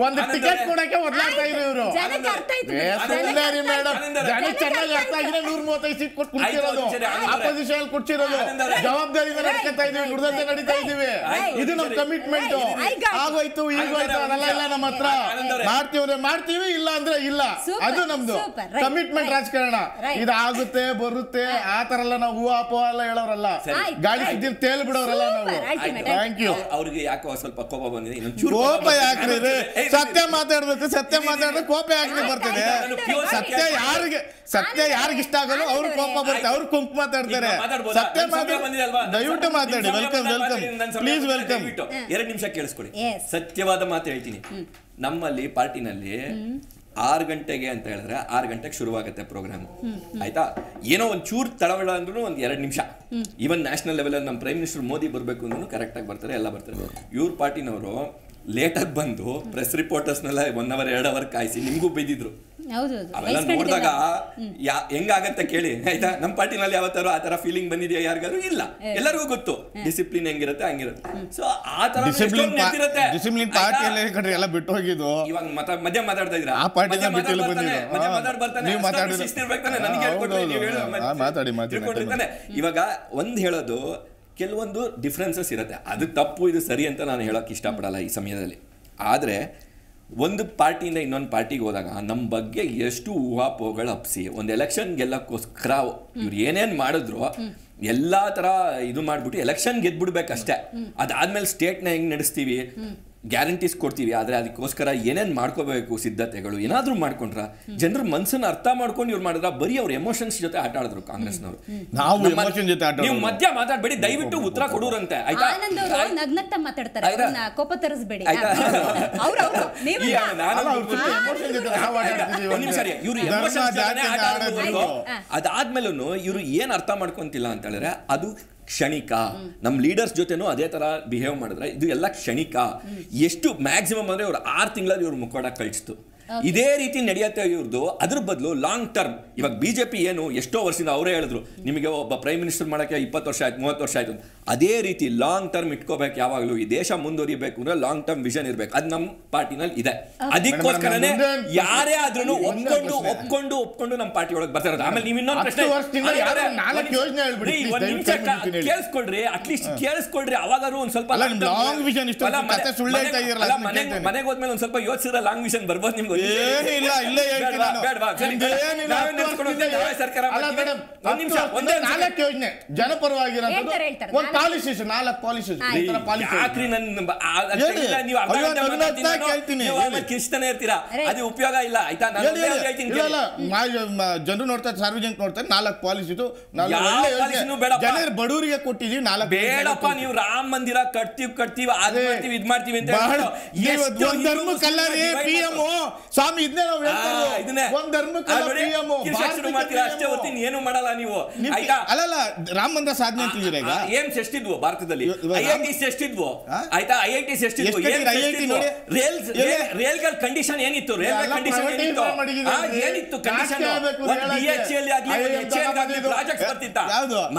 ಒಂದು ಟಿಕೆಟ್ ಕೊಡಕ್ಕೆ ಒದ್ಲಾಡ್ತಾ ಇದ್ರು ಇವರು. ಮೇಡಮ್ ಜನ ಚೆನ್ನಾಗಿ ಅರ್ಥ ಆಗಿದೆ. 135 ಸೀಟ್ ಕೊಟ್ಟು ಕುಡ್ತಿರೋದು, ಅಪೋಸಿಷನ್ ಕೊಡ್ತಿರೋದು, ಜವಾಬ್ದಾರಿಯಿಂದ ನಡ್ಕೊತಾ ಇದೀವಿ, ನುಡಿದಂತೆ ನಡೀತಾ ಇದೀವಿ. ಇದು ನಮ್ ಕಮಿಟ್ಮೆಂಟ್. ಆಗೋಯ್ತು ಈಗೋಯ್ತು ಅದೆಲ್ಲ ಇಲ್ಲ ನಮ್ಮ ಹತ್ರ. ಮಾಡ್ತೀವಿ, ಇಲ್ಲ ಅಂದ್ರೆ ಇಲ್ಲ. ಅದು ನಮ್ದು ಕಮಿಟ್ಮೆಂಟ್ ರಾಜಕಾರಣ. ಇದು ಆಗುತ್ತೆ ಬರುತ್ತೆ ಆ ತರ ಎಲ್ಲ ನಾವು ಹೂ ಅಪೋ ಎಲ್ಲ ಹೇಳೋರಲ್ಲ, ಗಾಳಿ ಸುದ್ದಿ ತೇಲ್ ಬಿಡೋರಲ್ಲ ನಾವು. Thank you. ಅವ್ರಿಗೆ ಯಾಕೋ ಸ್ವಲ್ಪ ಕೋಪ ಬಂದಿದೆ. ಕೋಪ ಯಾಕ್ರಿ? ಸತ್ಯ ಮಾತಾಡ್ಬೇಕು, ಸತ್ಯ ಮಾತಾಡಿದ್ರೆ ಕೋಪ ಯಾಕೆ ಬರ್ತದೆ? ಸತ್ಯ ಯಾರಿಗೆ ಇಷ್ಟ ಆಗಲ್ಲ ಅವ್ರು ಕೋಪ ಬರುತ್ತೆ, ಅವ್ರು ಕುಂಕು ಮಾತಾಡ್ತಾರೆ. ಸತ್ಯ ದಯವಿಟ್ಟು ಮಾತಾಡಿ. Welcome please welcome. 2 ನಿಮಿಷ ಕೇಳಿಸ್ಕೊಳ್ಳಿ, ಸತ್ಯವಾದ ಮಾತು ಹೇಳ್ತೀನಿ. ನಮ್ಮಲ್ಲಿ ಪಾರ್ಟಿನಲ್ಲಿ 6 ಗಂಟೆಗೆ ಅಂತ ಹೇಳಿದ್ರೆ 6 ಗಂಟೆಗೆ ಶುರುವಾಗುತ್ತೆ ಪ್ರೋಗ್ರಾಮ್, ಆಯ್ತಾ? ಏನೋ ಒಂದ್ ಚೂರ್ ತಡವಳ ಅಂದ್ರೂ ಒಂದ್ 2 ನಿಮಿಷ. ಈವನ್ ನ್ಯಾಷನಲ್ ಲೆವೆಲ್ ಅಲ್ಲಿ ನಮ್ಮ ಪ್ರೈಮ್ ಮಿನಿಸ್ಟರ್ ಮೋದಿ ಬರ್ಬೇಕು ಅಂದ್ರೂ ಕರೆಕ್ಟ್ ಆಗಿ ಬರ್ತಾರೆ, ಎಲ್ಲ ಬರ್ತಾರೆ. ಇವ್ರ ಪಾರ್ಟಿನವರು ಲೇಟಾಗಿ ಬಂದು ಪ್ರೆಸ್ ರಿಪೋರ್ಟರ್ಸ್ನೆಲ್ಲ 1 ಅವರ್ 2 ಅವರ್ ಕಾಯಿಸಿ ನಿಮ್ಗೂ ಬೈದಿದ್ರು. ಅವೆಲ್ಲ ನೋಡಿದಾಗ ಹೆಂಗಾಗತ್ತೆ ಕೇಳಿ, ಆಯ್ತಾ? ನಮ್ಮ ಪಾರ್ಟಿನಲ್ಲಿ ಯಾವತ್ತಾರು ಆ ತರ ಫೀಲಿಂಗ್ ಬಂದಿದೆಯಾ ಯಾರಿಗಾರು? ಇಲ್ಲ, ಎಲ್ಲರಿಗೂ ಗೊತ್ತು ಡಿಸಿಪ್ಲಿನ್ ಹೆಂಗಿರುತ್ತೆ ಹಂಗಿರುತ್ತೆ. ಸೊ ಆ ತರ ಡಿಸಿಪ್ಲಿನ್ ಪಾರ್ಟಿಯಲ್ಲಿ ಕಣ್ರಿ ಎಲ್ಲ ಬಿಟ್ಟು ಹೋಗಿದ್ದು. ಇವಾಗ ಮಧ್ಯ ಮಾತಾಡ್ತಾ ಇದ್ರ ಆ ಪಾರ್ಟಿನ ಬಿಟ್ಟು ಬರ್ತಾನೆ. ಇವಾಗ ಒಂದ್ ಹೇಳೋದು, ಕೆಲವೊಂದು ಡಿಫ್ರೆನ್ಸಸ್ ಇರುತ್ತೆ, ಅದು ತಪ್ಪು ಇದು ಸರಿ ಅಂತ ನಾನು ಹೇಳೋಕೆ ಇಷ್ಟಪಡಲ್ಲ ಈ ಸಮಯದಲ್ಲಿ. ಆದರೆ ಒಂದು ಪಾರ್ಟಿಯಿಂದ ಇನ್ನೊಂದು ಪಾರ್ಟಿಗೆ ಹೋದಾಗ ನಮ್ಮ ಬಗ್ಗೆ ಎಷ್ಟು ಊಹಾಪೋಹಗಳು ಹಬ್ಸಿ ಒಂದು ಎಲೆಕ್ಷನ್ ಗೆಲ್ಲಕ್ಕೋಸ್ಕರ ಇವ್ರು ಏನೇನು ಮಾಡಿದ್ರು ಎಲ್ಲ ಥರ ಇದು ಮಾಡಿಬಿಟ್ಟು ಎಲೆಕ್ಷನ್ ಗೆದ್ಬಿಡ್ಬೇಕಷ್ಟೇ. ಅದಾದ್ಮೇಲೆ ಸ್ಟೇಟ್ನ ಹೆಂಗೆ ನಡೆಸ್ತೀವಿ, ಗ್ಯಾರಂಟೀಸ್ ಕೊಡ್ತೀವಿ, ಆದರೆ ಅದಕ್ಕೋಸ್ಕರ ಏನೇನು ಮಾಡ್ಕೋಬೇಕು ಸಿದ್ಧತೆಗಳು ಏನಾದರೂ ಮಾಡ್ಕೊಂಡ್ರ ಜನರ ಮನಸ್ಸನ್ನ ಅರ್ಥ ಮಾಡ್ಕೊಂಡು ಇವ್ರು ಮಾಡಿದ್ರ ಬರೀ ಅವ್ರ ಎಮೋಷನ್ಸ್ ಜೊತೆ ಆಟ ಆಡಿದ್ರು ಕಾಂಗ್ರೆಸ್ನವರು. ನೀವು ಮಧ್ಯ ಮಾತಾಡಬೇಡಿ, ದಯವಿಟ್ಟು ಉತ್ತರ ಕೊಡೋರಂತೆ, ಆಯ್ತಾ? ಅದಾದ್ಮೇಲೂ ಇವರು ಏನ್ ಅರ್ಥ ಮಾಡ್ಕೊಂತಿಲ್ಲ ಅಂತ ಹೇಳಿದ್ರೆ ಅದು ಕ್ಷಣಿಕ. ನಮ್ಮ ಲೀಡರ್ಸ್ ಜೊತೆನೂ ಅದೇ ತರ ಬಿಹೇವ್ ಮಾಡಿದ್ರೆ ಇದು ಎಲ್ಲ ಕ್ಷಣಿಕ. ಎಷ್ಟು ಮ್ಯಾಕ್ಸಿಮಮ್ ಅಂದ್ರೆ ಇವ್ರು 6 ತಿಂಗಳಲ್ಲಿ ಇವ್ರು ಮುಖೋಡ ಕಳಿಸ್ತು. ಇದೇ ರೀತಿ ನಡೆಯುತ್ತೆ ಇವ್ರದ್ದು. ಅದ್ರ ಬದಲು ಲಾಂಗ್ ಟರ್ಮ್, ಇವಾಗ ಬಿಜೆಪಿ ಏನು ಎಷ್ಟೋ ವರ್ಷದಿಂದ ಅವರೇ ಹೇಳಿದ್ರು ನಿಮಗೆ ಒಬ್ಬ ಪ್ರೈಮ್ ಮಿನಿಸ್ಟರ್ ಮಾಡೋಕ್ಕೆ 20 ವರ್ಷ ಆಯ್ತು 30 ವರ್ಷ ಆಯ್ತು. ಅದೇ ರೀತಿ ಲಾಂಗ್ ಟರ್ಮ್ ಇಟ್ಕೋಬೇಕು. ಯಾವಾಗಲೂ ಈ ದೇಶ ಮುಂದುವರಿಬೇಕು ಅಂದ್ರೆ ಲಾಂಗ್ ಟರ್ಮ್ ವಿಷನ್ ಇರಬೇಕು. ಅದು ನಮ್ಮ ಪಾರ್ಟಿನಲ್ಲಿ ಇದೆ. ಅದಕ್ಕೋಸ್ಕರನೇ ಯಾರೇ ಆದ್ರೂ ಒಪ್ಕೊಂಡು ನಮ್ಮ ಪಾರ್ಟಿ ಒಳಗೆ ಬರ್ತಾ ಇರೋದು. ಆಮೇಲೆ ನೀವು ಇನ್ನೊಂದು ಪ್ರಶ್ನೆ ಕೇಳಿಸ್ಕೊಳ್ರಿ, ಅಟ್ಲೀಸ್ಟ್ ಕೇಳಿಸ್ಕೊಳ್ರಿ. ಅವಾಗಾರು ಒಂದ್ ಸ್ವಲ್ಪ ಮನೆಗೆ ಹೋದ್ಮೇಲೆ ಒಂದ್ ಸ್ವಲ್ಪ ಯೋಚಿಸಿದ್ರೆ ಲಾಂಗ್ ವಿಷನ್ ಬರ್ಬೋದು ನಿಮ್ಗೆ. ಕಿಷ್ಟನೇ ಇರ್ತೀರಾ, ಅದು ಉಪಯೋಗ ಇಲ್ಲ, ಆಯ್ತಾ? ಜನರು ನೋಡ್ತಾರೆ, ಸಾರ್ವಜನಿಕ ನೋಡ್ತಾರೆ. 4 ಪಾಲಿಸಿ ಬಡವರಿಗೆ ಕೊಟ್ಟಿದೀವಿ. 4 ಬೇಡಪ್ಪ, ನೀವು ರಾಮ ಮಂದಿರ ಕಟ್ತೀವಿ ಅದ್ ಮಾಡ್ತೀವಿ ಇದ್ ಮಾಡ್ತೀವಿ ಅಂತ ಸ್ವಾಮಿ ಇದನ್ನೇ ನಾವು ಹೇಳ್ತೀವಿ. ಒಂದ್ ಮಾಡ್ತೀರಾ ಅಷ್ಟೇ ಹೊತ್ತಿನ ಏನು ಮಾಡಲ್ಲ ನೀವು, ಆಯ್ತಾ? ಅಲ್ಲಲ್ಲ, ರಾಮ ಮಂದಿರ ಸಾಧನೆ ಅಂತಿದ್ದೀರ. ಈಗ ಏಮ್ಸ್ ಎಷ್ಟಿದ್ವು ಭಾರತದಲ್ಲಿ? IITs ಎಷ್ಟಿದ್ವು, ಆಯ್ತಾ? IITs ಎಷ್ಟಿದ್ವು? ರೇಲ್ಗಳ ಕಂಡೀಷನ್ ಏನಿತ್ತು? ರೈಲ್ವೆ ಕಂಡೀಷನ್ ಏನಿತ್ತು? ಏನಿತ್ತು ಕಂಡೀಷನ್? DHL ಆಗ್ಲಿ ಪ್ರಾಜೆಕ್ಟ್ ಬರ್ತಿತ್ತ?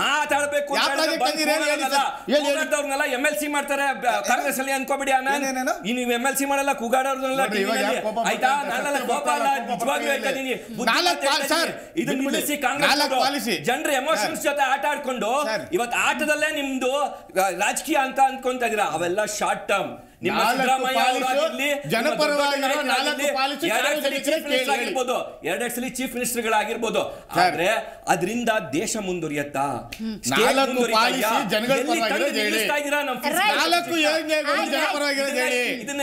ಮಾತಾಡ್ಬೇಕು. ಕೂಗಾಡೋರ್ನೆಲ್ಲ MLC ಮಾಡ್ತಾರೆ ಕಾಂಗ್ರೆಸ್ ಅಲ್ಲಿ ಅನ್ಕೋಬಿಡಿ. ಆಮೇಲೆ ನೀವು MLC ಮಾಡಲ್ಲ, ಕೂಗಾಡೋರ್ನೆಲ್ಲ ಆಯ್ತಾ? ಜನರ ಎಮೋಷನ್ಸ್ ಜೊತೆ ಆಟ ಆಡ್ಕೊಂಡು ಇವತ್ತು ಆಟದಲ್ಲೇ ನಿಮ್ದು ರಾಜಕೀಯ ಅಂತ ಅನ್ಕೊಂತ ಇದೀರಾ. ಅವೆಲ್ಲ ಶಾರ್ಟ್ ಟರ್ಮ್. ನಿಮ್ಮ ಎರಡೆರಡು ಸಲ ಚೀಫ್ ಮಿನಿಸ್ಟರ್ಗಳಾಗಿರ್ಬೋದು, ಆದ್ರೆ ಅದರಿಂದ ದೇಶ ಮುಂದುವರಿಯತ್ತಾ?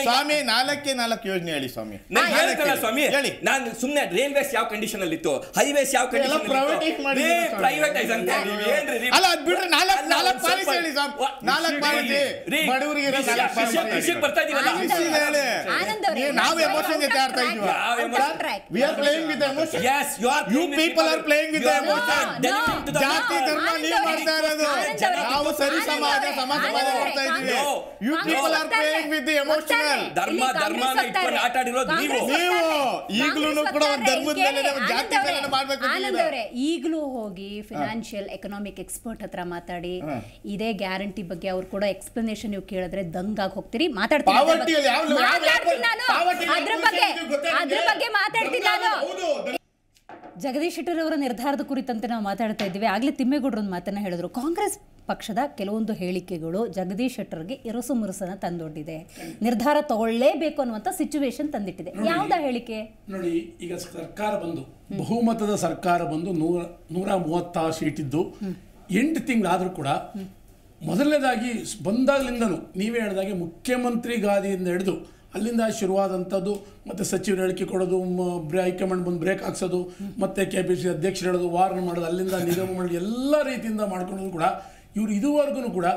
ಸ್ವಾಮಿ 4 ಯೋಜನೆ ಹೇಳಿ ಸ್ವಾಮಿ. ಸ್ವಾಮಿ ನಾನು ಸುಮ್ನೆ ರೈಲ್ವೇಸ್ ಯಾವ ಕಂಡೀಷನ್ ಅಲ್ಲಿ ಇತ್ತು, ಹೈವೇಸ್ ಯಾವ ಕಂಡೀಷನ್ ಪ್ರೈವೇಟೈಸ್ ಅಂತ. ಅಲ್ಲ ಅದ್ ಬಿಟ್ರೆ 4 ಪಾಲಿಸಿ ಹೇಳಿ ಸ್ವಾಮಿ. ನಾಲ್ಕು ಪಾಲಿಸಿ ಬಡವರಿಗೆ ನಾವು ಎಮೋಷನ್ ಜೊತೆ ಆಡ್ತಾ ಇದೀವಿ. We are playing with emotion. Yes, you are. You people are playing with emotion. ಜಾತಿ ಧರ್ಮ ನೀವು ಮಾಡ್ತಾ ಇರೋದು, ನಾವು ಸರಿ ಸಮಾಜ ಮಾಡ್ತಾ ಇದೀವಿ. You people are playing with the emotional. ಧರ್ಮನ ಇಟ್ಕೊಂಡು ಆಟ ಆಡಿರೋದು ನೀವು ಈಗಲೂ ಕೂಡ ಒಂದು ಧರ್ಮದ ಮೇಲೆ ಒಂದು ಜಾತಿ ಮೇಲೆ ಮಾಡ್ಬೇಕು. ಆನಂದ್ ಅವರೇ, ಈಗಲೂ ಹೋಗಿ ಫಿನಾನ್ಷಿಯಲ್ ಎಕನಾಮಿಕ್ ಎಕ್ಸ್ಪರ್ಟ್ ಹತ್ರ ಮಾತಾಡಿ ಇದೇ ಗ್ಯಾರಂಟಿ ಬಗ್ಗೆ ಅವ್ರು ಕೂಡ ಎಕ್ಸ್ಪ್ಲನೇಷನ್ ನೀವು ಕೇಳಿದ್ರೆ ದಂಗಾಗಿ ಹೋಗ್ತೀರಿ. ಮಾತಾಡ್ತೀನಿ ಅದ್ರ ಬಗ್ಗೆ ಮಾತಾಡ್ತೀನಿ ನಾನು. ಜಗದೀಶ್ ಶೆಟ್ಟರ್ ಅವರ ನಿರ್ಧಾರದ ಕುರಿತಂತೆ ನಾವು ಮಾತಾಡ್ತಾ ಇದ್ದೀವಿ. ಆಗಲೇ ತಿಮ್ಮೇಗೌಡರು ಒಂದು ಮಾತನ್ನ ಹೇಳಿದ್ರು, ಕಾಂಗ್ರೆಸ್ ಪಕ್ಷದ ಕೆಲವೊಂದು ಹೇಳಿಕೆಗಳು ಜಗದೀಶ್ ಶೆಟ್ಟರ್ಗೆ ಇರಸು ಮುರುಸನ್ನ ತಂದೊಡ್ಡಿದೆ, ನಿರ್ಧಾರ ತಗೊಳ್ಳೇಬೇಕು ಅನ್ನುವಂಥ ಸಿಚುವೇಶನ್ ತಂದಿಟ್ಟಿದೆ. ಯಾವ್ದ ಹೇಳಿಕೆ ನೋಡಿ, ಈಗ ಸರ್ಕಾರ ಬಂದು ಬಹುಮತದ ಸರ್ಕಾರ ಬಂದು 136 ಸೀಟ್ ಇದ್ದು 8 ತಿಂಗಳಾದ್ರೂ ಕೂಡ ಮೊದಲನೇದಾಗಿ ಬಂದಾಗಲಿಂದನೂ ನೀವೇ ಹೇಳಿದಾಗೆ ಮುಖ್ಯಮಂತ್ರಿ ಗಾದಿಯಿಂದ ಹಿಡಿದು ಅಲ್ಲಿಂದ ಶುರುವಾದಂಥದ್ದು, ಮತ್ತು ಸಚಿವರು ಹೇಳಿಕೆ ಕೊಡೋದು, ಹೈಕಮಾಂಡ್ ಬಂದು ಬ್ರೇಕ್ ಹಾಕ್ಸೋದು, ಮತ್ತು KPCC ಅಧ್ಯಕ್ಷರು ಹೇಳೋದು, ವಾರ್ನ್ ಮಾಡೋದು, ಅಲ್ಲಿಂದ ನಿಗಮ ಮಾಡಿ ಎಲ್ಲ ರೀತಿಯಿಂದ ಮಾಡ್ಕೊಳ್ಳೋದು ಕೂಡ ಇವರು ಇದುವರೆಗೂ ಕೂಡ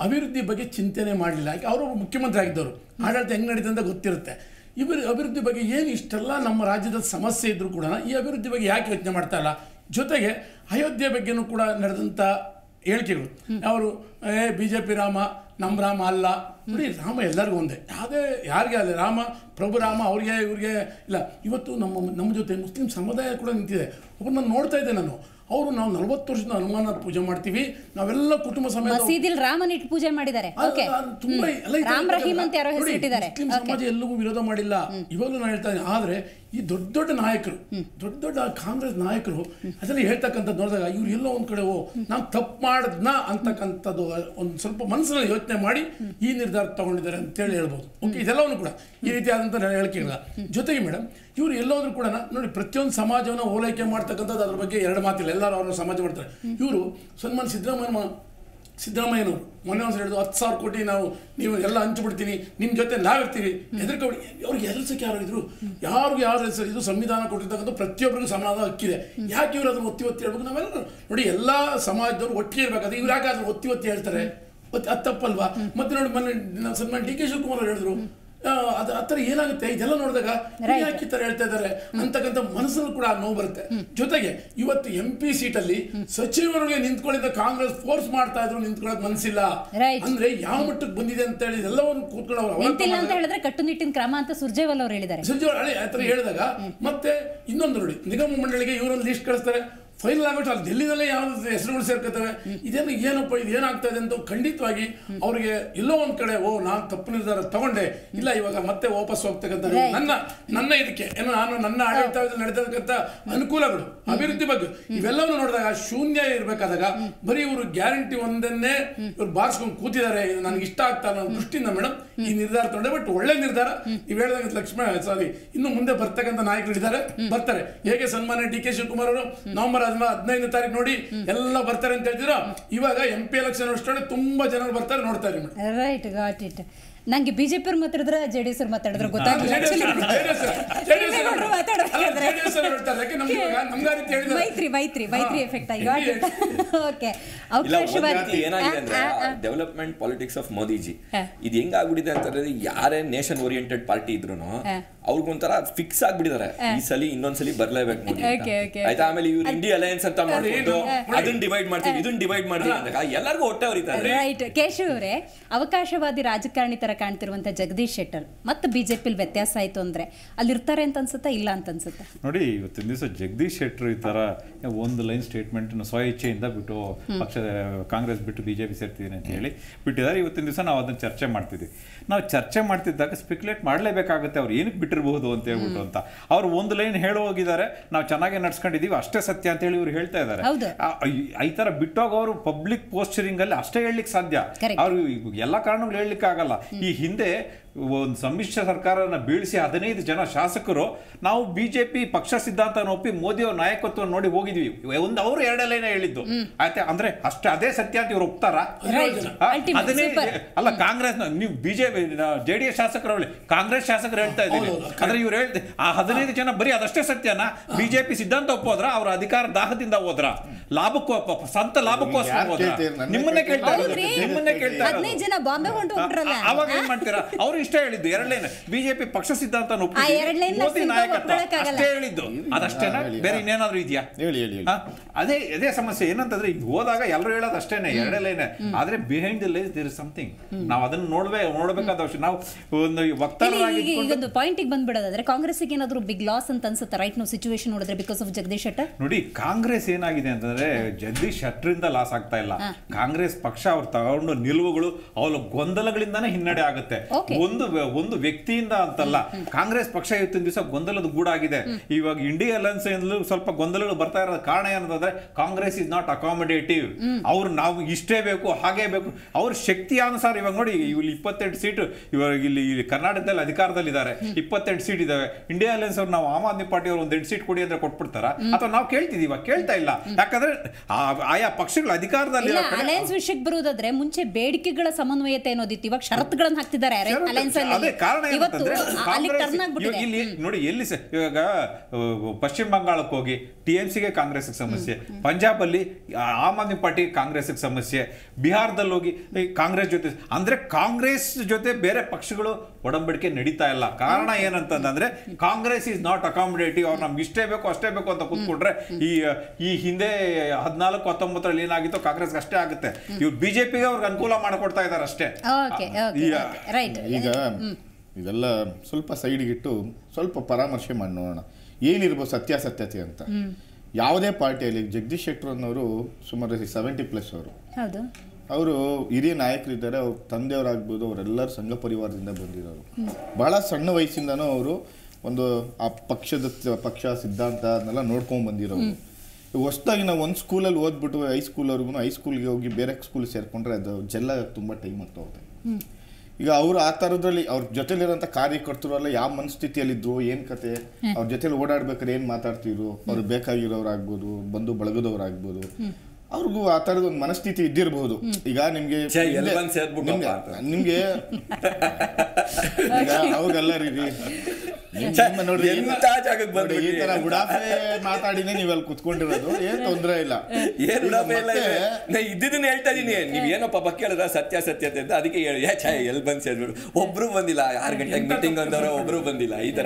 ಅಭಿವೃದ್ಧಿ ಬಗ್ಗೆ ಚಿಂತನೆ ಮಾಡಲಿಲ್ಲ. ಯಾಕೆ ಅವರು ಮುಖ್ಯಮಂತ್ರಿ ಆಗಿದ್ದವರು, ಆಡಳಿತ ಹೆಂಗೆ ನಡೀತದೆ ಅಂತ ಗೊತ್ತಿರುತ್ತೆ. ಇವರು ಅಭಿವೃದ್ಧಿ ಬಗ್ಗೆ ಏನು ಇಷ್ಟೆಲ್ಲ ನಮ್ಮ ರಾಜ್ಯದ ಸಮಸ್ಯೆ ಇದ್ದರೂ ಕೂಡ ಈ ಅಭಿವೃದ್ಧಿ ಬಗ್ಗೆ ಯಾಕೆ ಯೋಚನೆ ಮಾಡ್ತಾ ಇಲ್ಲ? ಜೊತೆಗೆ ಅಯೋಧ್ಯೆ ಬಗ್ಗೆನೂ ಕೂಡ ನಡೆದಂಥ ಹೇಳಿಕೆಗಳು, ಅವರು BJP ರಾಮ ನಮ್ಮ ರಾಮ ಅಲ್ಲ, ನೋಡಿ ರಾಮ ಎಲ್ಲರಿಗೂ ಒಂದೇ, ಯಾರಿಗೆ ಅಲ್ಲ ರಾಮ ಪ್ರಭು ರಾಮ, ಅವ್ರಿಗೆ ಇವ್ರಿಗೆ ಇಲ್ಲ. ಇವತ್ತು ನಮ್ಮ ಜೊತೆ ಮುಸ್ಲಿಂ ಸಮುದಾಯ ಕೂಡ ನಿಂತಿದೆ. ಒಬ್ಬರನ್ನ ನೋಡ್ತಾ ಇದ್ದೆ ನಾನು, ಅವರು ನಾವು 40 ವರ್ಷದ ಹನುಮಾನ ಪೂಜೆ ಮಾಡ್ತೀವಿ, ನಾವೆಲ್ಲ ಕುಟುಂಬ ಸಮೇತ ಮಸೀದಿಲ್ ರಾಮನ ಇಟ್ಟು ಪೂಜೆ ಮಾಡಿದ್ದಾರೆ. ರಾಮ್ ರಹೀಮ್ ಅಂತ ಯಾರೋ ಹೆಸರಿಟ್ಟಿದ್ದಾರೆ. ಮುಸ್ಲಿಂ ಸಮಾಜ ಎಲ್ಲವೂ ವಿರೋಧ ಮಾಡಿಲ್ಲ, ಇವಾಗಲೂ ನಾನು ಹೇಳ್ತಾ ಇದ್ದೀನಿ. ಆದರೆ ಈ ದೊಡ್ಡ ನಾಯಕರು, ದೊಡ್ಡ ಕಾಂಗ್ರೆಸ್ ನಾಯಕರು ಅದರಲ್ಲಿ ಹೇಳ್ತಕ್ಕಂಥದ್ದು ನೋಡಿದಾಗ ಇವ್ರು ಎಲ್ಲೋ ಒಂದ್ ಕಡೆ ನಾವು ತಪ್ಪು ಮಾಡಿದ್ನ ಅಂತಕ್ಕಂಥದ್ದು ಒಂದು ಸ್ವಲ್ಪ ಮನಸ್ಸಿನಲ್ಲಿ ಯೋಚನೆ ಮಾಡಿ ಈ ನಿರ್ಧಾರ ತಗೊಂಡಿದ್ದಾರೆ ಅಂತೇಳಿ ಹೇಳ್ಬೋದು. ಓಕೆ, ಇದೆಲ್ಲವನ್ನು ಕೂಡ ಈ ರೀತಿಯಾದಂಥ ಹೇಳಿಕೆಗಳ ಜೊತೆಗೆ ಮೇಡಮ್ ಇವರು ಎಲ್ಲೋದ್ರೂ ಕೂಡ ನೋಡಿ ಪ್ರತಿಯೊಂದು ಸಮಾಜವನ್ನು ಓಲೈಕೆ ಮಾಡ್ತಕ್ಕಂಥದ್ದು, ಅದ್ರ ಬಗ್ಗೆ ಎರಡು ಮಾತಿಲ್ಲ, ಎಲ್ಲರೂ ಅವ್ರನ್ನ ಸಮಾಜ ಮಾಡ್ತಾರೆ. ಇವರು ಸನ್ಮಾನ್ ಸಿದ್ದರಾಮಯ್ಯನವರು ಮೊನ್ನೆ ಒಂದು ಹೇಳಿದ್ರು 10,000 ಕೋಟಿ ನೀವು ಎಲ್ಲ ಹಂಚಿಬಿಡ್ತೀನಿ, ನಿಮ್ಮ ಜೊತೆ ನಾವಿರ್ತೀವಿ, ಹೆದರ್ಕೊಬಿಡಿ. ಅವ್ರಿಗೆ ಹೆದರ್ಸಕ್ಕೆ ಯಾರು ಇದ್ರು? ಯಾರು ಹೆಸರು? ಇದು ಸಂವಿಧಾನ ಕೊಟ್ಟಿರ್ತಕ್ಕಂಥ ಪ್ರತಿಯೊಬ್ಬರಿಗೂ ಸಮಾನವಾದ ಹಕ್ಕಿದೆ. ಯಾಕೆ ಇವರು ಅದನ್ನು ಒತ್ತಿ ಹೇಳ್ಬೇಕು? ನಾವೆಲ್ಲ ನೋಡಿ ಎಲ್ಲ ಸಮಾಜದವರು ಒಟ್ಟಿಗೆ ಇರಬೇಕಾದ್ರೆ ಇವ್ರು ಯಾಕೆ ಅದನ್ನು ಒತ್ತಿ ಹೇಳ್ತಾರೆ? ಅದು ತಪ್ಪಲ್ವಾ? ಮತ್ತೆ ನೋಡಿ ಮೊನ್ನೆ ಸನ್ಮಾನ್ DK ಶಿವಕುಮಾರ್ ಅವರು ಹೇಳಿದ್ರು, ಅದು ಆ ಥರ ಏನಾಗುತ್ತೆ ಇದೆಲ್ಲ ನೋಡಿದಾಗ ಯಾಕೆ ಈ ಥರ ಹೇಳ್ತಾ ಇದ್ದಾರೆ ಅಂತಕ್ಕಂಥ ಮನಸ್ಸಲ್ಲೂ ಕೂಡ ನೋವು ಬರುತ್ತೆ. ಜೊತೆಗೆ ಇವತ್ತು MP ಸೀಟಲ್ಲಿ ಸಚಿವರಿಗೆ ನಿಂತ್ಕೊಳ್ಳಿದ್ದ ಕಾಂಗ್ರೆಸ್ ಫೋರ್ಸ್ ಮಾಡ್ತಾ ಇದ್ರು, ನಿಂತ್ಕೊಳ್ಳೋದು ಮನಸ್ಸಿಲ್ಲ ಅಂದ್ರೆ ಯಾವ ಮಟ್ಟಕ್ಕೆ ಬಂದಿದೆ ಅಂತ ಹೇಳಿ ಎಲ್ಲವನ್ನು ಕೂತ್ಕೊಂಡು ಅವರು ಹೇಳಿದ್ರೆ ಕಟ್ಟುನಿಟ್ಟಿನ ಕ್ರಮ ಅಂತ ಸುರ್ಜೇವಾಲ ಅವರು ಹೇಳಿದ್ದಾರೆ. ಸುರ್ಜೇವಾಲ ಆ ಥರ ಹೇಳಿದಾಗ ಮತ್ತೆ ಇನ್ನೊಂದು ನೋಡಿ, ನಿಗಮ ಮಂಡಳಿಗೆ ಇವರೊಂದು ಲಿಸ್ಟ್ ಕಳಿಸ್ತಾರೆ, ಫೈನಲ್ ಆಗ್ಬಿಟ್ಟು ಅಲ್ಲಿ ಡೆಲ್ಲಿನಲ್ಲೇ ಯಾವ್ದು ಹೆಸರುಗಳು ಸೇರ್ಕೊತವೆ. ಏನಪ್ಪ ಇದು ಏನಾಗ್ತಾ ಇದೆ ಅಂತ ಖಂಡಿತವಾಗಿ ಅವರಿಗೆ ಎಲ್ಲೋ ಒಂದ್ ಕಡೆ ನಾನು ತಪ್ಪು ನಿರ್ಧಾರ ತಗೊಂಡೆ, ಇಲ್ಲ ಇವಾಗ ಮತ್ತೆ ವಾಪಸ್ ಹೋಗ್ತಕ್ಕಂಥ ನನ್ನ ಇದಕ್ಕೆ ಏನೋ ನನ್ನ ಆಡಳಿತದಲ್ಲಿ ನಡೆದಕ್ಕಂಥ ಅನುಕೂಲಗಳು, ಅಭಿವೃದ್ಧಿ ಬಗ್ಗೆ ಇವೆಲ್ಲವನ್ನು ನೋಡಿದಾಗ ಶೂನ್ಯ ಇರಬೇಕಾದಾಗ ಬರೀ ಇವರು ಗ್ಯಾರಂಟಿ ಒಂದನ್ನೇ ಇವ್ರು ಬಾರಿಸ್ಕೊಂಡು ಕೂತಿದ್ದಾರೆ, ನನಗೆ ಇಷ್ಟ ಆಗ್ತಾ ಅನ್ನೋ ದೃಷ್ಟಿಯಿಂದ ಮೇಡಮ್ ಈ ನಿರ್ಧಾರ ತಗೊಂಡೆ. ಬಟ್ ಒಳ್ಳೆ ನಿರ್ಧಾರ. ನೀವು ಹೇಳಿದಾಗ ಇನ್ನು ಮುಂದೆ ಬರ್ತಕ್ಕಂಥ ನಾಯಕರು ಇದ್ದಾರೆ, ಬರ್ತಾರೆ. ಹೇಗೆ ಸನ್ಮಾನ್ಯ DK ಶಿವಕುಮಾರ್ ಅವರು ನವೆಂಬರ್ 15ನೇ ತಾರೀಕು ನೋಡಿ ಎಲ್ಲ ಬರ್ತಾರೆ ಅಂತ ಹೇಳ್ತಿರೋ, ಇವಾಗ MP ಎಲೆಕ್ಷನ್ ಅಷ್ಟೇ ತುಂಬಾ ಜನರು ಬರ್ತಾರೆ, ನೋಡ್ತಾ ಇರಿ ಮೇಡಮ್. Right, got it. ನಂಗೆ BJP ಅವ್ರು ಮಾತಾಡಿದ್ರೆ JDS ಅವ್ರು ಮಾತಾಡಿದ್ರೆ ಗೊತ್ತಾಗಿಲ್ಲ. ಮೈತ್ರಿ ಎಫೆಕ್ಟ್ ಆಗಿ ಓಕೆ. ಏನಾಗಿದೆ ಅಂದ್ರೆ ಡೆವಲಪ್ಮೆಂಟ್ ಪಾಲಿಟಿಕ್ಸ್ ಆಫ್ ಮೋದಿಜಿ ಇದು ಹೆಂಗಾಗ್ಬಿಟ್ಟಿದೆ ಅಂತಂದ್ರೆ, ಯಾರೇ ನೇಷನ್ ಓರಿಯೆಂಟೆಡ್ ಪಾರ್ಟಿ ಇದ್ರು ಅವ್ರಿಗೊಂಥರ ಫಿಕ್ಸ್ ಆಗ್ಬಿಟ್ಟಿದ್ದಾರೆ, ಈ ಸಲ ಇನ್ನೊಂದ್ಸಲಿ ಬರ್ಲೇಬೇಕು ಮೋದಿ ಆಯ್ತಾ. ಆಮೇಲೆ ಇವ್ರು ಇಂಡಿಯಾ ಅಲಯನ್ಸ್ ಅಂತ ಮಾಡ್ಕೊಂಡು ಅದನ್ನ ಡಿವೈಡ್ ಮಾಡ್ತೀವಿ, ಇದನ್ನ ಡಿವೈಡ್ ಮಾಡ್ತೀವಿ ಅಂತ ಎಲ್ಲರಿಗೂ ಹೊಟ್ಟೆ ಹೊರಿತಾರೆ. ರೈಟ್. ಕೇಶವ್ ಅವರೇ, ಅವಕಾಶವಾದಿ ರಾಜಕಾರಣಿ ತರ ಕಾಣ್ತಿರುವಂತ ಜಗದೀಶ್ ಶೆಟ್ಟರ್ ಮತ್ತು BJP ವ್ಯತ್ಯಾಸ ಆಯ್ತು ಅಂದ್ರೆ ಅಲ್ಲಿರ್ತಾರೆ ಅಂತ ಅನ್ಸುತ್ತಾ, ಇಲ್ಲ ಅಂತ ಅನ್ಸುತ್ತಾ? ನೋಡಿ, ಇವತ್ತಿನ ದಿವಸ ಜಗದೀಶ್ ಶೆಟ್ಟರ್ ಈ ತರ ಒಂದು ಲೈನ್ ಸ್ಟೇಟ್ಮೆಂಟ್ ಸ್ವ ಇಚ್ಛೆಯಿಂದ ಬಿಟ್ಟು ಪಕ್ಷದ ಕಾಂಗ್ರೆಸ್ ಬಿಟ್ಟು BJP ಸೇರ್ತಿದ್ದೀನಿ ಅಂತ ಹೇಳಿ ಬಿಟ್ಟಿದ್ದಾರೆ. ಇವತ್ತಿನ ದಿವಸ ನಾವು ಅದನ್ನ ಚರ್ಚೆ ಮಾಡ್ತಿದ್ವಿ. ನಾವು ಚರ್ಚೆ ಮಾಡ್ತಿದ್ದಾಗ ಸ್ಪೆಕ್ಯುಲೇಟ್ ಮಾಡಲೇಬೇಕಾಗುತ್ತೆ ಅವ್ರು ಏನಕ್ಕೆ ಬಿಟ್ಟಿರಬಹುದು ಅಂತ ಹೇಳ್ಬಿಟ್ಟು ಅಂತ. ಅವ್ರು ಒಂದು ಲೈನ್ ಹೇಳಿ ಹೋಗಿದ್ದಾರೆ, ನಾವು ಚೆನ್ನಾಗಿ ನಡ್ಸ್ಕೊಂಡಿದೀವಿ ಅಷ್ಟೇ ಸತ್ಯ ಅಂತ ಹೇಳಿ ಇವ್ರು ಹೇಳ್ತಾ ಇದ್ದಾರೆ. ಈ ತರ ಬಿಟ್ಟೋಗ ಅವರು ಪಬ್ಲಿಕ್ ಪೋಸ್ಚರಿಂಗ್ ಅಲ್ಲಿ ಅಷ್ಟೇ ಹೇಳಲಿಕ್ಕೆ ಸಾಧ್ಯ, ಅವ್ರು ಎಲ್ಲ ಕಾರಣಗಳು ಹೇಳಲಿಕ್ಕೆ ಆಗಲ್ಲ. ಈ ಹಿಂದೆ ಒಂದು ಸಮ್ಮಿಶ್ರ ಸರ್ಕಾರನ ಬೀಳಿಸಿ 15 ಜನ ಶಾಸಕರು ನಾವು ಬಿಜೆಪಿ ಪಕ್ಷ ಸಿದ್ಧಾಂತ ಒಪ್ಪಿ ಮೋದಿ ಅವ್ರ ನಾಯಕತ್ವ ನೋಡಿ ಹೋಗಿದ್ವಿ. ಒಂದು ಅವರು 2 ಲೈನ್ ಹೇಳಿದ್ದು ಆಯ್ತಾ, ಅಂದ್ರೆ ಅದೇ ಸತ್ಯ ಅಂತ ಇವ್ರು ಒಪ್ತಾರ? ಅದನ್ನೇ ಅಲ್ಲ, ಕಾಂಗ್ರೆಸ್ ನೀವು ಬಿಜೆಪಿ JDS ಶಾಸಕರು ಕಾಂಗ್ರೆಸ್ ಶಾಸಕರು ಹೇಳ್ತಾ ಇದ್ದೀವಿ, ಅಂದ್ರೆ ಇವ್ರು ಹೇಳ್ತಾರೆ ಆ 15 ಜನ ಬರೀ ಅದಷ್ಟೇ ಸತ್ಯನ ಬಿಜೆಪಿ ಸಿದ್ಧಾಂತ ಒಪ್ಪೋದ್ರ, ಅವ್ರ ಅಧಿಕಾರ ದಾಹದಿಂದ ಹೋದ್ರ, ಸ್ವಂತ ಲಾಭಕ್ಕೋಸ್ಕರ ಹೋದ್ರ? ನಿಮ್ಮನ್ನೇ ಕೇಳ್ತಾ ಅವಾಗ ಏನ್ ಮಾಡ್ತೀರಾ? ಅವ್ರು ಇಷ್ಟ ಹೇಳಿದ್ದು 2 ಲೈನ್ ಬಿಜೆಪಿ ಪಕ್ಷ ಸಿದ್ಧಾಂತ ಮೋದಿ ನಾಯಕತ್ವ ಅಷ್ಟೇ ಹೇಳಿದ್ದು, ಅದಷ್ಟೇನಾ? ಬೇರೆ ಇನ್ನೇನಾದ್ರೂ ಇದೆಯಾ? ಅದೇ ಸಮಸ್ಯೆ ಏನಂತಂದ್ರೆ ಈಗ ಹೋದಾಗ ಎಲ್ಲರೂ ಹೇಳೋದು ಅಷ್ಟೇನೆ 2 ಲೈನ್, ಆದ್ರೆ behind the lines there is something. ನಾವು ಅದನ್ನ ನೋಡ್ಬೇಕಾದ ಅವಶ್ಯ. ನಾವು ಒಂದು ವಕ್ತಾರರಾಗಿ ಒಂದು ಪಾಯಿಂಟ್ ಬಂದ್ಬಿಡೋದಾದ್ರೆ ಕಾಂಗ್ರೆಸ್ ಏನಾದ್ರು ಬಿಗ್ ಲಾಸ್ ಅಂತ ಅನ್ಸುತ್ತೆ ರೈಟ್ ನಾವು ಸಿಚುವೇಶನ್ ನೋಡಿದ್ರೆ ಬಿಕಾಸ್ ಆಫ್ ಜಗದೀಶ್ ಶೆಟ್ಟರ್. ನೋಡಿ, ಕಾಂಗ್ರೆಸ್ ಏನಾಗಿದೆ ಅಂತಂದ್ರೆ ಜಗದೀಶ್ ಶೆಟ್ಟರಿಂದ ಲಾಸ್ ಆಗ್ತಾ ಇಲ್ಲ. ಕಾಂಗ್ರೆಸ್ ಪಕ್ಷ ಅವ್ರು ತಗೊಂಡು ನಿಲುವುಗಳು ಅವಳ ಗೊಂದಲಗಳಿಂದಾನೇ ಹಿನ್ನಡೆ ಆಗುತ್ತೆ. ಒಂದು ವ್ಯಕ್ತಿಯಿಂದ ಅಂತಲ್ಲ, ಕಾಂಗ್ರೆಸ್ ಪಕ್ಷ ಇವತ್ತಿನ ದಿವಸ ಗೊಂದಲದ ಗೂಡಾಗಿದೆ. ಇವಾಗ ಇಂಡಿಯಾ ಅಲಯನ್ಸ್ ಸ್ವಲ್ಪ ಗೊಂದಲಗಳು ಬರ್ತಾ ಇರೋದ ಕಾರಣ ಏನಂತಂದ್ರೆ ಕಾಂಗ್ರೆಸ್ ಇಸ್ ನಾಟ್ ಅಕಾಮಡೇಟಿವ್. ಅವ್ರು ನಾವು ಇಷ್ಟೇ ಬೇಕು ಹಾಗೇ ಬೇಕು, ಅವ್ರ ಶಕ್ತಿ ಅನುಸಾರ. ಇವಾಗ ನೋಡಿ, ಇಲ್ಲಿ 28 ಸೀಟ್ ಇವಾಗ ಇಲ್ಲಿ ಕರ್ನಾಟಕದಲ್ಲಿ ಅಧಿಕಾರದಲ್ಲಿದ್ದಾರೆ, 28 ಸೀಟ್ ಇದಾವೆ. ಇಂಡಿಯಾ ಅಲಯನ್ಸ್ ಅವ್ರು ನಾವು ಆಮ್ ಆದ್ಮಿ ಪಾರ್ಟಿ ಅವ್ರು ಒಂದು 8 ಸೀಟ್ ಕೊಡಿ ಅಂದ್ರೆ ಕೊಟ್ಬಿಡ್ತಾರ? ಅಥವಾ ನಾವು ಕೇಳ್ತಿದೀವ? ಕೇಳ್ತಾ ಇಲ್ಲ. ಯಾಕಂದ್ರೆ ಆಯಾ ಪಕ್ಷಗಳು ಅಧಿಕಾರದಲ್ಲಿ ಅಲಯನ್ಸ್ ವಿಷಯಕ್ಕೆ ಬರುವುದಾದ್ರೆ ಮುಂಚೆ ಬೇಡಿಕೆಗಳ ಸಮನ್ವಯತೆ ಅನ್ನೋದಿತ್ತು, ಇವಾಗ ಷರತ್ತುಗಳನ್ನು ಹಾಕ್ತಿದ್ದಾರೆ ಅಲಯನ್ಸ್ ಅಲ್ಲಿ. ಕಾರಣ ಏನಂತಂದ್ರೆ ಇಲ್ಲಿ ನೋಡಿ, ಎಲ್ಲಿ ಇವಾಗ ಪಶ್ಚಿಮ ಬಂಗಾಳಕ್ಕೆ ಹೋಗಿ TMCಗೆ ಕಾಂಗ್ರೆಸ್ ಸಮಸ್ಯೆ, ಪಂಜಾಬ್ ಅಲ್ಲಿ ಆಮ್ ಆದ್ಮಿ ಪಾರ್ಟಿ ಕಾಂಗ್ರೆಸ್ ಸಮಸ್ಯೆ, ಬಿಹಾರದಲ್ಲಿ ಹೋಗಿ ಕಾಂಗ್ರೆಸ್ ಜೊತೆ, ಅಂದ್ರೆ ಕಾಂಗ್ರೆಸ್ ಜೊತೆ ಬೇರೆ ಪಕ್ಷಗಳು ಒಡಂಬಡಿಕೆ ನಡೀತಾ ಇಲ್ಲ. ಕಾರಣ ಏನಂತಂದ್ರೆ ಕಾಂಗ್ರೆಸ್ ಇಸ್ ನಾಟ್ ಅಕಾಮಡೇಟಿವ್. ಅವ್ರು ನಮ್ಗೆ ಇಷ್ಟೇ ಬೇಕು ಅಷ್ಟೇ ಬೇಕು ಅಂತ ಕೂತ್ಕೊಂಡ್ರೆ ಈ ಹಿಂದೆ 14-19 ಏನಾಗಿತ್ತು ಕಾಂಗ್ರೆಸ್ಗೆ ಅಷ್ಟೇ ಆಗುತ್ತೆ. ಇವ್ರು ಬಿಜೆಪಿಗೆ ಅವ್ರಿಗೆ ಅನುಕೂಲ ಮಾಡಿಕೊಡ್ತಾ ಇದ್ದಾರೆ ಅಷ್ಟೇ. ಈಗ ಇದೆಲ್ಲ ಸ್ವಲ್ಪ ಸೈಡ್ಗಿಟ್ಟು ಸ್ವಲ್ಪ ಪರಾಮರ್ಶೆ ಮಾಡಿ ನೋಡೋಣ ಏನಿರ್ಬೋದು ಸತ್ಯಾಸತ್ಯತೆ ಅಂತ. ಯಾವುದೇ ಪಾರ್ಟಿಯಲ್ಲಿ ಜಗದೀಶ್ ಶೆಟ್ಟರ್ ಅನ್ನೋರು ಸುಮಾರು 70+ ಅವರು ಹಿರಿಯ ನಾಯಕರಿದ್ದಾರೆ. ಅವ್ರ ತಂದೆಯವರಾಗ್ಬೋದು, ಅವರೆಲ್ಲರೂ ಸಂಘ ಪರಿವಾರದಿಂದ ಬಂದಿರೋರು. ಬಹಳ ಸಣ್ಣ ವಯಸ್ಸಿಂದನೂ ಅವರು ಒಂದು ಆ ಪಕ್ಷ ಸಿದ್ಧಾಂತ ಅದನ್ನೆಲ್ಲ ನೋಡ್ಕೊಂಡು ಬಂದಿರೋರು. ಹೊಸದಾಗಿ ನಾವು ಒಂದು ಸ್ಕೂಲಲ್ಲಿ ಓದ್ಬಿಟ್ಟು ಹೈಸ್ಕೂಲ್ಗೆ ಹೋಗಿ ಬೇರೆ ಸ್ಕೂಲ್ ಸೇರ್ಕೊಂಡ್ರೆ ಅದು ಜೆಲ್ಲ ತುಂಬ ಟೈಮ್ ಆಗ್ತಾ ಹೋಗುತ್ತೆ. ಈಗ ಅವರು ಆ ಥರದ್ರಲ್ಲಿ ಅವ್ರ ಜೊತೆಲಿರೋಂಥ ಕಾರ್ಯಕರ್ತರೆಲ್ಲ ಯಾವ ಮನಸ್ಥಿತಿಯಲ್ಲಿದ್ರು, ಏನು ಕತೆ, ಅವ್ರ ಜೊತೆಲಿ ಓಡಾಡ್ಬೇಕಾದ್ರೆ ಏನು ಮಾತಾಡ್ತಿದ್ರು, ಅವ್ರು ಬೇಕಾಗಿರೋರಾಗ್ಬೋದು, ಬಂಧು ಬಳಗದವ್ರಾಗ್ಬೋದು, ಅವ್ರಿಗೂ ಆ ಥರದ ಒಂದು ಮನಸ್ಥಿತಿ ಇದ್ದಿರಬಹುದು. ಈಗ ನಿಮ್ಗೆ ಅವಾಗೆಲ್ಲ ನೋಡಿ ಈ ತರ ಉಡಾಫೆ ಮಾತಾಡಿನೇ ನೀವೆಲ್ಲ ಕುತ್ಕೊಂಡಿರೋದು, ಏನ್ ತೊಂದ್ರೆ ಇಲ್ಲ. ಇದ್ದಿದ್ದನ್ನ ಹೇಳ್ತಾ ಇದೀನಿ, ನೀವ್ ಏನಪ್ಪ ಬಗ್ಗೆ ಹೇಳಿದ್ರ ಸತ್ಯಾಸತ್ಯತೆ ಅಂತ, ಅದಕ್ಕೆ ಹೇಳಿ ಎಲ್ಲಿ ಬಂದ್ ಸೇರ್ಬಿಡು. ಒಬ್ರು ಬಂದಿಲ್ಲ, 6 ಗಂಟೆಗೆ ಮೀಟಿಂಗ್ ಅಂದವ್ರೆ ಒಬ್ರು ಬಂದಿಲ್ಲ. ಈ ತರ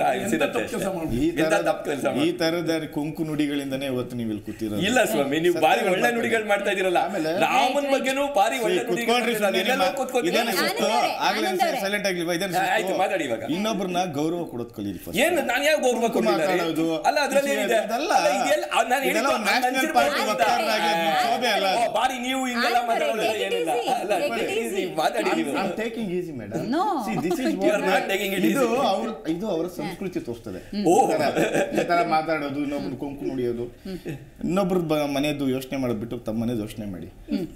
ಈ ತರದ ಕುಂಕು ನುಡಿಗಳಿಂದಾನೇ ಇವತ್ತು ನೀವು ಇಲ್ಲಿ ಕೂತಿರೋ. ಇಲ್ಲ ಸ್ವಾಮಿ, ನೀವು ಬಾರಿ ಒಳ್ಳೆ ನುಡಿಗಳು ಮಾಡ್ತಾ ಇದೀರಲ್ಲ. ರಾಮನ್ ಬಗ್ಗೆನೂ ಬಾರಿ ಒಳ್ಳೆ ಮಾತಾಡಿ. ಇವಾಗ ಇನ್ನೊಬ್ರನ್ನ ಗೌರವ ಕೊಡೋದ್ ಕಲೀರಿ. ಏನು ನಾನು ಯಾವ ಗೌರವ ಕೊಡೋದು? ಅಲ್ಲ ಅದ್ರಲ್ಲಿ ಬಾರಿ ನೀವು ಹಿಂಗೆಲ್ಲ ಮಾತಾಡೋದು ಏನಿಲ್ಲ. ಇದು ಅವರ ಸಂಸ್ಕೃತಿ ತೋರಿಸ್ತದೆ. ಈ ತರ ಮಾತಾಡೋದು, ಇನ್ನೊಬ್ರು ಕೊಂಕು ನುಡಿಯೋದು, ಇನ್ನೊಬ್ರ ಮನೆಯದು ಯೋಚನೆ ಮಾಡೋದ್ಬಿಟ್ಟು ತಮ್ಮ ಮನೆಯದು ಯೋಚನೆ ಮಾಡಿ.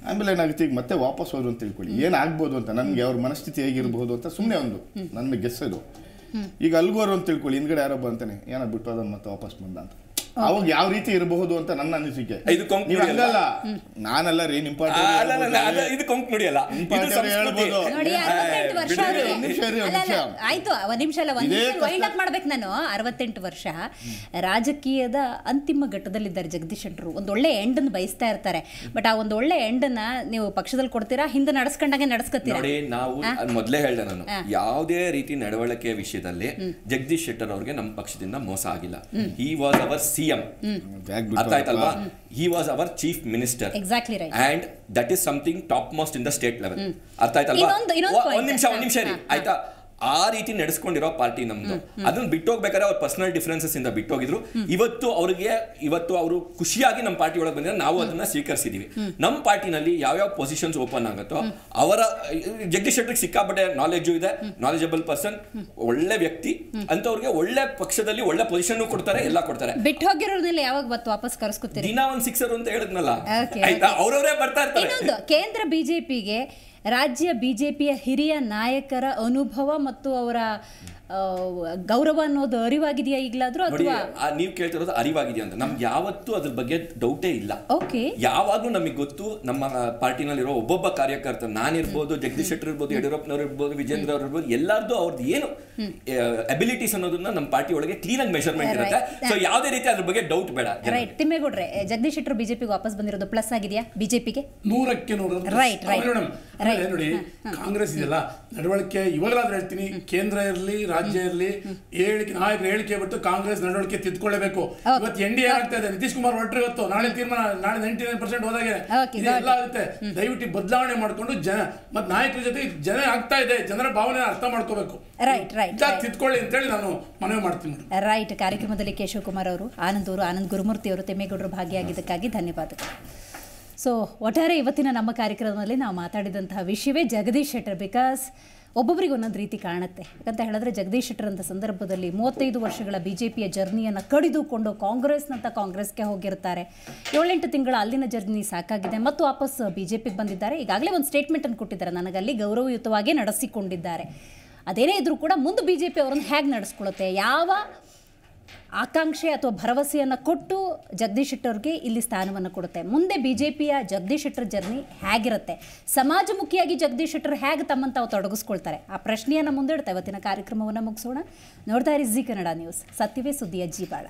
ಆಮೇಲೆ ಏನಾಗುತ್ತೆ, ಈಗ ಮತ್ತೆ ವಾಪಸ್ ಹೋದ್ರು ಅಂತ ತಿಳ್ಕೊಳ್ಳಿ, ಏನಾಗ್ಬೋದು ಅಂತ, ನನ್ಗೆ ಅವ್ರ ಮನಸ್ಥಿತಿ ಹೇಗಿರ್ಬೋದು ಅಂತ ಸುಮ್ಮನೆ ಒಂದು ನನ್ನ ಗೆಸ್ ಇದು. ಈಗ ಅಲ್ಗೋರು ಅಂತ ತಿಳ್ಕೊಳ್ಳಿ, ಹಿಂದ್ಗಡೆ ಯಾರೊಬ್ಬ ಅಂತಾನೆ ಏನೋ ಬಿಟ್ಟು ಅದನ್ನ ಮತ್ತೆ ವಾಪಸ್ ಬಂದ ಅಂತ, ಅವಾಗ ಯಾವ ರೀತಿ ಇರಬಹುದು ಅಂತ ನನ್ನ ಅನಿಸಿಕೆ. ಹಂಗಲ್ಲ, ನಾನಲ್ಲ ರೀ ಆಯ್ತು. ಒಂದ್ ನಿಮಿಷ ಮಾಡ್ಬೇಕು ನಾನು. 68 ವರ್ಷ ರಾಜಕೀಯದ ಅಂತಿಮ ಘಟ್ಟದಲ್ಲಿದ್ದಾರೆ ಜಗದೀಶ್ ಶೆಟ್ಟರು. ಒಂದ್ ಒಳ್ಳೆ ಎಂಡನ್ನು ಬಯಸ್ತಾ ಇರ್ತಾರೆ. ಬಟ್ ಆ ಒಂದ್ ಒಳ್ಳೆ ಎಂಡನ್ನ ನೀವು ಪಕ್ಷದಲ್ಲಿ ಕೊಡ್ತೀರಾ, ಹಿಂದೆ ನಡೆಸ್ಕೊಂಡಾಗೆ ನಡೆಸ್ಕೊತೀರಾ? ನಾವು ಮೊದಲೇ ಹೇಳ್ದೆ ನಾನು, ಯಾವುದೇ ರೀತಿ ನಡವಳಿಕೆ ವಿಷಯದಲ್ಲಿ ಜಗದೀಶ್ ಶೆಟ್ಟರ್ ಅವ್ರಿಗೆ ನಮ್ಮ ಪಕ್ಷದಿಂದ ಮೋಸ ಆಗಿಲ್ಲ. He was our CM. ಅರ್ಥ ಆಯ್ತಲ್ವಾ? He was our chief minister. Exactly right. And that is something topmost in the state level. ಅರ್ಥ ಆಯ್ತಲ್ವಾ? ಒಂದ್ ನಿಮಿಷ ರೀ, ಆಯ್ತಾ? ಆ ರೀತಿ ನಡೆಸ್ಕೊಂಡಿರೋ ಪಾರ್ಟಿ ನಮ್ದು. ಅದನ್ನ ಬಿಟ್ಟೋಗ್ಬೇಕಾದ್ರೆ ಅವ್ರ ಪರ್ಸನಲ್ ಡಿಫರೆನ್ಸಸ್ ಇಂದ ಬಿಟ್ಟೋಗಿದ್ರು. ಇವತ್ತು ಅವರು ಖುಷಿಯಾಗಿ ನಮ್ಮ ಪಾರ್ಟಿ ಒಳಗೆ ಬಂದಿದ್ದಾರೆ, ನಾವು ಅದನ್ನ ಸ್ವೀಕರಿಸಿದೀವಿ. ನಮ್ಮ ಪಾರ್ಟಿನಲ್ಲಿ ಯಾವ್ಯಾವ ಪೊಸಿಷನ್ಸ್ ಓಪನ್ ಆಗುತ್ತೋ ಅವರ ಜಗದೀಶ್ ಶೆಟ್ಟರ್ಗೆ ಸಿಕ್ಕಾಪಟ್ಟೆ ನಾಲೆಜು ಇದೆ, ನಾಲೆಜಬಲ್ ಪರ್ಸನ್, ಒಳ್ಳೆ ವ್ಯಕ್ತಿ ಅಂತವ್ರಿಗೆ ಒಳ್ಳೆ ಪಕ್ಷದಲ್ಲಿ ಒಳ್ಳೆ ಪೊಸಿಷನ್ ಕೊಡ್ತಾರೆ, ಎಲ್ಲ ಕೊಡ್ತಾರೆ. ಬಿಟ್ಟು ಹೋಗಿರೋದ್ರಲ್ಲಿ ಯಾವಾಗ ಬತ್ತು ವಾಪಸ್ ಕರೆಸ್ಕೊತೀರಿ? ದಿನ ಒಂದು 6 ಅಂತ ಹೇಳಿದ್ನಲ್ಲ, ಆಯ್ತಾ? ಅವ್ರವರೇ ಬರ್ತಾ ಇರ್ತಾರೆ. ಕೇಂದ್ರ ಬಿಜೆಪಿಗೆ ರಾಜ್ಯ ಬಿಜೆಪಿಯ ಹಿರಿಯ ನಾಯಕರ ಅನುಭವ ಮತ್ತು ಅವರ ಗೌರವ ಅನ್ನೋದು ಅರಿವಾಗಿದೆಯಾ ಈಗಲಾದ್ರೂ ಅಥವಾ ನೀವು ಕೇಳ್ತಿರೋದು ಅರಿವಾಗಿದೆಯಾ ಅಂತ ನಮ್ಗೆ ಯಾವತ್ತೂ ಅದ್ರ ಬಗ್ಗೆ ಡೌಟೇ ಇಲ್ಲ. ಓಕೆ, ಯಾವಾಗ್ಲೂ ನಮಗೆ ಗೊತ್ತು ನಮ್ಮ ಪಾರ್ಟಿನಲ್ಲಿರೋ ಒಬ್ಬೊಬ್ಬ ಕಾರ್ಯಕರ್ತ, ನಾನಿರ್ಬೋದು, ಜಗದೀಶ್ ಶೆಟ್ಟರ್ ಇರ್ಬೋದು, ಯಡಿಯೂರಪ್ಪನವ್ರು ಇರ್ಬೋದು, ವಿಜೇಂದ್ರ ಅವ್ರು ಇರ್ಬೋದು, ಎಲ್ಲರದ್ದು ಅವ್ರದ್ದು ಏನು ಅಬಿಲಿಟೀಸ್ ಅನ್ನೋದನ್ನ ನಮ್ಮ ಪಾರ್ಟಿ ಒಳಗೆ ಕ್ಲೀನ್ ಆಗಿ ಮೆಷರ್ಮೆಂಟ್ ಇರುತ್ತೆ. ಸೊ ಯಾವುದೇ ರೀತಿ ಅದ್ರ ಬಗ್ಗೆ ಡೌಟ್ ಬೇಡ. ರೈಟ್. ತಿಮ್ಮೇಗೌಡ್ರೆ, ಜಗದೀಶ್ ಶೆಟ್ಟರ್ ಬಿಜೆಪಿಗೆ ವಾಪಸ್ ಬಂದಿರೋದು ಪ್ಲಸ್ ಆಗಿದೆಯಾ ಬಿಜೆಪಿಗೆ? 100ಕ್ಕೆ 100. ರೈಟ್ ರೈಟ್ ನೋಡಿ, ಕಾಂಗ್ರೆಸ್ ಇದೆಯಲ್ಲ ನಡವಳಿಕೆ, ಇವಾಗಲಾದ್ರೂ ಹೇಳ್ತೀನಿ, ಕೇಂದ್ರ ಇರಲಿ ರಾಜ್ಯ ಇರಲಿ, ನಾಯಕರು ಹೇಳಿಕೆ ಬಿಟ್ಟು ಕಾಂಗ್ರೆಸ್ ನಡವಳಿಕೆ ತಿದ್ಕೊಳ್ಳೇಬೇಕು. ಇವತ್ತು NDA ಆಗ್ತಾ ಇದೆ, ನಿತೀಶ್ ಕುಮಾರ್ ಹೊರಟ್ರು ಇವತ್ತು, ನಾಳೆ ತೀರ್ಮಾನ, ನಾಳೆ 99% ಹೋದಾಗೆ ಎಲ್ಲ ಆಗುತ್ತೆ. ದಯವಿಟ್ಟು ಬದಲಾವಣೆ ಮಾಡ್ಕೊಂಡು ಮತ್ತೆ ನಾಯಕರ ಜೊತೆ ಜನ ಆಗ್ತಾ ಇದೆ, ಜನರ ಭಾವನೆ ಅರ್ಥ ಮಾಡ್ಕೋಬೇಕು. ರೈಟ್ ರೈಟ್ ತಿದ್ಕೊಳ್ಳಿ ಅಂತೇಳಿ ನಾನು ಮನವಿ ಮಾಡ್ತೀನಿ. ರೈಟ್. ಕಾರ್ಯಕ್ರಮದಲ್ಲಿ ಕೇಶವ್ ಕುಮಾರ್ ಅವರು, ಆನಂದ್ ಗುರುಮೂರ್ತಿ ಅವರು, ತಿಮ್ಮೇಗೌಡರು ಭಾಗಿಯಾಗಿದ್ದಕ್ಕಾಗಿ ಧನ್ಯವಾದಗಳು. ಸೊ ಒಟ್ಟಾರೆ ಇವತ್ತಿನ ನಮ್ಮ ಕಾರ್ಯಕ್ರಮದಲ್ಲಿ ನಾವು ಮಾತಾಡಿದಂತಹ ವಿಷಯವೇ ಜಗದೀಶ್ ಶೆಟ್ಟರ್. ಬಿಕಾಸ್ ಒಬ್ಬೊಬ್ಬರಿಗೆ ಒಂದೊಂದು ರೀತಿ ಕಾಣುತ್ತೆ. ಯಾಕಂತ ಹೇಳಿದ್ರೆ ಜಗದೀಶ್ ಶೆಟ್ಟರ್ ಅಂತ ಸಂದರ್ಭದಲ್ಲಿ 35 ವರ್ಷಗಳ ಬಿಜೆಪಿಯ ಜರ್ನಿಯನ್ನು ಕಡಿದುಕೊಂಡು ಕಾಂಗ್ರೆಸ್ಗೆ ಹೋಗಿರ್ತಾರೆ. 7-8 ತಿಂಗಳ ಅಲ್ಲಿನ ಜರ್ನಿ ಸಾಕಾಗಿದೆ ಮತ್ತು ವಾಪಸ್ ಬಿಜೆಪಿಗೆ ಬಂದಿದ್ದಾರೆ. ಈಗಾಗಲೇ ಒಂದು ಸ್ಟೇಟ್ಮೆಂಟನ್ನು ಕೊಟ್ಟಿದ್ದಾರೆ, ನನಗಲ್ಲಿ ಗೌರವಯುತವಾಗಿ ನಡೆಸಿಕೊಂಡಿದ್ದಾರೆ. ಅದೇನೇ ಇದ್ರೂ ಕೂಡ ಮುಂದೆ ಬಿಜೆಪಿ ಅವರನ್ನು ಹೇಗೆ ನಡೆಸ್ಕೊಳ್ಳುತ್ತೆ, ಯಾವ ಆಕಾಂಕ್ಷೆ ಅಥವಾ ಭರವಸೆಯನ್ನು ಕೊಟ್ಟು ಜಗದೀಶ್ ಶೆಟ್ಟರ್ಗೆ ಇಲ್ಲಿ ಸ್ಥಾನವನ್ನು ಕೊಡುತ್ತೆ, ಮುಂದೆ ಬಿಜೆಪಿಯ ಜಗದೀಶ್ ಶೆಟ್ಟರ್ ಜರ್ನಿ ಹೇಗಿರುತ್ತೆ, ಸಮಾಜಮುಖಿಯಾಗಿ ಜಗದೀಶ್ ಶೆಟ್ಟರ್ ಹೇಗೆ ತಮ್ಮನ್ನು ತಾವು ತೊಡಗಿಸ್ಕೊಳ್ತಾರೆ, ಆ ಪ್ರಶ್ನೆಯನ್ನು ಮುಂದಿಡ್ತಾ ಇವತ್ತಿನ ಕಾರ್ಯಕ್ರಮವನ್ನು ಮುಗಿಸೋಣ. ನೋಡ್ತಾ ಇರಿ ಜಿ ಕನ್ನಡ ನ್ಯೂಸ್, ಸತ್ಯವೇ ಸುದ್ದಿಯ ಜೀವಾಳ.